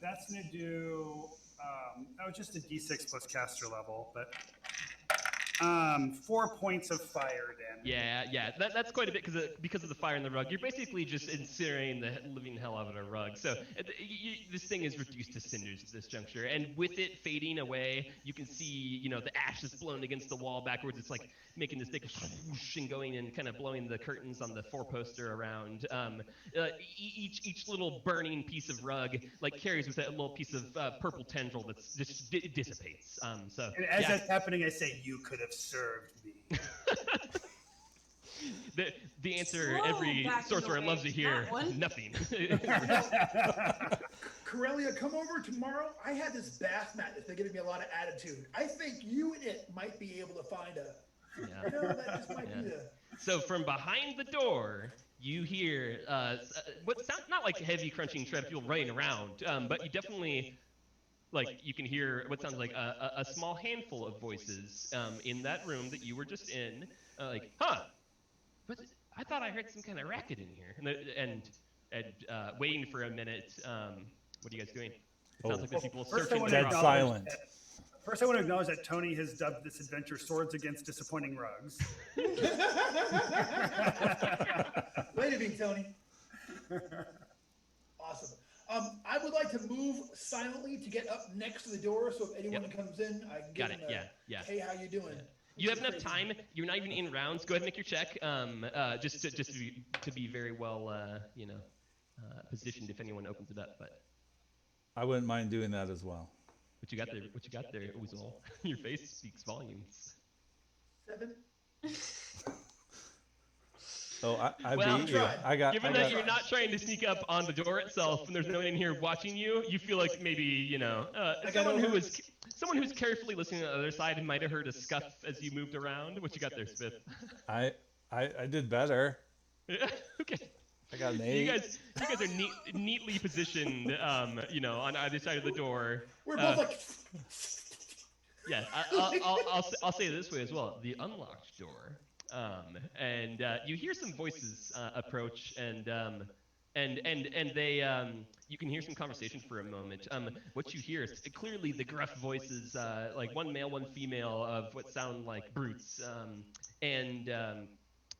That's going to do, just a d6 plus caster level, but 4 points of fire damage.
Yeah. That's quite a bit because of the fire in the rug. You're basically just incinerating the living hell out of a rug. So this thing is reduced to cinders at this juncture, and with it fading away, you can see the ashes blown against the wall backwards. It's like making this big whoosh and going and kind of blowing the curtains on the four-poster around. Each little burning piece of rug like carries with it a little piece of purple tendril that just dissipates. And
as that's happening, I say, "You could have served me."
The answer
Slow
every
back
sorcerer
away.
loves to hear:
That one.
nothing.
Corelia, come over tomorrow. I had this bath mat that's been giving me a lot of attitude. I think you and it might be able to find a.
Yeah.
That just might be the.
So from behind the door, you hear what sounds not like heavy crunching tread fuel running around, but you definitely you can hear what sounds like a small handful of voices in that room that you were just in. But I thought I heard some kind of racket in here, and waiting for a minute. What are you guys doing? It sounds like there's people searching.
Dead silent.
First, I want to acknowledge that Tony has dubbed this adventure "Swords Against Disappointing Rugs."
Way to be, Tony. Awesome. I would like to move silently to get up next to the door, so if anyone comes in, I can
Got
give
it.
them
Yeah.
Hey, how you doing?
You have enough time. You're not even in rounds. Go ahead and make your check. Just to be very well, positioned if anyone opens it up. But
I wouldn't mind doing that as well.
what you got there, Uzol? Your face speaks volumes.
7.
Oh, I
Well,
beat you. I got.
Given that you're not trying to sneak up on the door itself, and there's no one in here watching you, you feel like maybe someone who's carefully listening to the other side might have heard a scuff as you moved around. What you got there, Svif?
I did better.
Okay.
I got an 8.
You guys are neatly positioned, on either side of the door.
We're both like.
Yeah, I'll say it this way as well: the unlocked door, and you hear some voices approach, and they you can hear some conversation for a moment. What you hear is clearly the gruff voices, like one male, one female, of what sound like brutes, and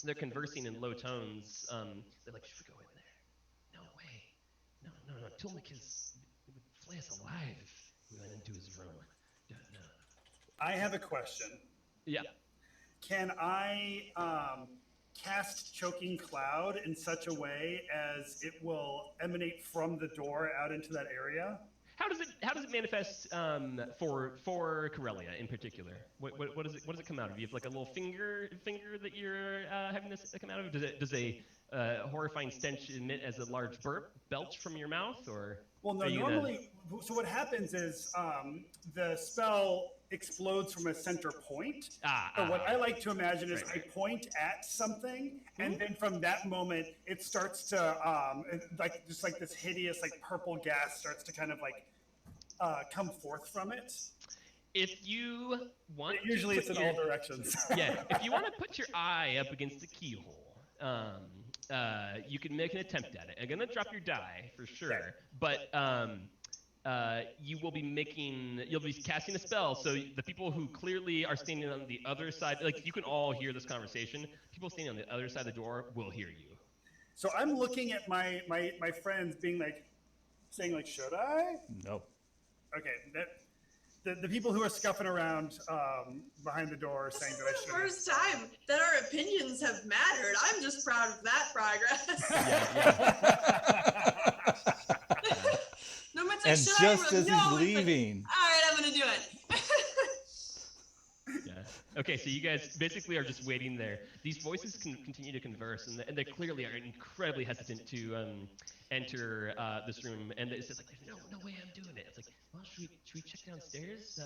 they're conversing in low tones. They're like, "Should we go in there? No way. No. Tulmakiz would flay us alive if we went into his room. No.
I have a question.
Yeah.
Can I cast Choking Cloud in such a way as it will emanate from the door out into that area?
How does it manifest for Karelia in particular? What does it come out of? You have like a little finger that you're having this come out of? Does a horrifying stench emit as a large belch from your mouth, or?
Well, no. Normally, so what happens is the spell explodes from a center point. So what I like to imagine is I point at something, and then from that moment, it starts to like this hideous purple gas starts to kind of come forth from it.
If you want,
usually it's in all directions.
Yeah, if you want to put your eye up against the keyhole, you can make an attempt at it. I'm gonna drop your die for sure, but you'll be casting a spell. So the people who clearly are standing on the other side, you can all hear this conversation. People standing on the other side of the door will hear you.
So I'm looking at my friends being saying should I?
No.
Okay, the people who are scuffing around behind the door saying that I should.
This is the first time that our opinions have mattered. I'm just proud of that progress. No one's
And
should
just
I?
as he's leaving.
All right, I'm gonna do it.
Yeah. Okay, so you guys basically are just waiting there. These voices can continue to converse, and they clearly are incredibly hesitant to enter this room. And it's just like, there's no way I'm doing it. It's like, well, should we check downstairs?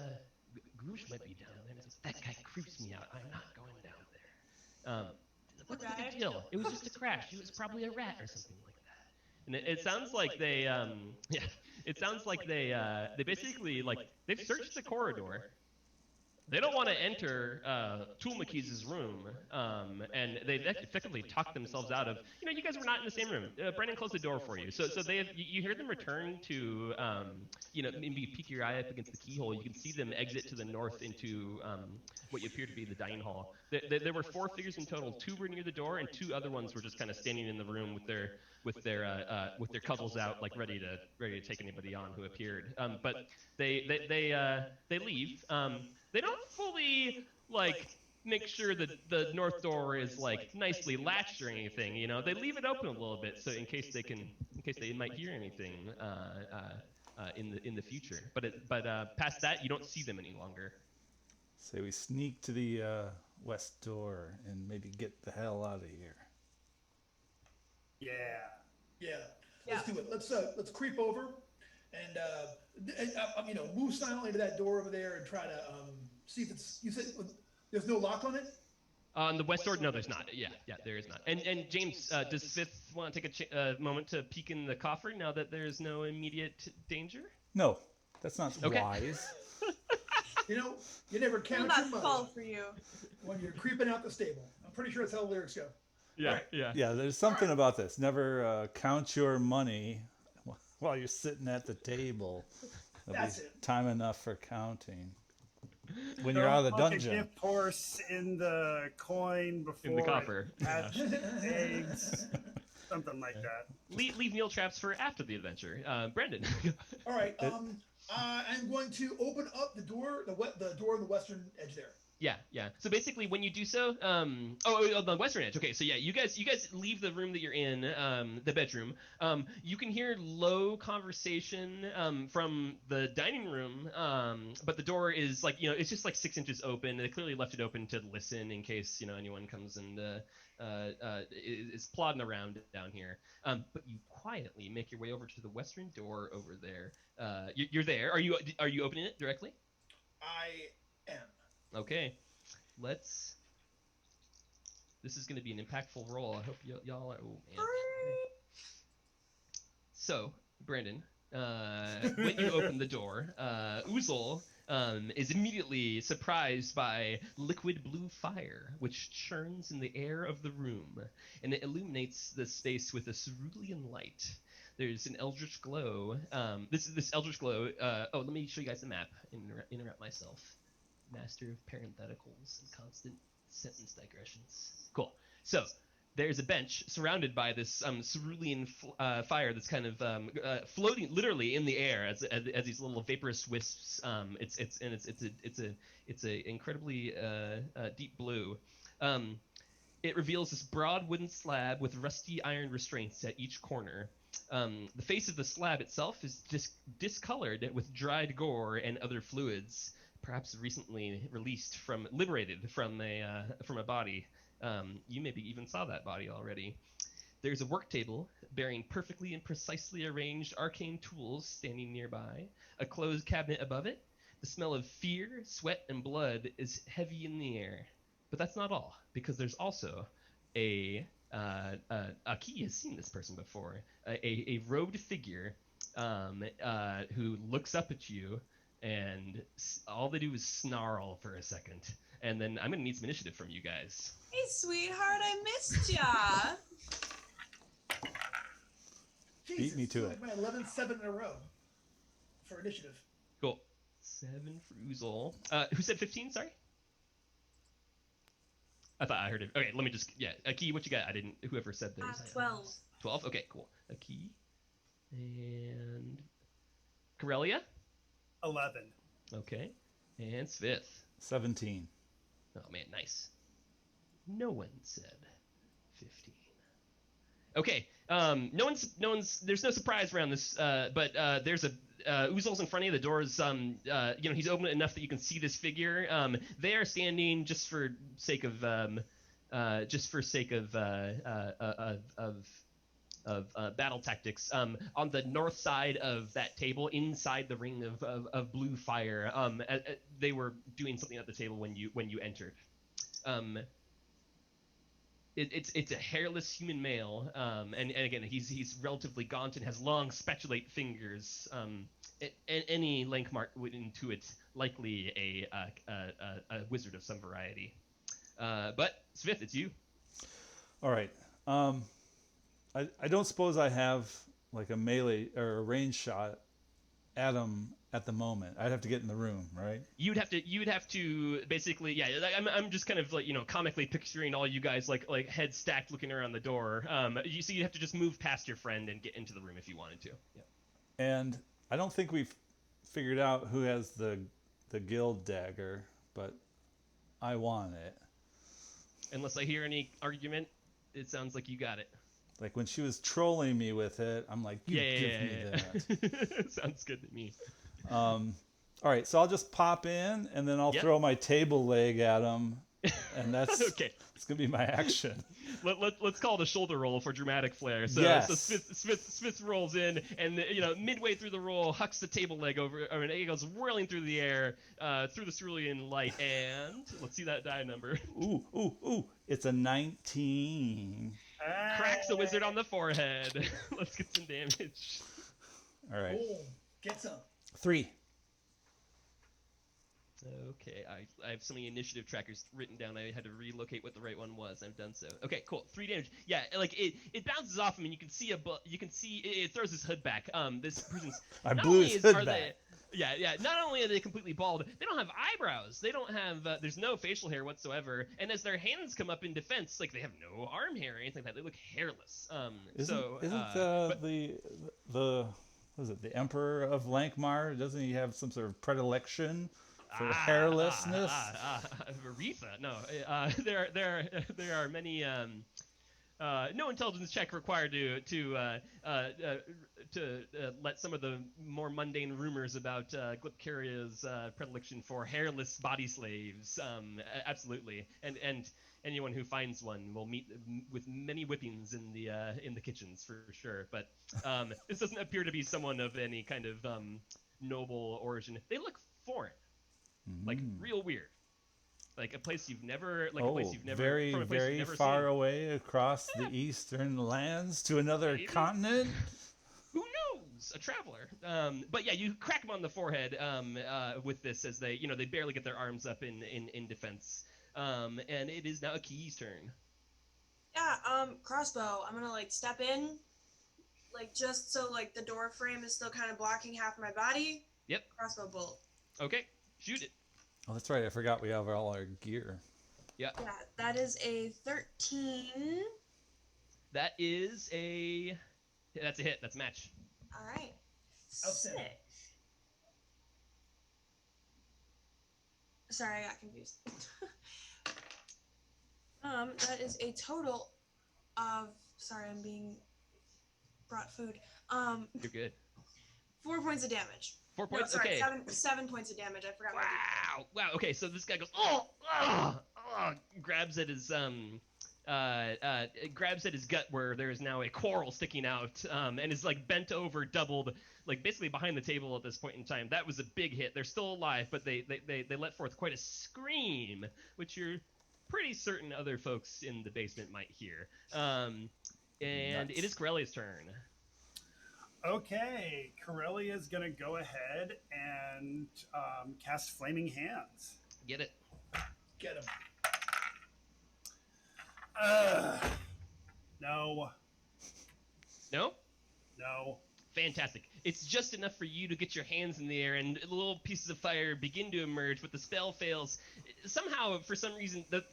Grush might be down there. And it's like, that guy creeps me out. I'm not going down there. What's the big deal? It was just a crash. It was probably a rat or something like that. And it sounds like they, It sounds like they basically they've searched the corridor. They don't want to enter Tulmakiz's room, and they've effectively talked themselves out of. You guys were not in the same room. Brandon closed the door for you, so they have. You hear them return to, maybe peek your eye up against the keyhole. You can see them exit to the north into what you appear to be the dining hall. There were 4 figures in total. 2 were near the door, and 2 other ones were just kind of standing in the room with their cudgels out, like ready to take anybody on who appeared. But they leave. They don't fully make sure that the north door is nicely latched or anything. They leave it open a little bit so in case they might hear anything in the future. But past that, you don't see them any longer.
Say we sneak to the west door and maybe get the hell out of here.
Yeah. Let's do it. Let's creep over and move silently to that door over there and try to see if it's. You said there's no lock on it.
On the west door, no, there's not. Yeah, there is not. And James, does Svif want to take a moment to peek in the coffer now that there's no immediate danger?
No, that's not wise.
You never count
Will not
your money
fall for you
when you're creeping out the stable. I'm pretty sure that's how the lyrics go.
Yeah,
Right.
yeah.
There's something about this. Never count your money while you're sitting at the table.
That's it.
Time enough for counting. When you're out of the dungeon.
A gift horse in the coin before
In the copper.
Hatch eggs, something like that.
Leave meal traps for after the adventure. Brandon.
All right. I'm going to open up the door, the door on the western edge there.
Yeah. So basically, when you do so, on the western edge. Okay, so yeah, you guys leave the room that you're in, the bedroom. You can hear low conversation from the dining room, but the door is it's just 6 inches open. They clearly left it open to listen in case anyone comes and is plodding around down here. But you quietly make your way over to the western door over there. You're there. Are you opening it directly?
I am.
Okay, this is going to be an impactful roll. I hope y'all are. Oh man. So, Brandon, when you open the door, Uzol is immediately surprised by liquid blue fire, which churns in the air of the room, and it illuminates the space with a cerulean light. There's an eldritch glow. This eldritch glow. Let me show you guys the map. Interrupt myself. Master of parentheticals and constant sentence digressions. Cool. So there's a bench surrounded by this cerulean fire that's kind of floating literally in the air as these little vaporous wisps. It's a incredibly deep blue. It reveals this broad wooden slab with rusty iron restraints at each corner. The face of the slab itself is discolored with dried gore and other fluids, perhaps recently liberated from a body. You maybe even saw that body already. There's a work table bearing perfectly and precisely arranged arcane tools standing nearby, a closed cabinet above it. The smell of fear, sweat, and blood is heavy in the air. But that's not all, because there's also Aki has seen this person before, a robed figure who looks up at you, and all they do is snarl for a second. And then I'm going to need some initiative from you guys.
Hey, sweetheart, I missed ya.
Beat me to it.
My 11-7 in a row for initiative.
Cool. 7 for Uzol. Who said 15? Sorry. I thought I heard it. Okay, let me just. Yeah, Aki, what you got? I didn't. Whoever said theirs.
12.
12. Okay, cool. Aki and Karelia.
11.
Okay, and Svif.
17.
Oh man, nice. No one said 15. Okay. No one's. There's no surprise around this. But there's a. Uzol's in front of you. The door's. He's open enough that you can see this figure. They are standing just for sake of. Battle tactics. On the north side of that table, inside the ring of blue fire. They were doing something at the table when you entered. It's a hairless human male, and again he's relatively gaunt and has long spatulate fingers. Any Lankmark would intuit likely a wizard of some variety. But Svif, it's you.
All right. I don't suppose I have like a melee or a range shot at him at the moment. I'd have to get in the room, right?
You'd have to basically, yeah. I'm just kind of like, comically picturing all you guys like heads stacked looking around the door. So you'd have to just move past your friend and get into the room if you wanted to. Yeah.
And I don't think we've figured out who has the guild dagger, but I want it. Unless
I hear any argument, it sounds like you got it.
Like when she was trolling me with it, I'm like, give me that.
Sounds good to me.
All right, so I'll just pop in, and then I'll throw my table leg at him, and that's
okay.
It's gonna be my action.
Let's call it a shoulder roll for dramatic flair. So,
yes.
So Smith rolls in, and midway through the roll, hucks the table leg over, and it goes whirling through the air, through the cerulean light, and let's see that die number.
Ooh! It's a 19.
Cracks the wizard on the forehead. Let's get some damage.
All right.
Oh, get some.
3.
Okay, I have so many initiative trackers written down. I had to relocate what the right one was. I've done so. Okay, cool. 3 damage. Yeah, like it bounces off him, and you can see it throws his hood back. This person's.
I blew his hood back.
Yeah. Not only are they completely bald, they don't have eyebrows. They don't have. There's no facial hair whatsoever. And as their hands come up in defense, like they have no arm hair or anything like that. They look hairless.
Isn't the the Emperor of Lankmar? Doesn't he have some sort of predilection for hairlessness?
Aretha. No. There are many. No intelligence check required to let some of the more mundane rumors about Glipkaria's predilection for hairless body slaves. Absolutely, and anyone who finds one will meet with many whippings in the kitchens for sure. But this doesn't appear to be someone of any kind of noble origin. They look foreign, like real weird. Like a place you've never,
very, very far
seen.
Away across the eastern lands to another continent.
Who knows? A traveler. But yeah, you crack them on the forehead with this as they barely get their arms up in defense. And it is now Key's turn.
Yeah. Crossbow. I'm gonna step in, just so the door frame is still kind of blocking half my body.
Yep.
Crossbow bolt.
Okay. Shoot it.
Oh, that's right. I forgot we have all our gear.
Yeah.
Yeah, that is a 13.
That's a hit. That's a match.
All right.
Outstanding.
6. Sorry, I got confused. That is a total of. Sorry, I'm being brought food.
You're good.
4 points of damage.
4 points.
No, sorry,
okay.
7 points of damage. I forgot.
Wow. Okay, so this guy goes grabs at his gut where there is now a quarrel sticking out, and is bent over, doubled, basically behind the table at this point in time. That was a big hit. They're still alive, but they let forth quite a scream, which you're pretty certain other folks in the basement might hear. And
Nuts.
It is Karelia's turn.
Okay, Karelia is going to go ahead and cast Flaming Hands.
Get it.
Get him.
No.
No?
No.
Fantastic. It's just enough for you to get your hands in the air, and little pieces of fire begin to emerge, but the spell fails. Somehow, for some reason, the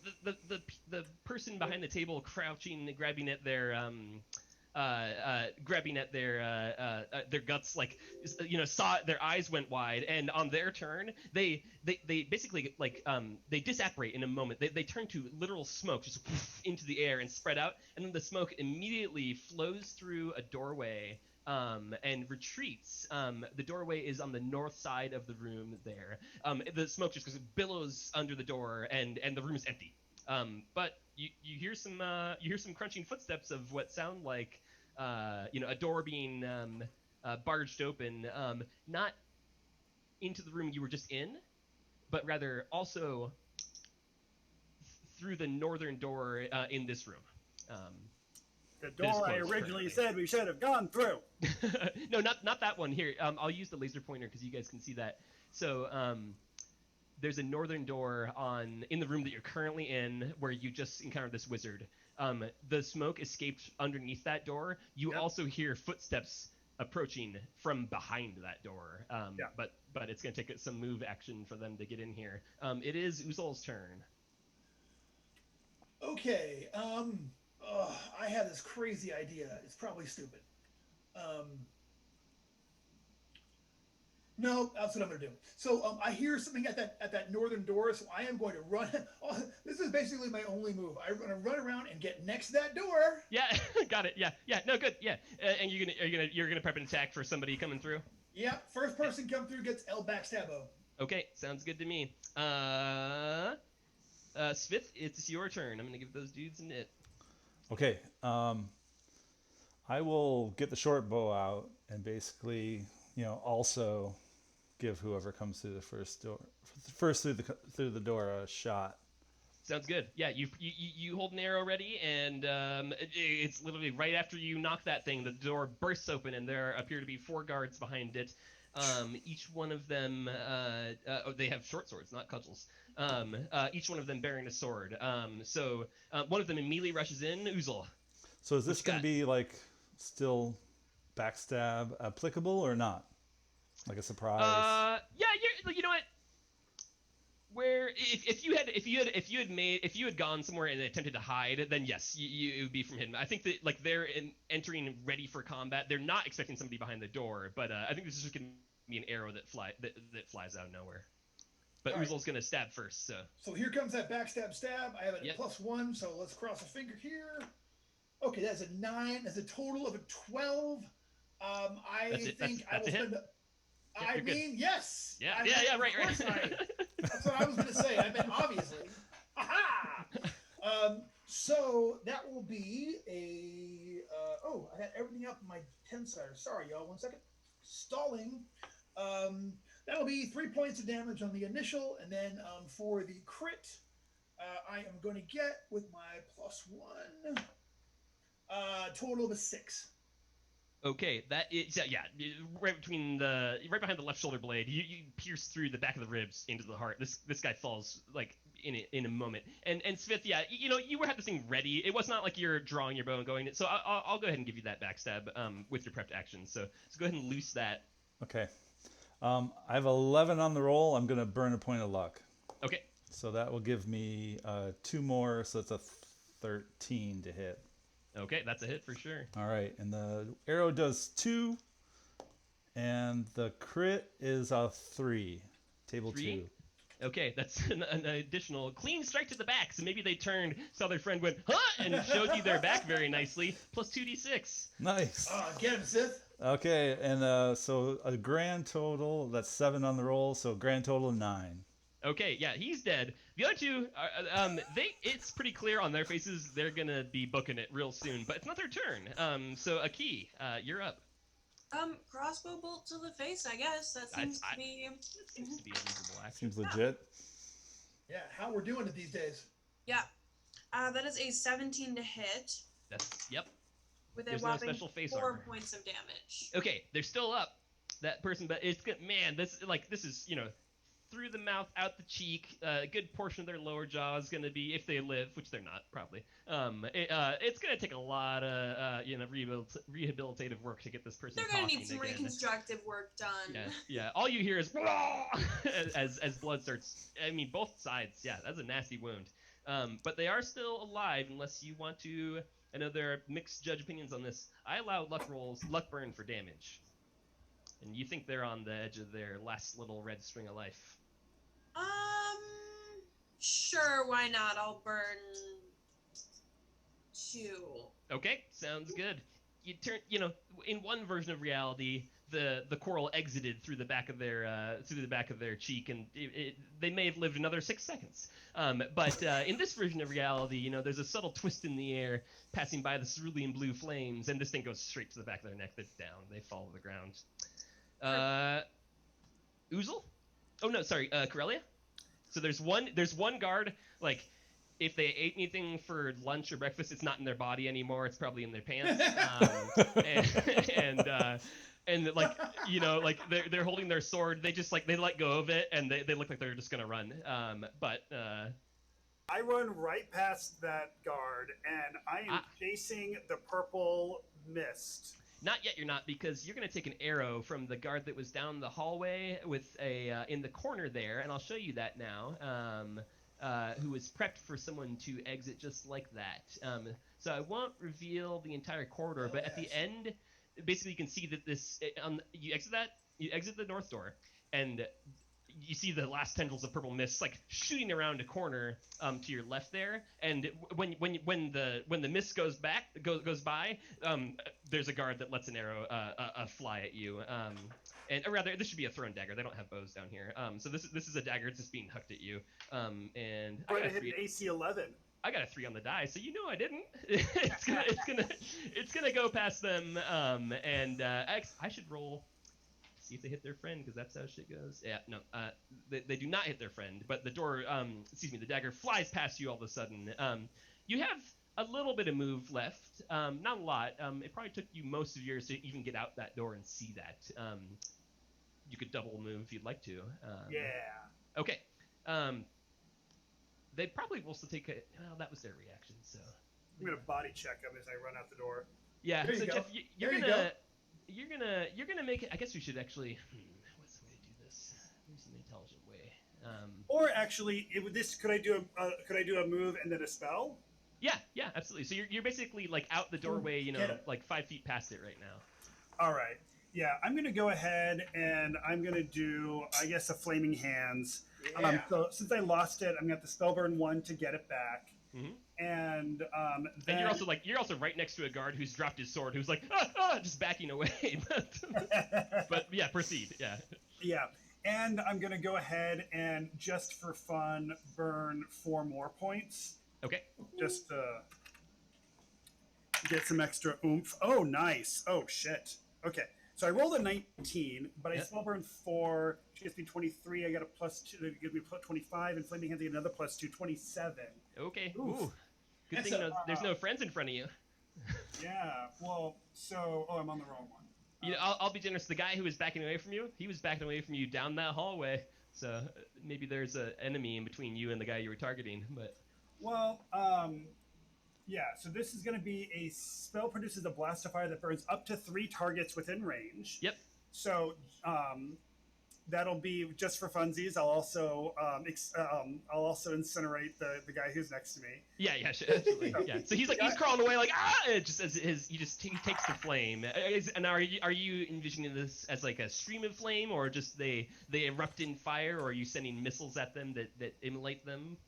person behind the table crouching, grabbing at their guts, saw their eyes went wide, and on their turn, they basically they disapparate in a moment. They turn to literal smoke, just into the air and spread out, and then the smoke immediately flows through a doorway. And retreats. The doorway is on the north side of the room there. The smoke just billows under the door, and the room is empty. But you hear some crunching footsteps of what sound like a door being barged open, not into the room you were just in, but rather also through the northern door in this room.
The
That is
door I
closed
originally
currently.
said we should have gone through.
No, not that one. Here, I'll use the laser pointer because you guys can see that. So there's a northern door in the room that you're currently in, where you just encountered this wizard. The smoke escaped underneath that door. You
Yep.
also hear footsteps approaching from behind that door.
Yeah.
But it's going to take some move action for them to get in here. It is Uzol's turn.
Okay. I had this crazy idea. It's probably stupid. No, that's what I'm going to do. So I hear something at that northern door, so I am going to run. Oh, this is basically my only move. I'm going to run around and get next to that door.
Yeah, got it. Yeah. No, good. Yeah, and you're gonna prep an attack for somebody coming through.
Yeah, first person come through gets L backstabbo.
Okay, sounds good to me. Svif, it's your turn. I'm gonna give those dudes a nit.
Okay. I will get the short bow out and basically, also give whoever comes through the first through the door a shot.
Sounds good. Yeah, you hold an arrow ready, and it's literally right after you knock that thing, the door bursts open, and there appear to be 4 guards behind it. Each one of them, they have short swords, not cudgels. Each one of them bearing a sword. So one of them immediately rushes in. Uzol.
So is this going to be like still backstab applicable or not? Like a surprise?
Yeah, you know what? Where if you had gone somewhere and attempted to hide, then yes, it would be from hidden. I think that like they're entering ready for combat. They're not expecting somebody behind the door, but I think this is just gonna be an arrow that flies out of nowhere. But
All
Uzol's gonna stab first, so.
So here comes that backstab stab. I have a
Yep.
+1, so let's cross a finger here. Okay, that's a 9. That's a total of a 12. I
That's it.
think
That's
I
a
will
hit.
spend.
Yeah,
I
you're good.
mean, yes.
Yeah,
I
yeah,
meant,
right.
of course that's what I was going to say. I meant obviously. Aha! So that will be a. I got everything up in my 10 side. Sorry, y'all. 1 second. Stalling. That'll be 3 points of damage on the initial, and then for the crit, I am going to get with my +1. Total of a 6.
Okay, that is right behind the left shoulder blade. You pierce through the back of the ribs into the heart. This guy falls like in a moment. And Svif, yeah, you had this thing ready. It was not like you're drawing your bow and going. So I'll go ahead and give you that backstab with your prepped action. So go ahead and loose that.
Okay. I have 11 on the roll. I'm going to burn a point of luck.
Okay.
So that will give me 2 more. So it's a 13 to hit.
Okay, that's a hit for sure.
All right, and the arrow does 2, and the crit is a 3. Table
3?
2.
Okay, that's an additional clean strike to the back. So maybe they turned, saw their friend went, huh, and showed you their back very nicely. Plus 2d6.
Nice.
Get him, Sith.
Okay, and so a grand total, that's 7 on the roll, so grand total 9.
Okay, yeah, he's dead. The other two, it's pretty clear on their faces they're gonna be booking it real soon, but it's not their turn. So Aki, you're up.
Crossbow bolt to the face, I guess. That seems to be.
It seems to be a reasonable action.
Seems legit.
Yeah, how we're doing it these days.
Yeah. That is a 17 to hit.
Yep.
With
There's
a
no
whopping
special face
4
armor.
points of damage.
Okay, they're still up. That person, but it's good. Man, this is through the mouth, out the cheek. A good portion of their lower jaw is going to be, if they live, which they're not probably. It's going to take a lot of rehabilitative work to get this person.
They're going to need
talking
some
again.
reconstructive work done.
Yeah. All you hear is as blood starts. I mean, both sides. Yeah, that's a nasty wound. But they are still alive, unless you want to. I know there are mixed judge opinions on this. I allow luck burn for damage. And you think they're on the edge of their last little red string of life.
Sure, why not? I'll burn 2.
Okay, sounds good. You turn, in one version of reality, the coral exited through the back of their cheek, and they may have lived another 6 seconds. But in this version of reality, there's a subtle twist in the air, passing by the cerulean blue flames, and this thing goes straight to the back of their neck. They're down. They fall to the ground. Uzol? Oh no, sorry, Karelia. So there's one guard, like if they ate anything for lunch or breakfast, it's not in their body anymore. It's probably in their pants. And like, you know, like they're holding their sword. They just like, they let go of it and they look like they're just gonna run.
I run right past that guard and I am chasing the purple mist.
Not yet, you're not, because you're going to take an arrow from the guard that was down the hallway with a in the corner there, and I'll show you that now, who was prepped for someone to exit just like that. So I won't reveal the entire corridor, but at the end, basically you can see that you exit the north door, and you see the last tendrils of purple mist like shooting around a corner to your left there, and when the mist goes by, there's a guard that lets an arrow fly at you, or rather this should be a thrown dagger. They don't have bows down here, so this is a dagger. It's just being hucked at you, and I got a 3.
AC 11.
I got a 3 on the die, so you know I didn't. it's gonna go past them, and I should roll. See if they hit their friend, because that's how shit goes. Yeah, no, they do not hit their friend, but the door, the dagger flies past you all of a sudden. You have a little bit of move left, not a lot. It probably took you most of yours to even get out that door and see that. You could double move if you'd like to.
Yeah.
Okay. They probably will still take well, that was their reaction, so.
I'm going to body check them as I run out the door.
Yeah,
there
so
you
Jeff,
go.
you're gonna make it. I guess we should actually. What's the way to do this? Use an intelligent way.
Or actually, could I do a move and then a spell?
Yeah, absolutely. So you're basically like out the doorway, like 5 feet past it right now.
All right. Yeah, I'm gonna go ahead and I'm gonna do, I guess, a flaming hands.
Yeah.
So since I lost it, I'm gonna have to spell burn 1 to get it back.
Mm-hmm.
And
then you're also right next to a guard who's dropped his sword, who's like just backing away. but yeah, proceed. Yeah.
Yeah, and I'm gonna go ahead and just for fun burn 4 more points.
Okay.
Just to get some extra oomph. Oh, nice. Oh shit. Okay. So I rolled a 19, but I spell burn 4, which gives me 23. I got a +2, that gives me plus 25, and flaming hands I get another +2, 27.
Okay.
Oof.
Ooh. Good thing there's no friends in front of you.
Yeah. Well, so I'm on the wrong one.
I'll be generous. The guy who was backing away from you, he was backing away from you down that hallway. So maybe there's an enemy in between you and the guy you were targeting. But
well, yeah. So this is going to be a spell produces a blast of fire that burns up to 3 targets within range.
Yep.
So that'll be just for funsies. I'll also incinerate the guy who's next to me.
Yeah, absolutely. Yeah. So he's crawling away like just as he takes the flame. And are you envisioning this as like a stream of flame, or just they erupt in fire, or are you sending missiles at them that immolate them?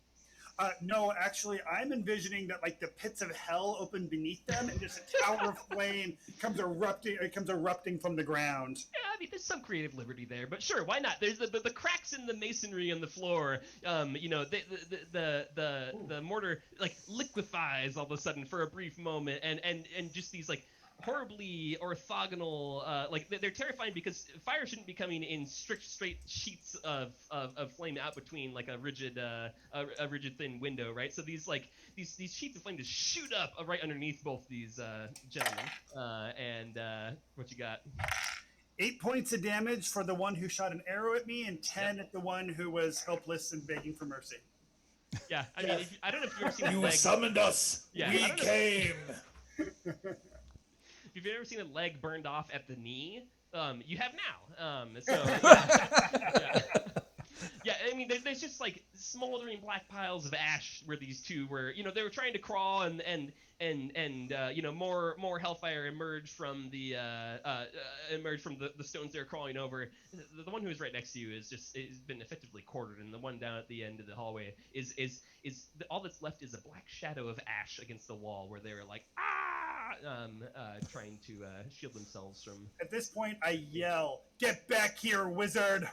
No, actually, I'm envisioning that like the pits of hell open beneath them, and just a tower of flame comes erupting from the ground.
Yeah, I mean, there's some creative liberty there, but sure, why not? There's the cracks in the masonry on the floor. The mortar like liquefies all of a sudden for a brief moment, and just these like horribly orthogonal, like they're terrifying because fire shouldn't be coming in straight sheets of flame out between like a rigid thin window, right? So these sheets of flame just shoot up right underneath both these gentlemen. What you got?
8 points of damage for the one who shot an arrow at me, and 10 at the one who was helpless and begging for mercy.
Yeah, I mean, I don't know if you've ever seen
You
leg.
summoned us.
Yeah,
we came.
If you've ever seen a leg burned off at the knee, you have now. Yeah, I mean, there's just like smoldering black piles of ash where these two were. They were trying to crawl, and more hellfire emerged from the stones they're crawling over. The one who is right next to you is been effectively quartered, and the one down at the end of the hallway is all that's left is a black shadow of ash against the wall where they were like trying to shield themselves from.
At this point, I yell, "Get back here, wizard!"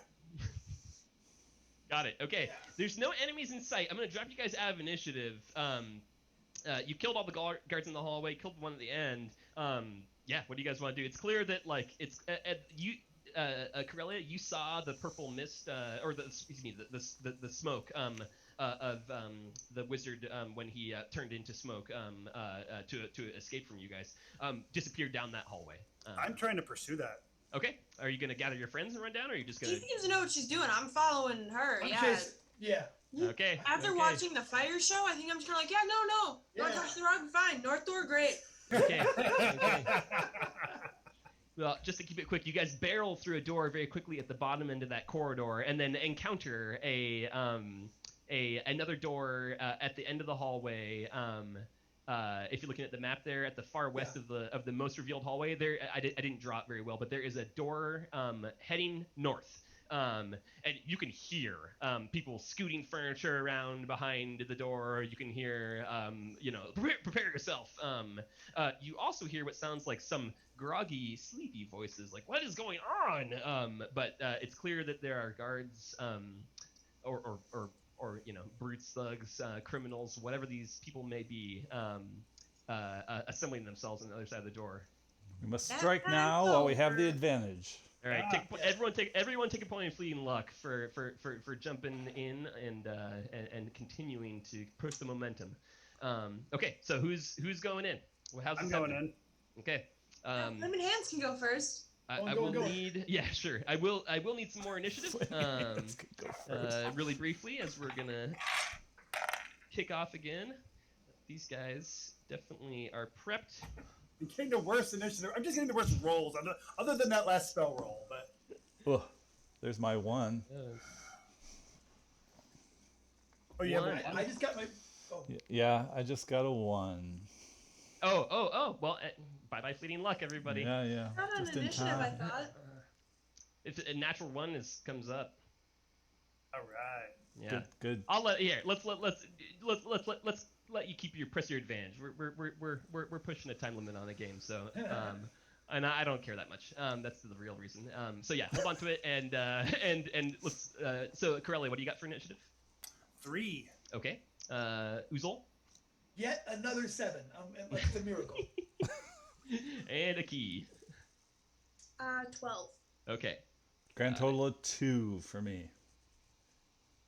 Got it. Okay. There's no enemies in sight. I'm gonna drop you guys out of initiative. You killed all the guards in the hallway. Killed one at the end. Yeah. What do you guys want to do? It's clear that like it's you, Karelia. You saw the purple mist, or the smoke. the wizard when he turned into smoke to escape from you guys disappeared down that hallway.
I'm trying to pursue that.
Okay. Are you gonna gather your friends and run down, or are you just gonna?
She seems to know what she's doing. I'm following her.
I'm
Yeah.
Chase. Yeah.
Okay.
After
okay.
watching the fire show, I think I'm just kind of like, yeah, no. Don't
Yeah.
touch the rug. Fine. North door, great.
Okay. Okay. Well, just to keep it quick, you guys barrel through a door very quickly at the bottom end of that corridor, and then encounter another door at the end of the hallway. If you're looking at the map there, at the far west of the most revealed hallway, there I didn't draw it very well, but there is a door heading north. And you can hear people scooting furniture around behind the door. You can hear, prepare yourself. You also hear what sounds like some groggy, sleepy voices, like, what is going on? But it's clear that there are guards or brutes, thugs, criminals, whatever these people may be, assembling themselves on the other side of the door.
We must strike now while we have the
over.
advantage.
All right, everyone take a point of fleeting luck for jumping in and continuing to push the momentum. Okay, so who's going in? How's
I'm
this
going
happening?
in.
Okay.
Women hands can go first.
I will need. Yeah, sure. I will need some more initiative.
Let's go first.
Really briefly, as we're gonna kick off again. These guys definitely are prepped.
I'm getting the worst initiative. I'm just getting the worst rolls, other than that last spell roll. But
Oh, there's my one.
oh yeah,
One.
I just got my. Oh.
Yeah, I just got a 1.
Oh. Well, bye fleeting luck, everybody.
Yeah.
Not an
Just in
initiative, I
time.
thought.
If a natural one comes up.
all right.
Yeah.
Good.
I'll let let's let you keep press your advantage. We're pushing a time limit on the game, so and I don't care that much. That's the real reason. So yeah, hold on to it and let's. So Karelia, what do you got for initiative?
3.
Okay. Uzol
Yet another 7. It's a miracle.
and a key.
12.
Okay.
Grand total of 2 for me.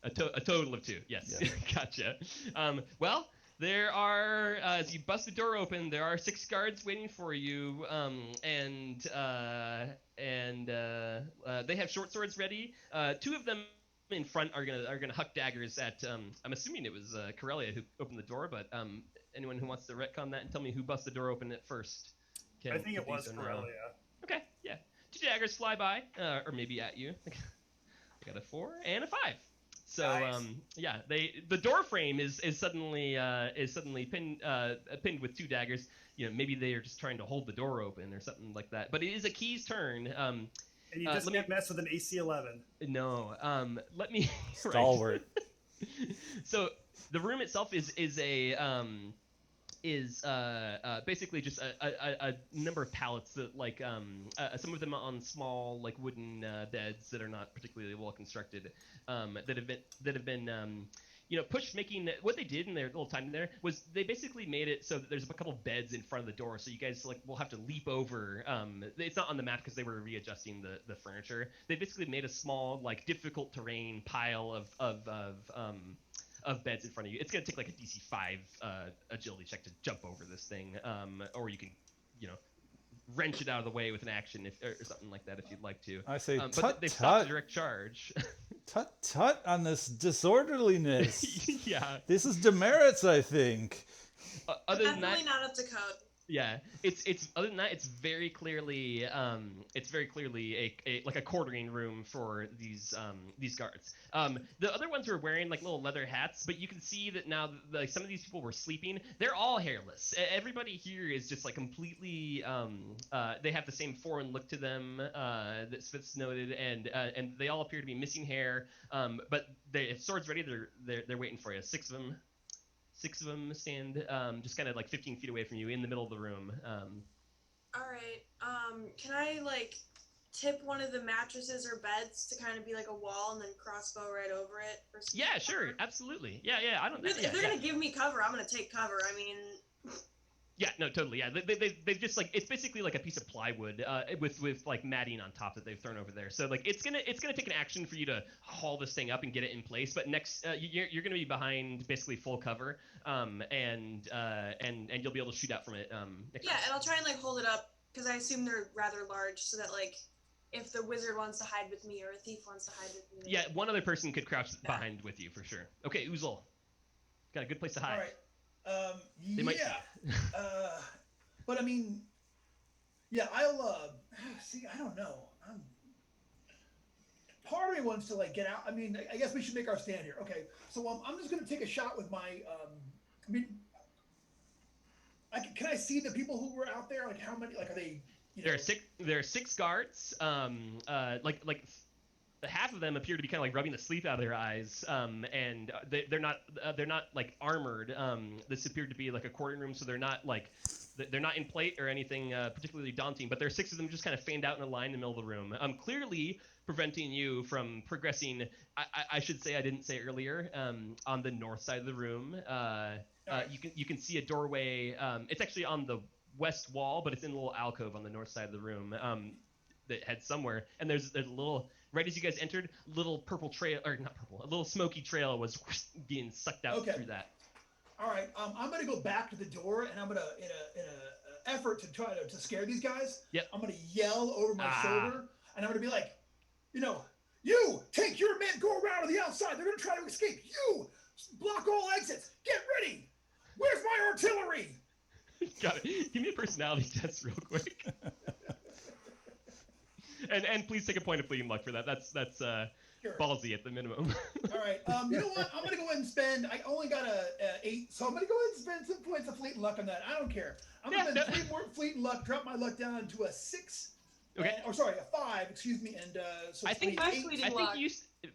A total of 2. Yes.
Yes.
Gotcha. Well, there are as you bust the door open, there are 6 guards waiting for you, and they have short swords ready. 2 of them in front are gonna huck daggers at. I'm assuming it was Karelia who opened the door, but anyone who wants to retcon that and tell me who busted the door open at first.
I think it
do
was
so now.
Karelia.
Okay, yeah. 2 daggers fly by, or maybe at you. I got a 4 and a 5. So
Nice.
yeah, the door frame is suddenly pinned with 2 daggers. Maybe they are just trying to hold the door open or something like that. But it is a key's turn.
And you just can't mess with an AC 11.
No. Let me.
Stalwart.
So the room itself is basically just a number of pallets that some of them on small wooden beds that are not particularly well constructed, that have been pushed, making what they did in their little time there was they basically made it so that there's a couple of beds in front of the door, so you guys will have to leap over. It's not on the map because they were readjusting the furniture. They basically made a small difficult terrain pile of beds in front of you. It's gonna take a DC 5 agility check to jump over this thing, or you can wrench it out of the way with an action or something like that if you'd like to.
I say
but they've stopped the direct charge.
Tut on this disorderliness.
Yeah.
This is demerits, I think.
Other than
Definitely
that,
not up to code.
yeah, it's other than that, it's very clearly a quartering room for these guards. The other ones were wearing little leather hats, but you can see that now some of these people were sleeping. They're all hairless. Everybody here is just completely. They have the same foreign look to them that Svif's noted, and they all appear to be missing hair. But they have swords ready. They're waiting for you. 6 of them. 6 of them stand just kind of 15 feet away from you in the middle of the room.
All right. Can I tip one of the mattresses or beds to kind of be a wall and then crossbow right over it? For some
Yeah,
cover?
sure, absolutely. Yeah. I don't.
If they're gonna give me cover, I'm gonna take cover. I mean,
Yeah, no, totally. Yeah, they've just like it's basically like a piece of plywood with like matting on top that they've thrown over there. So like it's gonna take an action for you to haul this thing up and get it in place. But next, you're gonna be behind basically full cover, and you'll be able to shoot out from it. Next
Yeah,
round.
and I'll try and like hold it up because I assume they're rather large, so that like if the wizard wants to hide with me or a thief wants to hide with me.
Yeah, one other person could crouch behind with you for sure. Okay, Uzol, got a good place to hide.
All right.
They might
But I mean, yeah, I'll see. I don't know. Part of me wants to like get out. I mean, I guess we should make our stand here. Okay, so I'm just gonna take a shot with my. I mean, can I see the people who were out there? Like how many? Like are they?
There are six guards. Like half of them appear to be kind of like rubbing the sleep out of their eyes. And they're not like armored. This appeared to be like a courtroom, so they're not in plate or anything particularly daunting. But there are six of them just kind of fanned out in a line in the middle of the room. Clearly preventing you from progressing. I should say I didn't say earlier. On the north side of the room, you can see a doorway. It's actually on the west wall, but it's in a little alcove on the north side of the room that heads somewhere. And there's a little, right as you guys entered, little purple trail, or not purple, a little smoky trail was being sucked out through that.
All right, I'm gonna go back to the door, and I'm gonna in a effort to try to scare these guys.
Yep.
I'm gonna yell over my shoulder, and I'm gonna be like, you take your men, go around to the outside. They're gonna try to escape. You block all exits. Get ready. Where's my artillery?
Got it. Give me a personality test real quick. and please take a point of fleeting luck for that. That's
Sure.
ballsy at the minimum.
All right. You know what? I'm gonna go ahead and spend. I only got a 8, so I'm gonna go ahead and spend some points of fleet luck on that. I don't care. I'm gonna spend 3 more fleet luck. Drop my luck down to a 6.
Okay.
Or sorry, a 5. Excuse me. And so
I think
luck.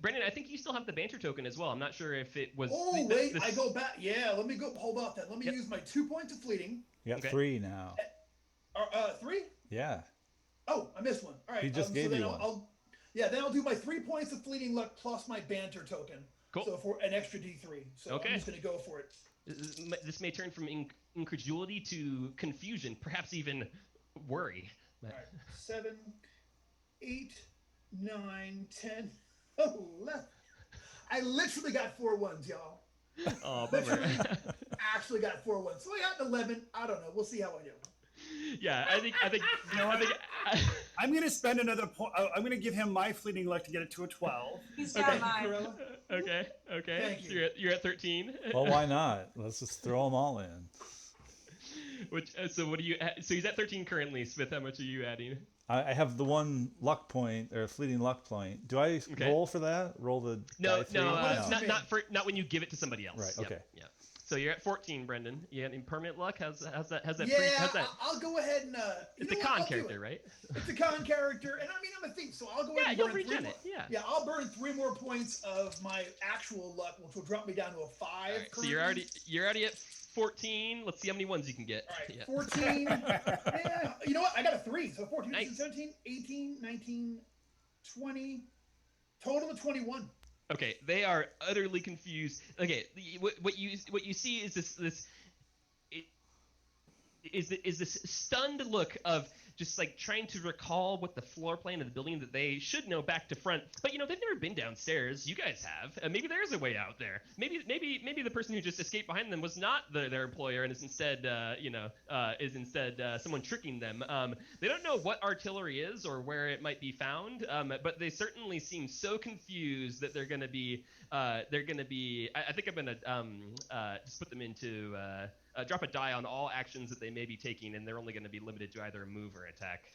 Brendan, I think you still have the banter token as well. I'm not sure if it was.
Oh wait, I go back. Yeah, let me go. Hold off then. Let me use my 2 points of fleeting.
You got 3 now.
3?
Yeah.
Oh, I missed one. All right.
He just gave
then
you one.
Then I'll do my 3 points of fleeting luck plus my banter token.
Cool.
So for an extra D3. So I'm just gonna go for it.
This may turn from incredulity to confusion, perhaps even worry.
All right. 7, 8, 9, 10, 11. I literally got 4 ones, y'all.
Oh, bummer.
Actually got 4 ones. So I got an 11. I don't know. We'll see how I do.
Yeah, I think.
You know what? I'm going to spend another point. I'm going to give him my fleeting luck to get it to a 12.
He's got mine.
Karelia.
Okay.
Thank
So
you.
you're at 13.
Well, why not? Let's just throw them all in.
So what do you? So he's at 13 currently. Smith, how much are you adding?
I have the 1 luck point or fleeting luck point. Do I roll for that? Roll the die 3?
Not when you give it to somebody else.
Right. Okay.
Yeah. So you're at 14, Brendan. You got any permanent luck? How's that?
Yeah, I'll go ahead and.
It's a con character, right?
It's a con character, and I mean I'm a thief, so I'll go ahead and
you'll
burn
regen
3
it.
more.
Yeah.
Yeah, I'll burn 3 more points of my actual luck, which will drop me down to a 5.
Right, so you're already at 14. Let's see how many ones you can get.
All right,
Yeah.
14. Yeah, you know what? I got a 3, so 14,
Nice.
17, 18, 19, 20, total of 21.
Okay, they are utterly confused. Okay, what you see is this stunned look of just like trying to recall what the floor plan of the building that they should know back to front, but they've never been downstairs. You guys have. Maybe there's a way out there. Maybe the person who just escaped behind them was not their employer and is instead someone tricking them. They don't know what artillery is or where it might be found, but they certainly seem so confused that they're going to be. I think I'm going to just put them into. Drop a die on all actions that they may be taking, and they're only going to be limited to either a move or attack.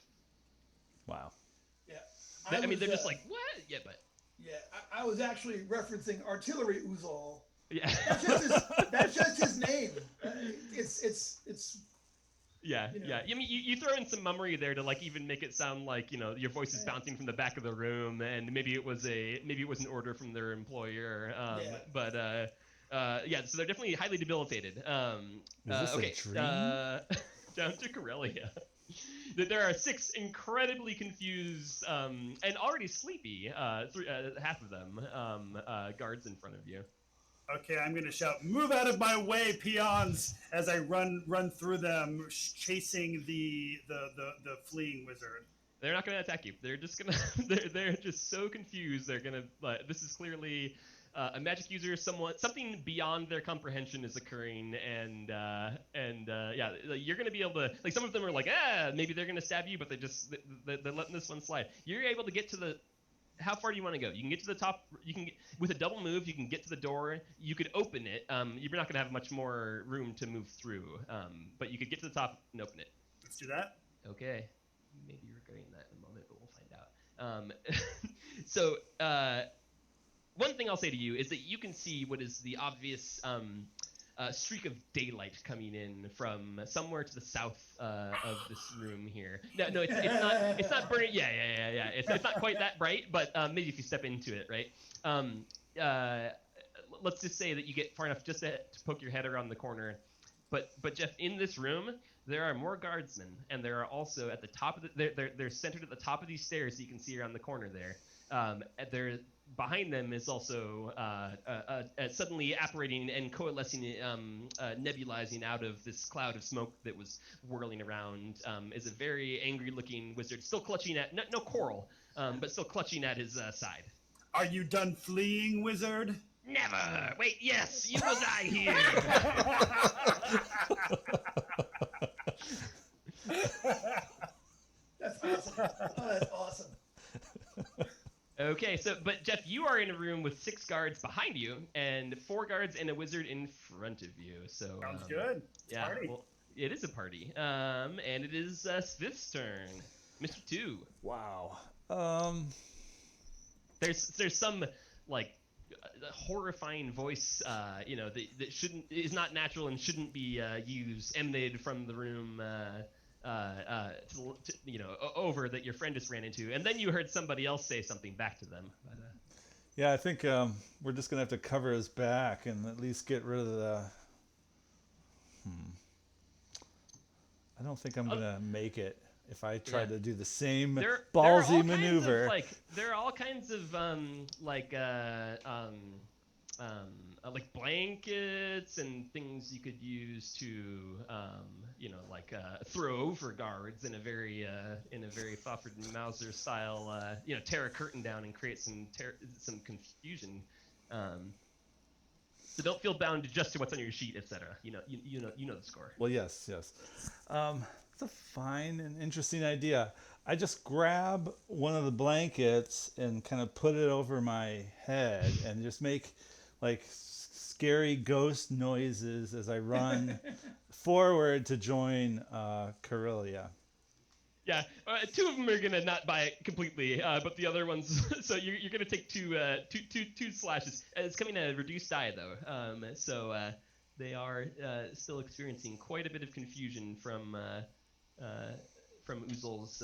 Wow.
Yeah.
They're just like, what? Yeah, but...
Yeah, I was actually referencing artillery Uzol.
Yeah.
That's just his name. It's
Yeah, yeah. I mean, you throw in some mummery there to like even make it sound like your voice is bouncing from the back of the room, and maybe it was an order from their employer. But so they're definitely highly debilitated. Okay,
a dream?
Down to Karelia. There are 6 incredibly confused and already sleepy, half of them, guards in front of you.
Okay, I'm going to shout, "Move out of my way, peons!" as I run through them, chasing the fleeing wizard.
They're not going to attack you. They're just going to. They're just so confused. They're going to. This is clearly a magic user. Something beyond their comprehension is occurring, and yeah, you're going to be able to. Like, some of them are like, maybe they're going to stab you, but they're letting this one slide. You're able to get to the. How far do you want to go? You can get to the top. You can with a double move. You can get to the door. You could open it. You're not going to have much more room to move through. But you could get to the top and open it.
Let's do that.
Okay. You may be regretting that in a moment, but we'll find out. So one thing I'll say to you is that you can see what is the obvious streak of daylight coming in from somewhere to the south of this room here. No, it's not burning. Yeah. It's not quite that bright, but maybe if you step into it, right? Let's just say that you get far enough just to poke your head around the corner. But Jeff, in this room, there are more guardsmen, and there are also at the top of they're centered at the top of these stairs that you can see around the corner there. Behind them is also suddenly apparating and coalescing, nebulizing out of this cloud of smoke that was whirling around, is a very angry-looking wizard, still clutching at no coral, but still clutching at his side.
Are you done fleeing, wizard?
Never. Wait, yes, you will die here.
That's awesome. Oh, that's awesome.
Okay, but Jeff, you are in a room with 6 guards behind you and 4 guards and a wizard in front of you. So
sounds good.
Yeah,
party.
well, it is a party. And it is Svif's turn. Mr. 2.
Wow.
There's some like horrifying voice, that is not natural and shouldn't be used, emanated from the room. Over that your friend just ran into, and then you heard somebody else say something back to them. But,
Yeah, I think we're just gonna have to cover his back and at least get rid of the. I don't think I'm gonna make it if I try to do the same ballsy maneuver.
There are all kinds of like blankets and things you could use to throw over guards in a very Fafhrd and Mauser style, tear a curtain down and create some confusion. So don't feel bound just to what's on your sheet, etc. You know the score.
Well, yes. It's a fine and interesting idea. I just grab one of the blankets and kind of put it over my head and just make like scary ghost noises as I run forward to join Karelia.
Yeah, 2 of them are gonna not buy it completely, but the other ones. So you're gonna take two slashes. It's coming at a reduced die though, so they are still experiencing quite a bit of confusion from Uzol's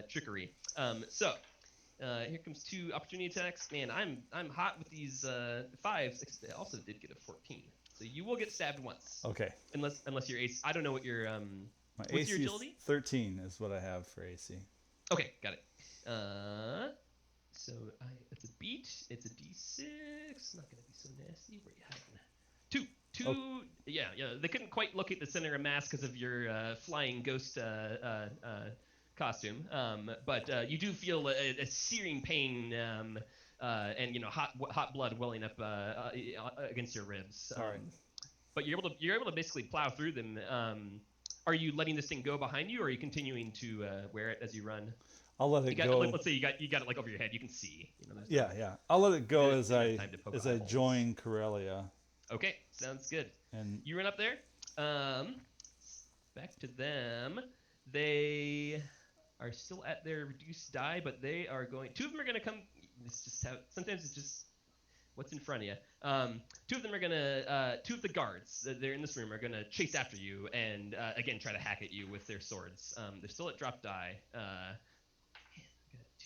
trickery. Here comes 2 opportunity attacks. Man, I'm hot with these 5s. They also did get a 14, so you will get stabbed once.
Okay.
Unless your ace. I don't know what your
My
what's
AC
your agility?
is 13 is what I have for AC.
Okay, got it. It's a beat. It's a D6. Not gonna be so nasty. Where you hiding? 2.
Oh.
Yeah. They couldn't quite locate the center of mass because of your flying ghost costume. But you do feel a searing pain and hot blood welling up against your ribs.
All right.
But you're able to basically plow through them. Are you letting this thing go behind you, or are you continuing to wear it as you run?
I'll let it go.
Let's say you got it like over your head. You can see.
Yeah. I'll let it go as I
holes.
join Karelia.
Okay, sounds good.
And
you run up there. Back to them. They are still at their reduced die, but they are going. 2 of them are going to come. Sometimes it's just what's in front of you. 2 of them are going to. 2 of the guards that they're in this room are going to chase after you and again try to hack at you with their swords. They're still at drop die.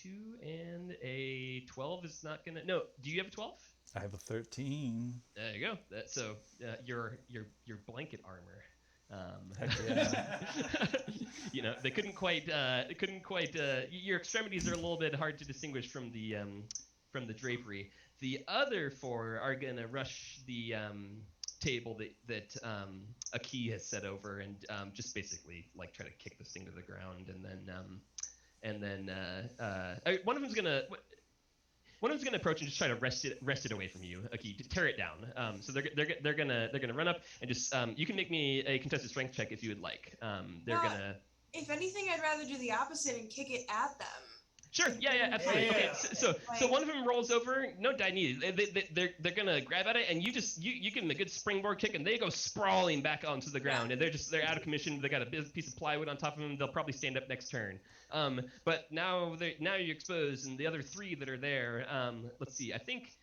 2 and a 12 is not going to. No, do you have a 12?
I have a 13.
There you go. So your blanket armor.
Heck yeah.
They couldn't quite. Your extremities are a little bit hard to distinguish from the from the drapery. The other 4 are gonna rush the table that Aki has set over and just basically like try to kick this thing to the ground, and then one of them's gonna approach and just try to wrest it away from you, Aki, to tear it down. So they're gonna run up and just you can make me a contested strength check if you would like.
If anything, I'd rather do the opposite and kick it at them.
Sure. Yeah. Absolutely.
Yeah.
Okay. So one of them rolls over. No die needed. They're gonna grab at it, and you give them a good springboard kick, and they go sprawling back onto the ground, and they're out of commission. They got a piece of plywood on top of them. They'll probably stand up next turn. But now you're exposed, and the other 3 that are there. Let's see. I think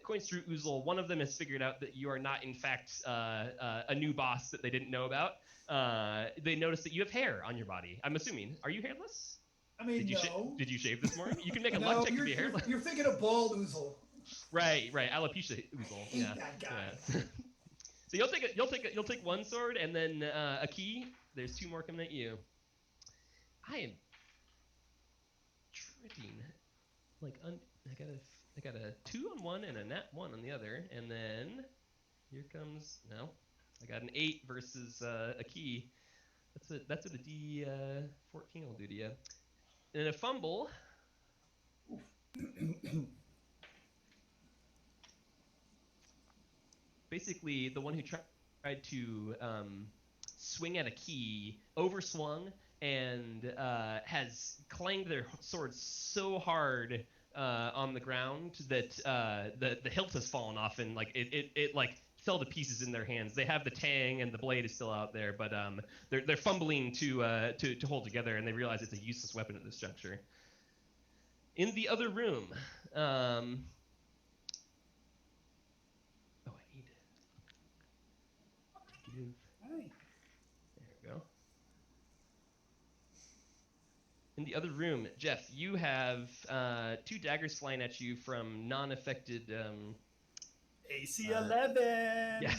Coin Street Uzol, one of them has figured out that you are not, in fact, a new boss that they didn't know about. They noticed that you have hair on your body. I'm assuming. Are you hairless?
I mean, no.
Did you shave this morning? You can make a
No,
luck check to be hairless.
you're thinking of bald Uzol.
Right. Alopecia Uzol.
I hate that guy.
Yeah. So you'll take 1 sword, and then a key. There's 2 more coming at you. I am tripping. Like I got a 2 on one and a nat 1 on the other, and then here comes I got an 8 versus a key. That's what a D14 will do to you. And a fumble. Basically, the one who tried to swing at a key overswung and has clanged their sword so hard on the ground that the hilt has fallen off, and like it like fell to pieces in their hands. They have the tang and the blade is still out there, but they're fumbling to hold together, and they realize it's a useless weapon at this juncture. In the other room, I need to give.
Hi.
There we go. In the other room, Jeff, you have 2 daggers flying at you from non-affected.
AC 11.
Yeah.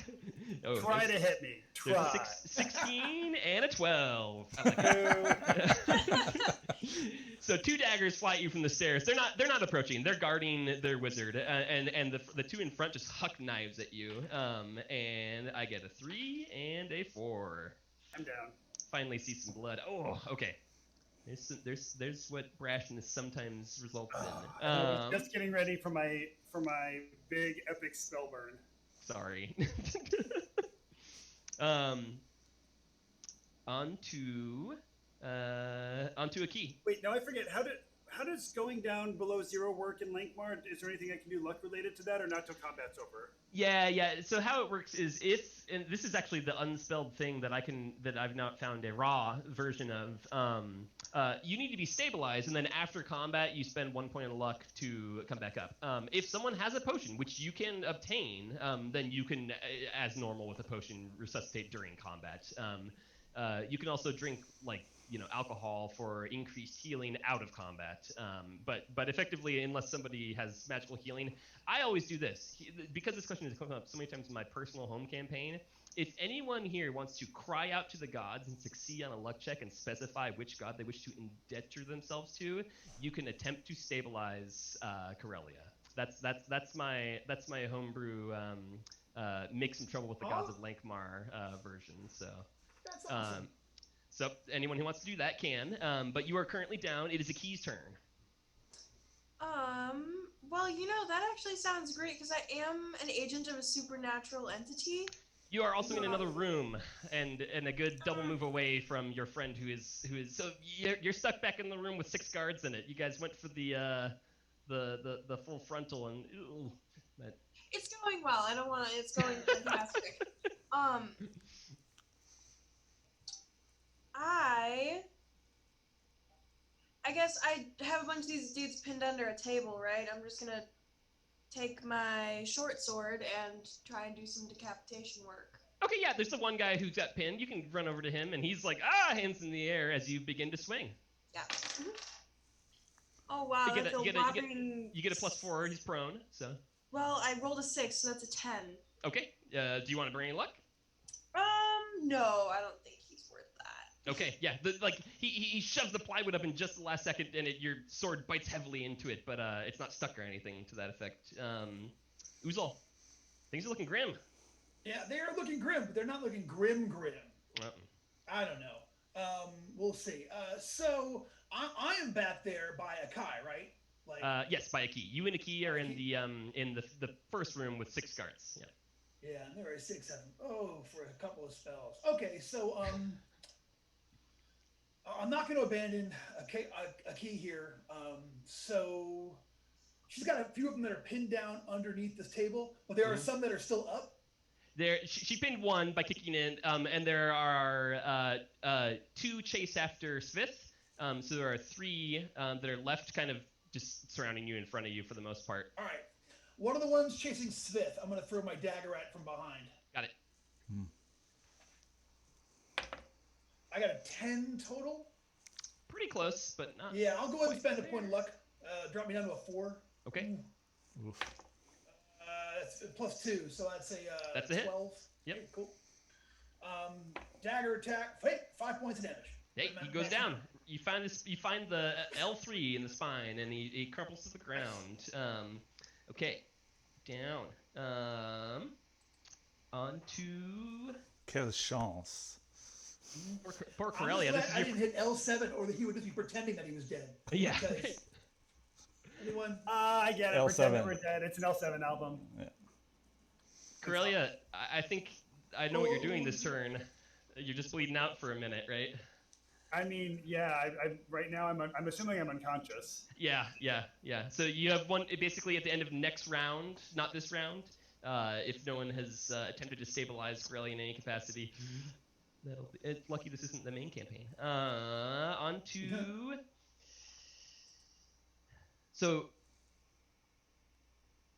Oh,
Try to hit me.
There's
Try.
a 16 and a 12. I like it. So 2 daggers fly at you from the stairs. They're not approaching. They're guarding their wizard, and the 2 in front just huck knives at you. And I get a 3 and a 4.
I'm down.
Finally see some blood. Oh, okay. There's what brashness sometimes results in.
I was just getting ready for my big epic spell burn.
Sorry. Onto a key.
Wait, now I forget. How does going down below 0 work in Lankmar? Is there anything I can do luck related to that, or not till combat's over?
Yeah. So how it works is and this is actually the unspelled thing that I've not found a raw version of. You need to be stabilized, and then after combat, you spend 1 point of luck to come back up. If someone has a potion, which you can obtain, then you can, as normal with a potion, resuscitate during combat. You can also drink alcohol for increased healing out of combat. But effectively, unless somebody has magical healing, I always do this because this question has come up so many times in my personal home campaign. If anyone here wants to cry out to the gods and succeed on a luck check and specify which god they wish to indenture themselves to, you can attempt to stabilize Karelia. That's my homebrew make some trouble with the gods of Lankmar version. So
That's awesome.
So anyone who wants to do that can. But you are currently down. It is a key's turn.
Well, that actually sounds great because I am an agent of a supernatural entity.
You are also in another room and a good double move away from your friend who is so you're stuck back in the room with 6 guards in it. You guys went for the full frontal and but
It's going well. I don't want to. It's going fantastic. I guess I have a bunch of these dudes pinned under a table, right? I'm just gonna take my short sword and try and do some decapitation work.
Okay, yeah, there's the one guy who's got pinned. You can run over to him, and he's like, hands in the air as you begin to swing.
Yeah. Mm-hmm. Oh, wow,
you get a +4, he's prone, so.
Well, I rolled a 6, so that's a 10.
Okay, do you want to bring any luck?
No, I don't think he's worth that.
Okay, yeah. He shoves the plywood up in just the last second, and your sword bites heavily into it, but it's not stuck or anything to that effect. Uzol, things are looking grim.
Yeah, they are looking grim, but they're not looking grim. I don't know. We'll see. So I am back there by Akai, right? Like.
Yes, by a key. You and a key are in the first room with 6 guards. Yeah.
Yeah, and there are 6 of them. Oh, for a couple of spells. Okay, so I'm not going to abandon a key here. So she's got a few of them that are pinned down underneath this table, but there are some that are still up.
She pinned one by kicking in, and there are 2 chase after Svif. So there are 3 that are left, kind of just surrounding you in front of you for the most part.
All right. One of the ones chasing Svif, I'm going to throw my dagger at from behind.
Got it.
I got a 10 total.
Pretty close, but not.
Yeah, I'll go ahead and spend a point of luck. Drop me down to a 4.
Okay.
Oof.
That's +2, so that's
that's a hit.
12.
Yep.
Okay, cool. Dagger attack. Wait, 5 points of damage.
Hey, he goes down. You find the L3 in the spine, and he crumples to the ground. Okay, down. On to.
Quelle chance.
Poor Karelia.
I didn't hit L7, or that he would just be pretending that he was dead.
Yeah.
Anyone?
I get it.
L7.
Pretend that we're dead. It's an L7 album.
Yeah.
Karelia, I think I know what you're doing this turn. You're just bleeding out for a minute, right?
I mean, yeah. I right now I'm assuming I'm unconscious.
Yeah. So you have one basically at the end of next round, not this round. If no one has attempted to stabilize Karelia in any capacity, it's lucky this isn't the main campaign. On to. So.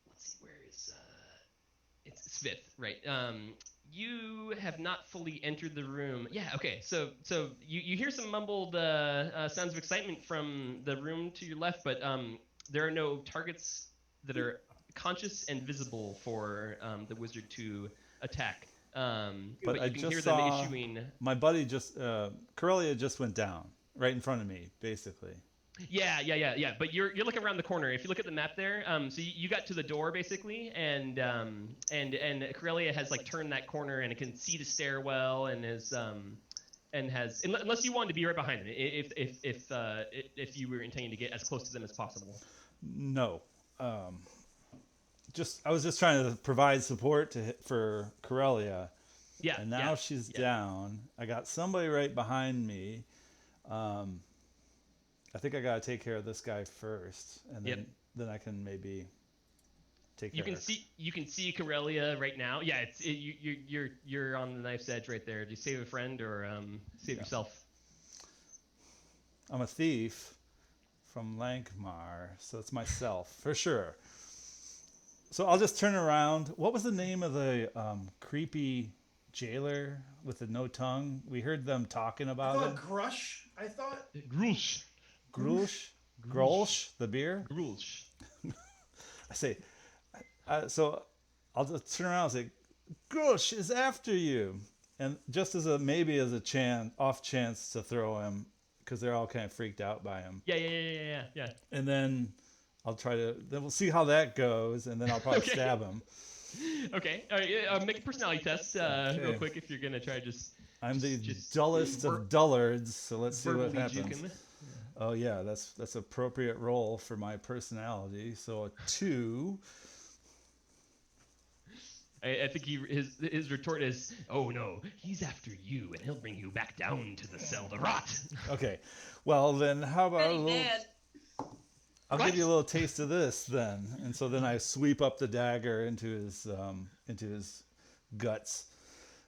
Let's see, where is it's Svif, right? You have not fully entered the room. Yeah, okay. So you hear some mumbled sounds of excitement from the room to your left, but there are no targets that are conscious and visible for the wizard to attack. But
I
you can
just
hear
saw
them issuing.
my buddy Karelia just went down right in front of me, basically.
Yeah. But you're looking around the corner. If you look at the map there, so you got to the door basically, and Karelia has like turned that corner and it can see the stairwell and has unless you wanted to be right behind them, if you were intending to get as close to them as possible.
No. I was just trying to provide support for Karelia.
Yeah.
And now she's down. I got somebody right behind me. I think I gotta take care of this guy first, and then I can maybe take care.
You can see Karelia right now. Yeah, you're on the knife's edge right there. Do you save a friend or save yourself?
I'm a thief from Lankmar, so it's myself for sure. So I'll just turn around. What was the name of the creepy jailer with the no tongue? We heard them talking about him.
Grush. I thought.
Grolsch, the beer.
Grulsch.
I say, so I'll just turn around and say, Grolsch is after you, and just as a off chance to throw him, because they're all kind of freaked out by him.
Yeah.
And then then we'll see how that goes, and then I'll probably stab him.
Okay. All right. Make a personality test real quick if you're gonna try just.
I'm the dullest of dullards, so let's see what happens.
Juking.
Oh yeah, that's appropriate roll for my personality. So a 2.
I think his retort is, "Oh no, he's after you, and he'll bring you back down to the cell to rot."
Okay, well then, how about
Pretty bad.
I'll give you a little taste of this then, and so then I sweep up the dagger into his guts,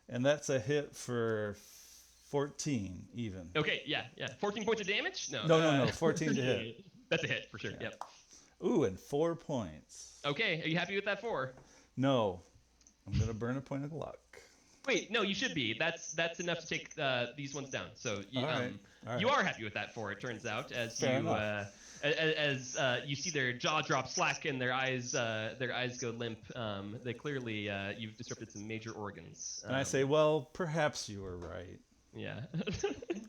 and that's a hit for 14 even.
Okay, yeah. 14 points of damage?
No, 14 to hit.
That's a hit for sure.
Yeah.
Yep.
Ooh, and 4 points.
Okay, are you happy with that 4?
No, I'm gonna burn a point of luck.
Wait, no, you should be. That's enough to take these ones down. So you,
All right.
You are happy with that 4. It turns out, as
Fair
you
enough.
as you see their jaw drop slack and their eyes go limp. They clearly you've disrupted some major organs.
And I say, well, perhaps you were right.
Yeah.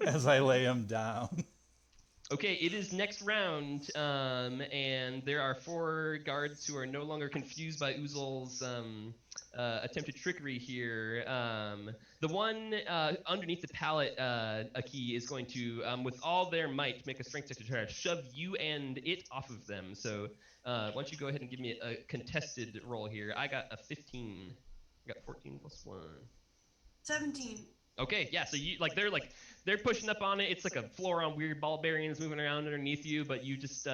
as I lay him down.
Okay, it is next round, and there are 4 guards who are no longer confused by Uzol's attempted trickery here. The one underneath the pallet, Aki, is going to, with all their might, make a strength check to try to shove you and it off of them. So why don't you go ahead and give me a contested roll here. I got a 15. I got 14 plus 1.
17.
Okay, yeah, so they're pushing up on it. It's like a floor on weird ball bearings moving around underneath you, but you just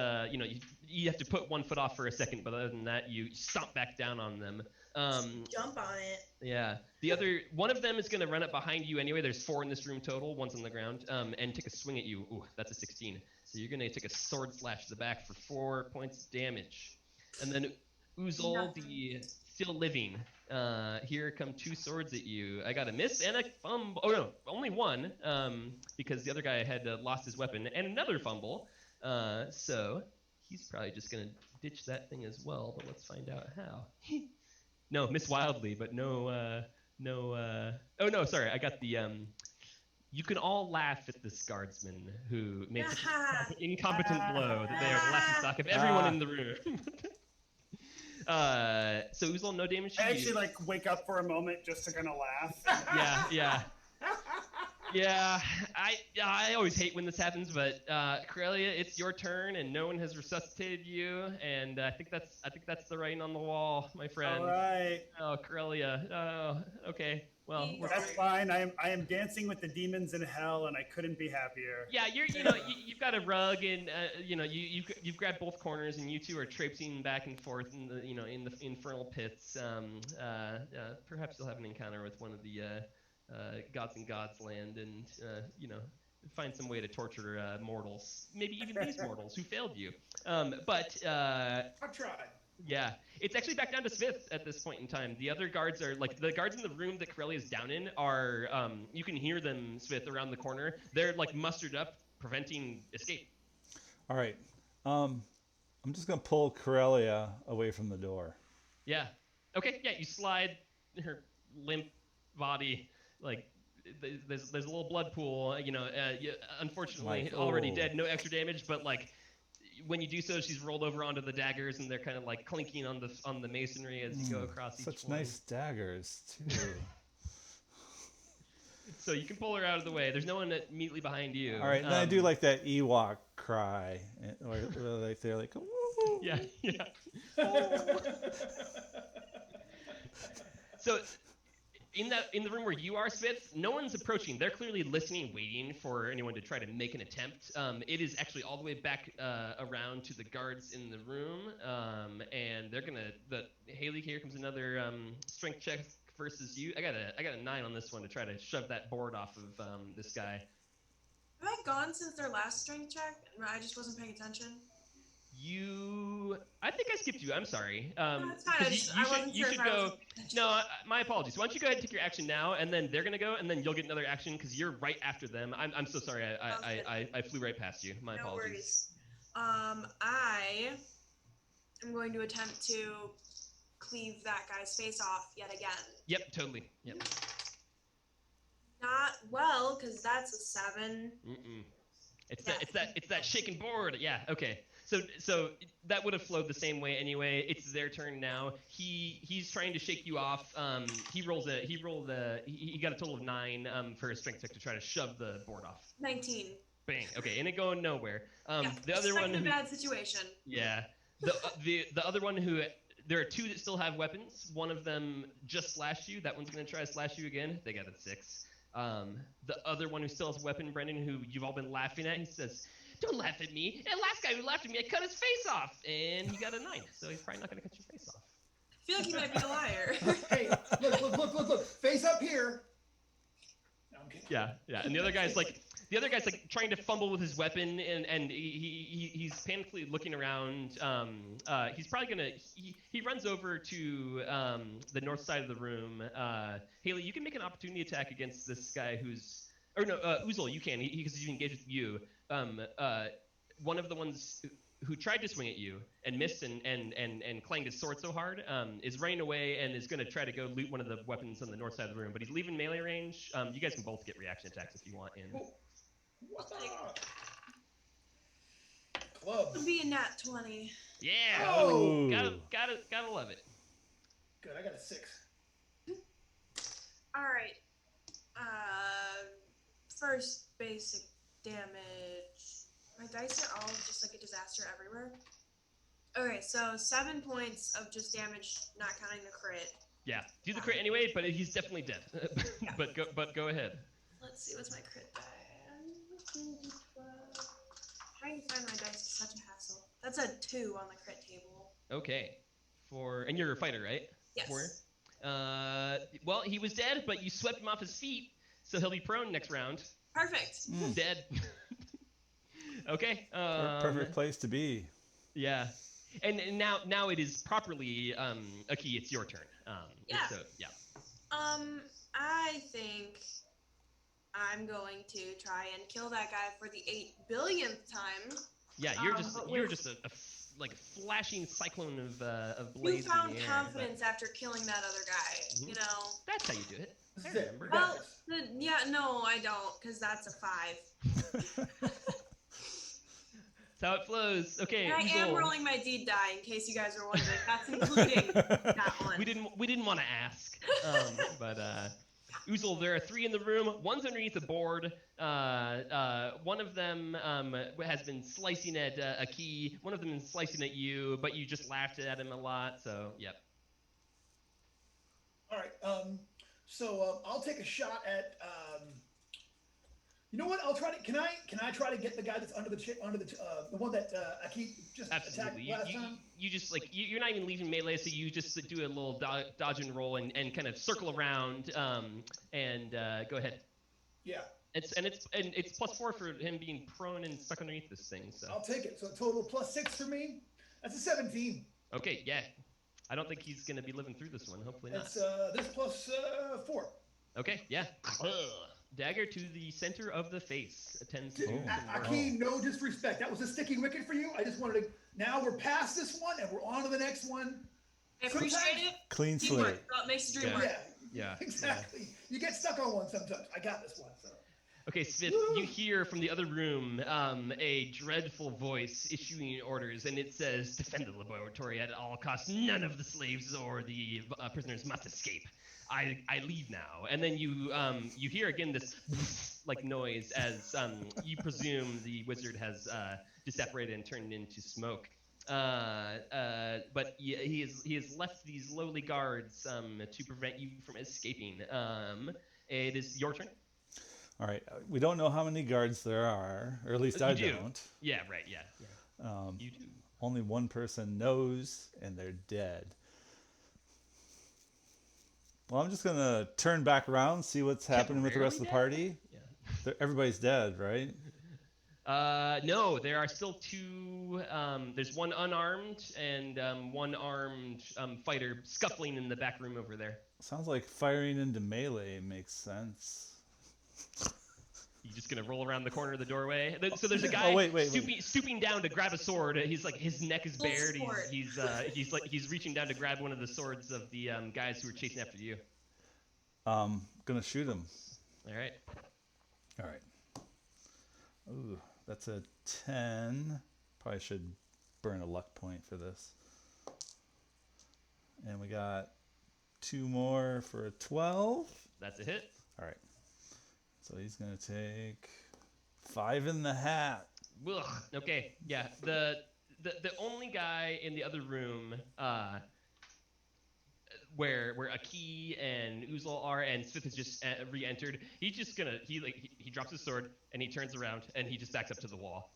you have to put one foot off for a second, but other than that, you stomp back down on them.
Jump on it.
Yeah. The other one of them is gonna run up behind you anyway. There's 4 in this room total, one's on the ground, and take a swing at you. Ooh, that's a 16. So you're gonna take a sword slash to the back for 4 points of damage. And then Uzol, the still living. Here come 2 swords at you. I got a miss and a fumble. Oh no, only one, because the other guy had lost his weapon, and another fumble. So he's probably just gonna ditch that thing as well. But let's find out how. No, miss wildly, but no. Oh no, sorry, I got the. You can all laugh at this guardsman who made such an incompetent blow that they are the laughing stock of everyone in the room. So Uzol, no damage to you.
I actually wake up for a moment just to kind of laugh.
Yeah. I always hate when this happens, but Karelia, it's your turn, and no one has resuscitated you, and I think that's the writing on the wall, my friend.
All right.
Oh, Karelia. Oh, okay. Well,
that's fine. I am dancing with the demons in hell, and I couldn't be happier.
Yeah, you've got a rug, and you've grabbed both corners, and you two are traipsing back and forth in the infernal pits. Perhaps you'll have an encounter with one of the gods in God's land, and find some way to torture mortals, maybe even these mortals who failed you. But
I've tried.
Yeah, it's actually back down to Svif at this point in time. The other guards are the guards in the room that Karelia is down in are. You can hear them, Svif, around the corner. They're mustered up, preventing escape.
All right, I'm just gonna pull Karelia away from the door.
Yeah. Okay. Yeah, you slide her limp body. There's a little blood pool. Unfortunately, already dead. No extra damage, but when you do so, she's rolled over onto the daggers, and they're kind of clinking on the masonry as you go across each one.
Such nice daggers too.
So you can pull her out of the way. There's no one immediately behind you.
All right, then I do that Ewok cry, or they're like, woo.
Yeah. So in the room where you are, Svif, no one's approaching. They're clearly listening, waiting for anyone to try to make an attempt. It is actually all the way back around to the guards in the room, and they're gonna. Haley, here comes another strength check versus you. I got a 9 on this one to try to shove that board off of this guy.
Have I gone since their last strength check? I just wasn't paying attention.
I think I skipped you. I'm sorry.
No, it's fine.
You should go. No, my apologies. Why don't you go ahead and take your action now, and then they're gonna go, and then you'll get another action because you're right after them. I'm so sorry. I flew right past you. My apologies.
No worries. I am going to attempt to cleave that guy's face off yet again.
Yep, totally. Yep.
Not well, because that's a 7.
It's that shaken board. Yeah. Okay. So that would have flowed the same way anyway. It's their turn now. He's trying to shake you off. He got a total of 9 for his strength check to try to shove the board off.
19.
Bang. Okay, and it going nowhere. The other
one.
In
a bad situation.
Yeah. The other one who. There are 2 that still have weapons. One of them just slashed you. That one's going to try to slash you again. They got a 6. The other one who still has a weapon, Brendan, who you've all been laughing at, he says, "Don't laugh at me. That last guy who laughed at me, I cut his face off." And he got a 9, so he's probably not going to cut your face off.
I feel like he might be a liar.
Hey, look. Face up here. No, I'm kidding.
Yeah. And the other guy's trying to fumble with his weapon, and he's panically looking around. He's probably gonna. He runs over to the north side of the room. Haley, you can make an opportunity attack against this guy who's. Or no, Uzol, you can because he's engaged with you. one of the ones who tried to swing at you and missed and clanged his sword so hard is running away and is going to try to go loot one of the weapons on the north side of the room, but he's leaving melee range. You guys can both get reaction attacks if you want.
What club?
It'll be a nat 20.
Yeah,
Oh.
gotta love it.
Good, I got a 6.
All right. First basic damage. My dice are all just like a disaster everywhere. Okay, so 7 points of just damage, not counting the crit.
Yeah, do the crit anyway, but he's definitely dead. but go ahead.
Let's see, what's my crit die? Trying to find my dice is such a hassle. That's a 2 on the crit table.
Okay, and you're a fighter, right?
Yes.
Well, he was dead, but you swept him off his feet, so he'll be prone next round.
Perfect.
Dead. Okay.
Perfect place to be.
Yeah. And now it is properly Aki, it's your turn.
Yeah.
So, yeah.
I think I'm going to try and kill that guy for the 8 billionth time.
Yeah, you're just a flashing cyclone of blades.
You found
in the air,
confidence after killing that other guy.
Mhm.
You know.
That's how you do it. I
That's it.
remember.
Well, no, I don't, because that's a 5.
That's how it flows. Okay.
And I am
Uzol.
rolling my deed die in case you guys are wondering. That's including that one.
We didn't want to ask, but Uzol, there are 3 in the room. One's underneath the board. One of them has been slicing at Aki. One of them is slicing at you, but you just laughed at him a lot. So, yep.
All right. So I'll take a shot at. You know what? I'll try to. Can I try to get the guy that's under the one that I keep just
Absolutely.
attacked last time?
You just you're not even leaving melee, so you just do a little dodge and roll and kind of circle around and go ahead.
Yeah.
It's +4 for him being prone and stuck underneath this thing. So
I'll take it. So total +6 for me. That's a 17.
okay, yeah. I don't think he's gonna be living through this one. Hopefully not.
That's this +4.
Okay, yeah. Dagger to the center of the face. Attends to
Aki, no disrespect. That was a sticky wicket for you. I just wanted to. Now we're past this one and we're on to the next one.
I appreciate it.
Clean
Teamwork.
slate.
It makes the dream
Yeah.
work.
Yeah.
Exactly. You get stuck on one sometimes. I got this one. So.
Okay, Svif, you hear from the other room a dreadful voice issuing orders, and it says, "Defend the laboratory at all costs. None of the slaves or the prisoners must escape. I leave now." And then you hear again this noise as you presume the wizard has disapparated and turned into smoke. But he has left these lowly guards to prevent you from escaping. It is your turn.
All right. We don't know how many guards there are, or at least I don't.
Yeah, right. Yeah. You do.
Only one person knows, and they're dead. Well, I'm just going to turn back around, see what's happening with the rest of the party.
Yeah.
Everybody's dead, right?
No, there are still 2. There's one unarmed and one armed fighter scuffling in the back room over there.
Sounds like firing into melee makes sense.
You just gonna roll around the corner of the doorway? So there's a guy stooping down to grab a sword. He's like, his neck is bared. He's reaching down to grab one of the swords of the guys who were chasing after you.
Gonna shoot him.
All right.
Ooh, that's a 10. Probably should burn a luck point for this. And we got 2 more for a 12.
That's a hit.
All right. So he's gonna take 5 in the hat.
Ugh. Okay. Yeah. The only guy in the other room where Aki and Uzol are, and Svif has just re-entered. He's just gonna he drops his sword and he turns around and he just backs up to the wall.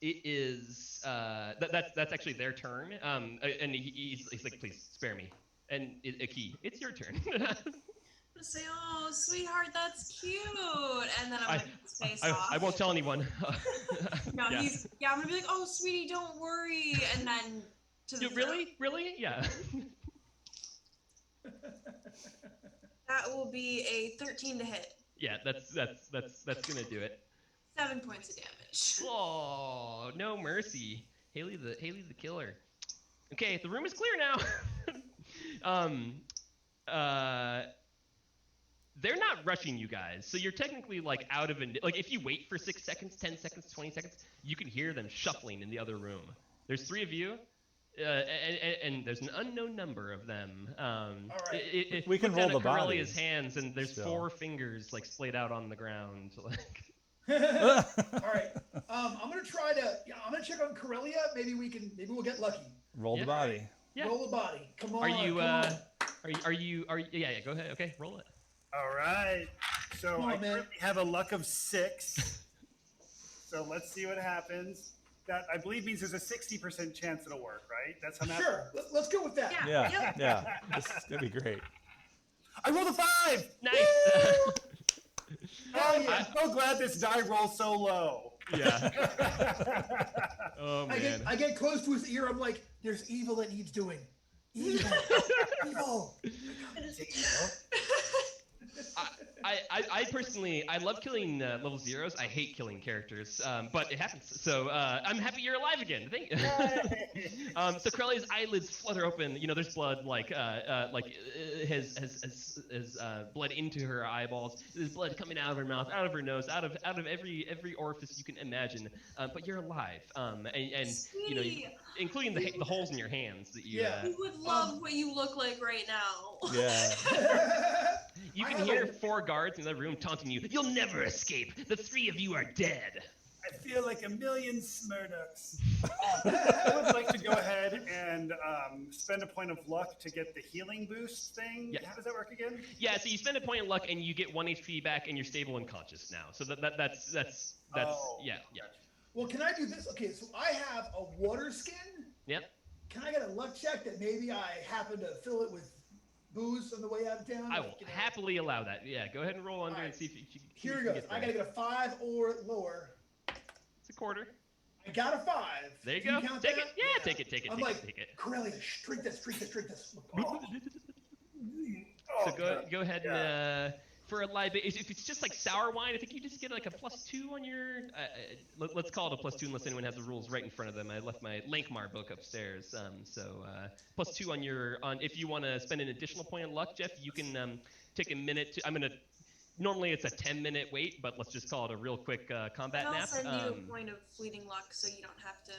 It is that's actually their turn. And he's like, "Please spare me." And Aki, it's your turn.
Say, "Oh, sweetheart, that's cute," and then I'm gonna his face off.
I won't tell anyone.
No, I'm gonna be like, "Oh, sweetie, don't worry," and then to the
really, yeah.
That will be a 13 to hit.
Yeah, that's gonna do it.
7 points of damage.
Oh, no mercy. Haley the killer. Okay, the room is clear now. They're not rushing you guys, so you're technically like out of like if you wait for 6 seconds, 10 seconds, 20 seconds, you can hear them shuffling in the other room. There's 3 of you, and there's an unknown number of them.
All right.
We can roll the body.
Karelia's hands, and there's
still.
4 fingers like splayed out on the ground. Like.
All right. I'm gonna try to. Yeah, I'm gonna check on Karelia. Maybe we'll get lucky.
Roll the body.
Yeah.
Roll the body. Come on.
Are you?
Come on.
Are you? Yeah. Go ahead. Okay, roll it.
All right. So
Come on,
I
man.
currently have a luck of 6. So let's see what happens. That I believe means there's a 60% chance it'll work, right? That's how math
Sure.
works.
Let's go with that.
Yeah.
Yeah, yeah. This is gonna be great.
I rolled a 5.
Nice.
Oh, yeah.
I'm so glad this die rolled so low.
Yeah. Oh man.
I get close to his ear. I'm like, there's evil that needs doing. Evil. Evil.
I personally, I love killing level 0s. I hate killing characters, but it happens. So I'm happy you're alive again. Thank you. So Karelia's eyelids flutter open. You know, there's blood has bled into her eyeballs. There's blood coming out of her mouth, out of her nose, out of every orifice you can imagine. But you're alive, and you know, including the holes in your hands that you.
Yeah.
You would love what you look like right now.
Yeah.
You can hear 4 guards in the room taunting you. You'll never escape. The 3 of you are dead.
I feel like a million Smurducks. I would like to go ahead and spend a point of luck to get the healing boost thing.
Yeah.
How does that work again?
Yeah, so you spend a point of luck and you get 1 HP back, and you're stable and conscious now. So that's
Oh.
yeah.
Well, can I do this? Okay, so I have a water skin.
Yep.
Can I get a luck check that maybe I happen to fill it with booze on the way out of town?
I will happily allow that. Yeah, go ahead and roll under and see if you
Here
you
we go.
get
I
there.
gotta get a 5 or lower.
It's a quarter.
I got a 5.
There you
Can
go.
count
Take
that?
it. Yeah, take it.
I'm like,
Take it.
Karelia, drink this. Oh.
So go ahead and for a libation, if it's just like sour wine, I think you just get like a +2 on your. Let's call it a +2 unless anyone has the rules right in front of them. I left my Lankmar book upstairs, so +2 on your if you want to spend an additional point of luck, Jeff, you can take a minute to. I'm gonna. Normally it's a 10-minute wait, but let's just call it a real quick combat
And I'll
nap.
send you a point of fleeting luck so you don't have to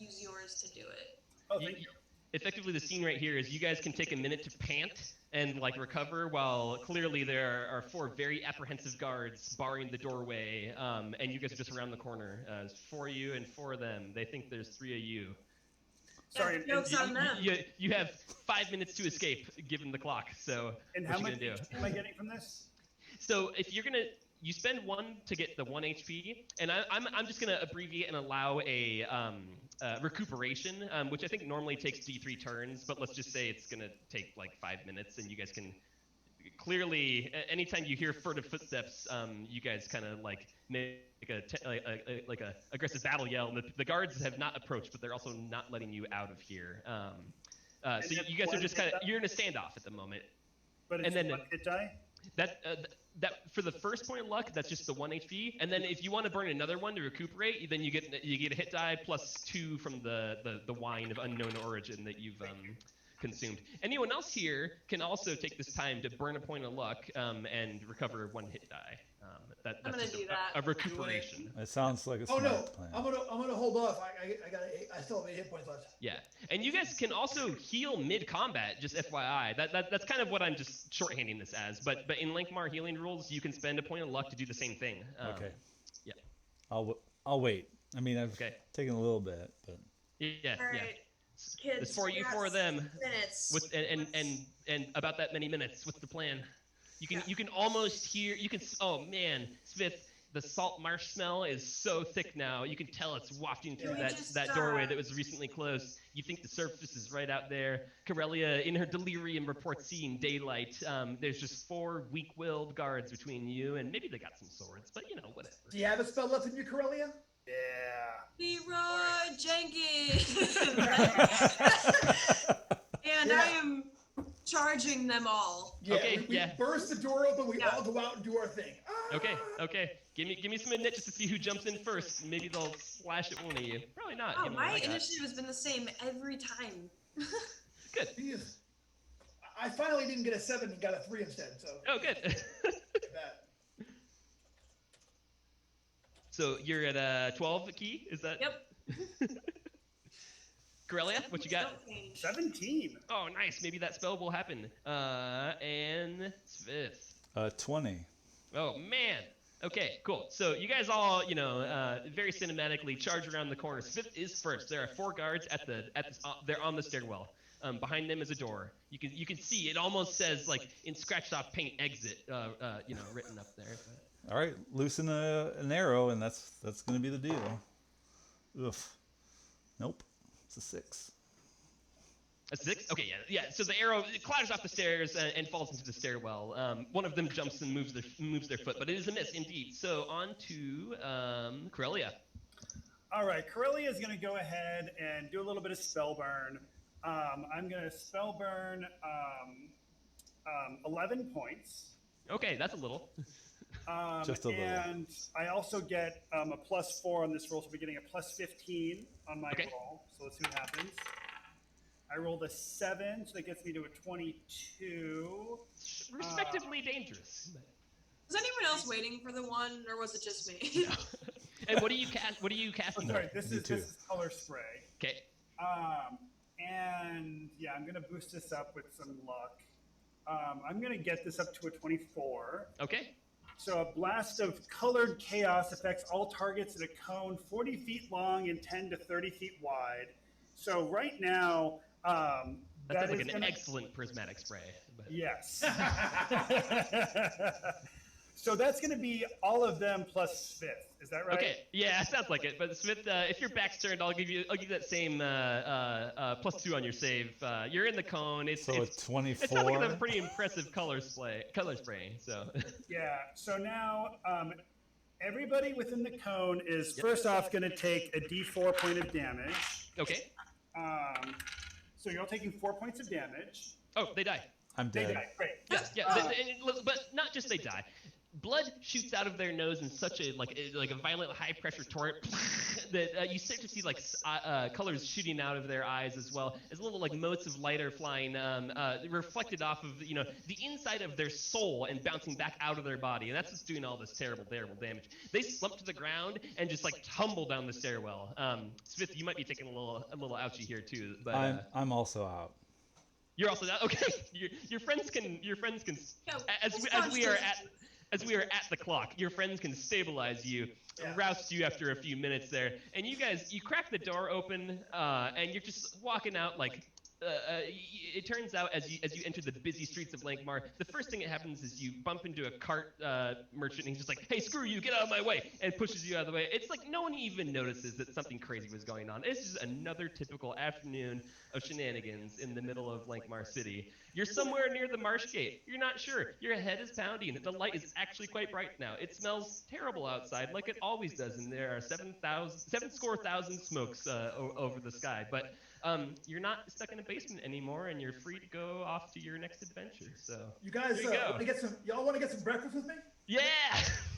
use yours to do it.
Oh, thank you.
Effectively, the scene right here is you guys can take a minute to pant and like recover, while clearly there are 4 very apprehensive guards barring the doorway, and you guys are just around the corner. It's 4 of you and 4 of them. They think there's 3 of you.
Sorry.
Yeah, joke's on them.
You have 5 minutes to escape, given the clock. So
And
what
how
you
much
gonna do?
am I getting from this?
So if you're gonna, you spend 1 to get the 1 HP, and I'm just gonna abbreviate and allow a recuperation, which I think normally takes D3 turns, but let's just say it's gonna take like 5 minutes, and you guys can clearly, anytime you hear furtive footsteps, you guys kind of like make a aggressive battle yell. And the guards have not approached, but they're also not letting you out of here. So you guys are just kind of, you're in a standoff at the moment.
But it's
And then-
1 hit die?
That for the first point of luck, that's just the 1 HP, and then if you want to burn another 1 to recuperate, then you get a hit die +2 from the wine of unknown origin that you've consumed. Anyone else here can also take this time to burn a point of luck and recover 1 hit die. That's
I'm gonna
just
do that.
a recuperation.
It sounds like a
Oh
smart
no,
plan.
I'm gonna hold off. I still have 8 hit points left.
Yeah, and you guys can also heal mid-combat, just FYI. That's kind of what I'm just shorthanding this as. But in Lankmar healing rules, you can spend a point of luck to do the same thing.
Okay.
Yeah.
I'll wait. I mean, I've
Okay.
taken a little bit, but
Yeah.
All right, kids.
There's 4 of you,
we got
4 of them.
6 minutes.
With and about that many minutes. What's the plan? You can almost hear. Oh man, Svif, the salt marsh smell is so thick now. You can tell it's wafting through that doorway that was recently closed. You think the surface is right out there. Karelia, in her delirium, reports seeing daylight. There's just 4 weak-willed guards between you, and maybe they got some swords, but you know, whatever.
Do you have a spell left in your Karelia?
Yeah.
Leroy Jenkins. And I am charging them all.
Yeah,
Okay,
we burst the door open. We
Yeah.
all go out and do our thing. Ah!
Okay. Give me some init just to see who jumps in first. Maybe they'll slash at one of you. Probably not.
Oh,
you know,
my
I got-
initiative has been the same every time.
Good.
Jeez. I finally didn't get a 7 and got a 3 instead. So
Oh, good.
that.
So you're at 12 key. Is that?
Yep.
Karelia, what you got?
Don't change.
17.
Oh, nice. Maybe that spell will happen. And Svif.
20.
Oh man. Okay, cool. So you guys all, very cinematically charge around the corner. Svif is first. There are 4 guards they're on the stairwell. Behind them is a door. You can see it almost says like in scratched off paint exit, written up there.
All right, loosen an arrow, and that's going to be the deal. Oof. Nope. It's a 6.
A 6? Okay, yeah. So the arrow clatters off the stairs and falls into the stairwell. One of them jumps and moves their foot, but it is a miss indeed. So on to Karelia.
All right, Karelia is going to go ahead and do a little bit of spell burn. I'm going to spell burn 11 points.
Okay, that's a little.
Just a little.
And I also get a +4 on this roll, so we're getting a +15 on my
Okay.
roll. So let's see what happens. I rolled a 7, so that gets me to a 22.
Respectively dangerous.
Was anyone else waiting for the 1, or was it just me?
And what do you cast? What are you
Oh,
casting?
sorry, this
Me
is
too.
color spray.
Okay.
And yeah, I'm gonna boost this up with some luck. I'm gonna get this up to a 24.
Okay.
So a blast of colored chaos affects all targets in a cone 40 feet long and 10 to 30 feet wide. So right now,
That sounds like
is
an
gonna-
excellent prismatic spray. But...
Yes. So that's going to be all of them plus Svif. Is that right?
Okay, yeah, sounds like it. But Smith, if your back's turned, I'll give you that same +2 on your save. You're in the cone. It's
So
it's,
a 24.
it sounds like a pretty impressive color spraying. So
Yeah. So now everybody within the cone is first off going to take a D4 point of damage.
okay.
So you're all taking 4 points of damage.
Oh, they die.
I'm
They
dead.
die. Great.
Yeah, but not just they die. Blood shoots out of their nose in such a violent high pressure torrent that you start to see colors shooting out of their eyes, as well as little motes of light are flying, reflected off of the inside of their soul and bouncing back out of their body, and that's what's doing all this terrible damage. They slump to the ground and just tumble down the stairwell. Svif, you might be taking a little ouchie here too, but
I'm also out.
you're also down. Okay, your friends can
Yeah,
as we are at the clock, your friends can stabilize you, roust you after a few minutes there, and you crack the door open, and you're just walking out it turns out as you enter the busy streets of Lankmar, the first thing that happens is you bump into a cart merchant, and he's just like, "Hey, screw you, get out of my way," and pushes you out of the way. It's like no one even notices that something crazy was going on. It's just another typical afternoon of shenanigans in the middle of Lankmar City. You're somewhere near the marsh gate. You're not sure. Your head is pounding. The light is actually quite bright now. It smells terrible outside, like it always does, and there are 7,000 smokes over the sky. But you're not stuck in a basement anymore, and you're free to go off to your next adventure. So
You guys,
There you go.
y'all want to get some breakfast with me?
yeah,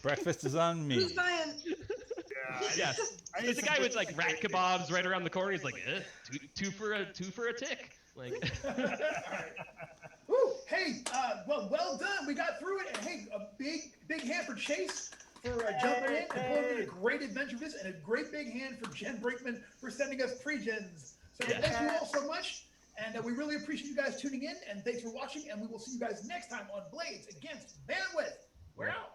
Breakfast is on me.
Who's buying?
Yeah.
yeah. There's a guy with rat kebabs right around the corner. He's like, two for a tick. Like,
Woo! Hey, well done. We got through it. And hey, a big hand for Chase for jumping in and pulling in a great adventure with us, and a great big hand for Jen Brinkman for sending us pre-gens. So
Yeah.
thank you all so much, and we really appreciate you guys tuning in, and thanks for watching, and we will see you guys next time on Blades Against Bandwidth. We're out.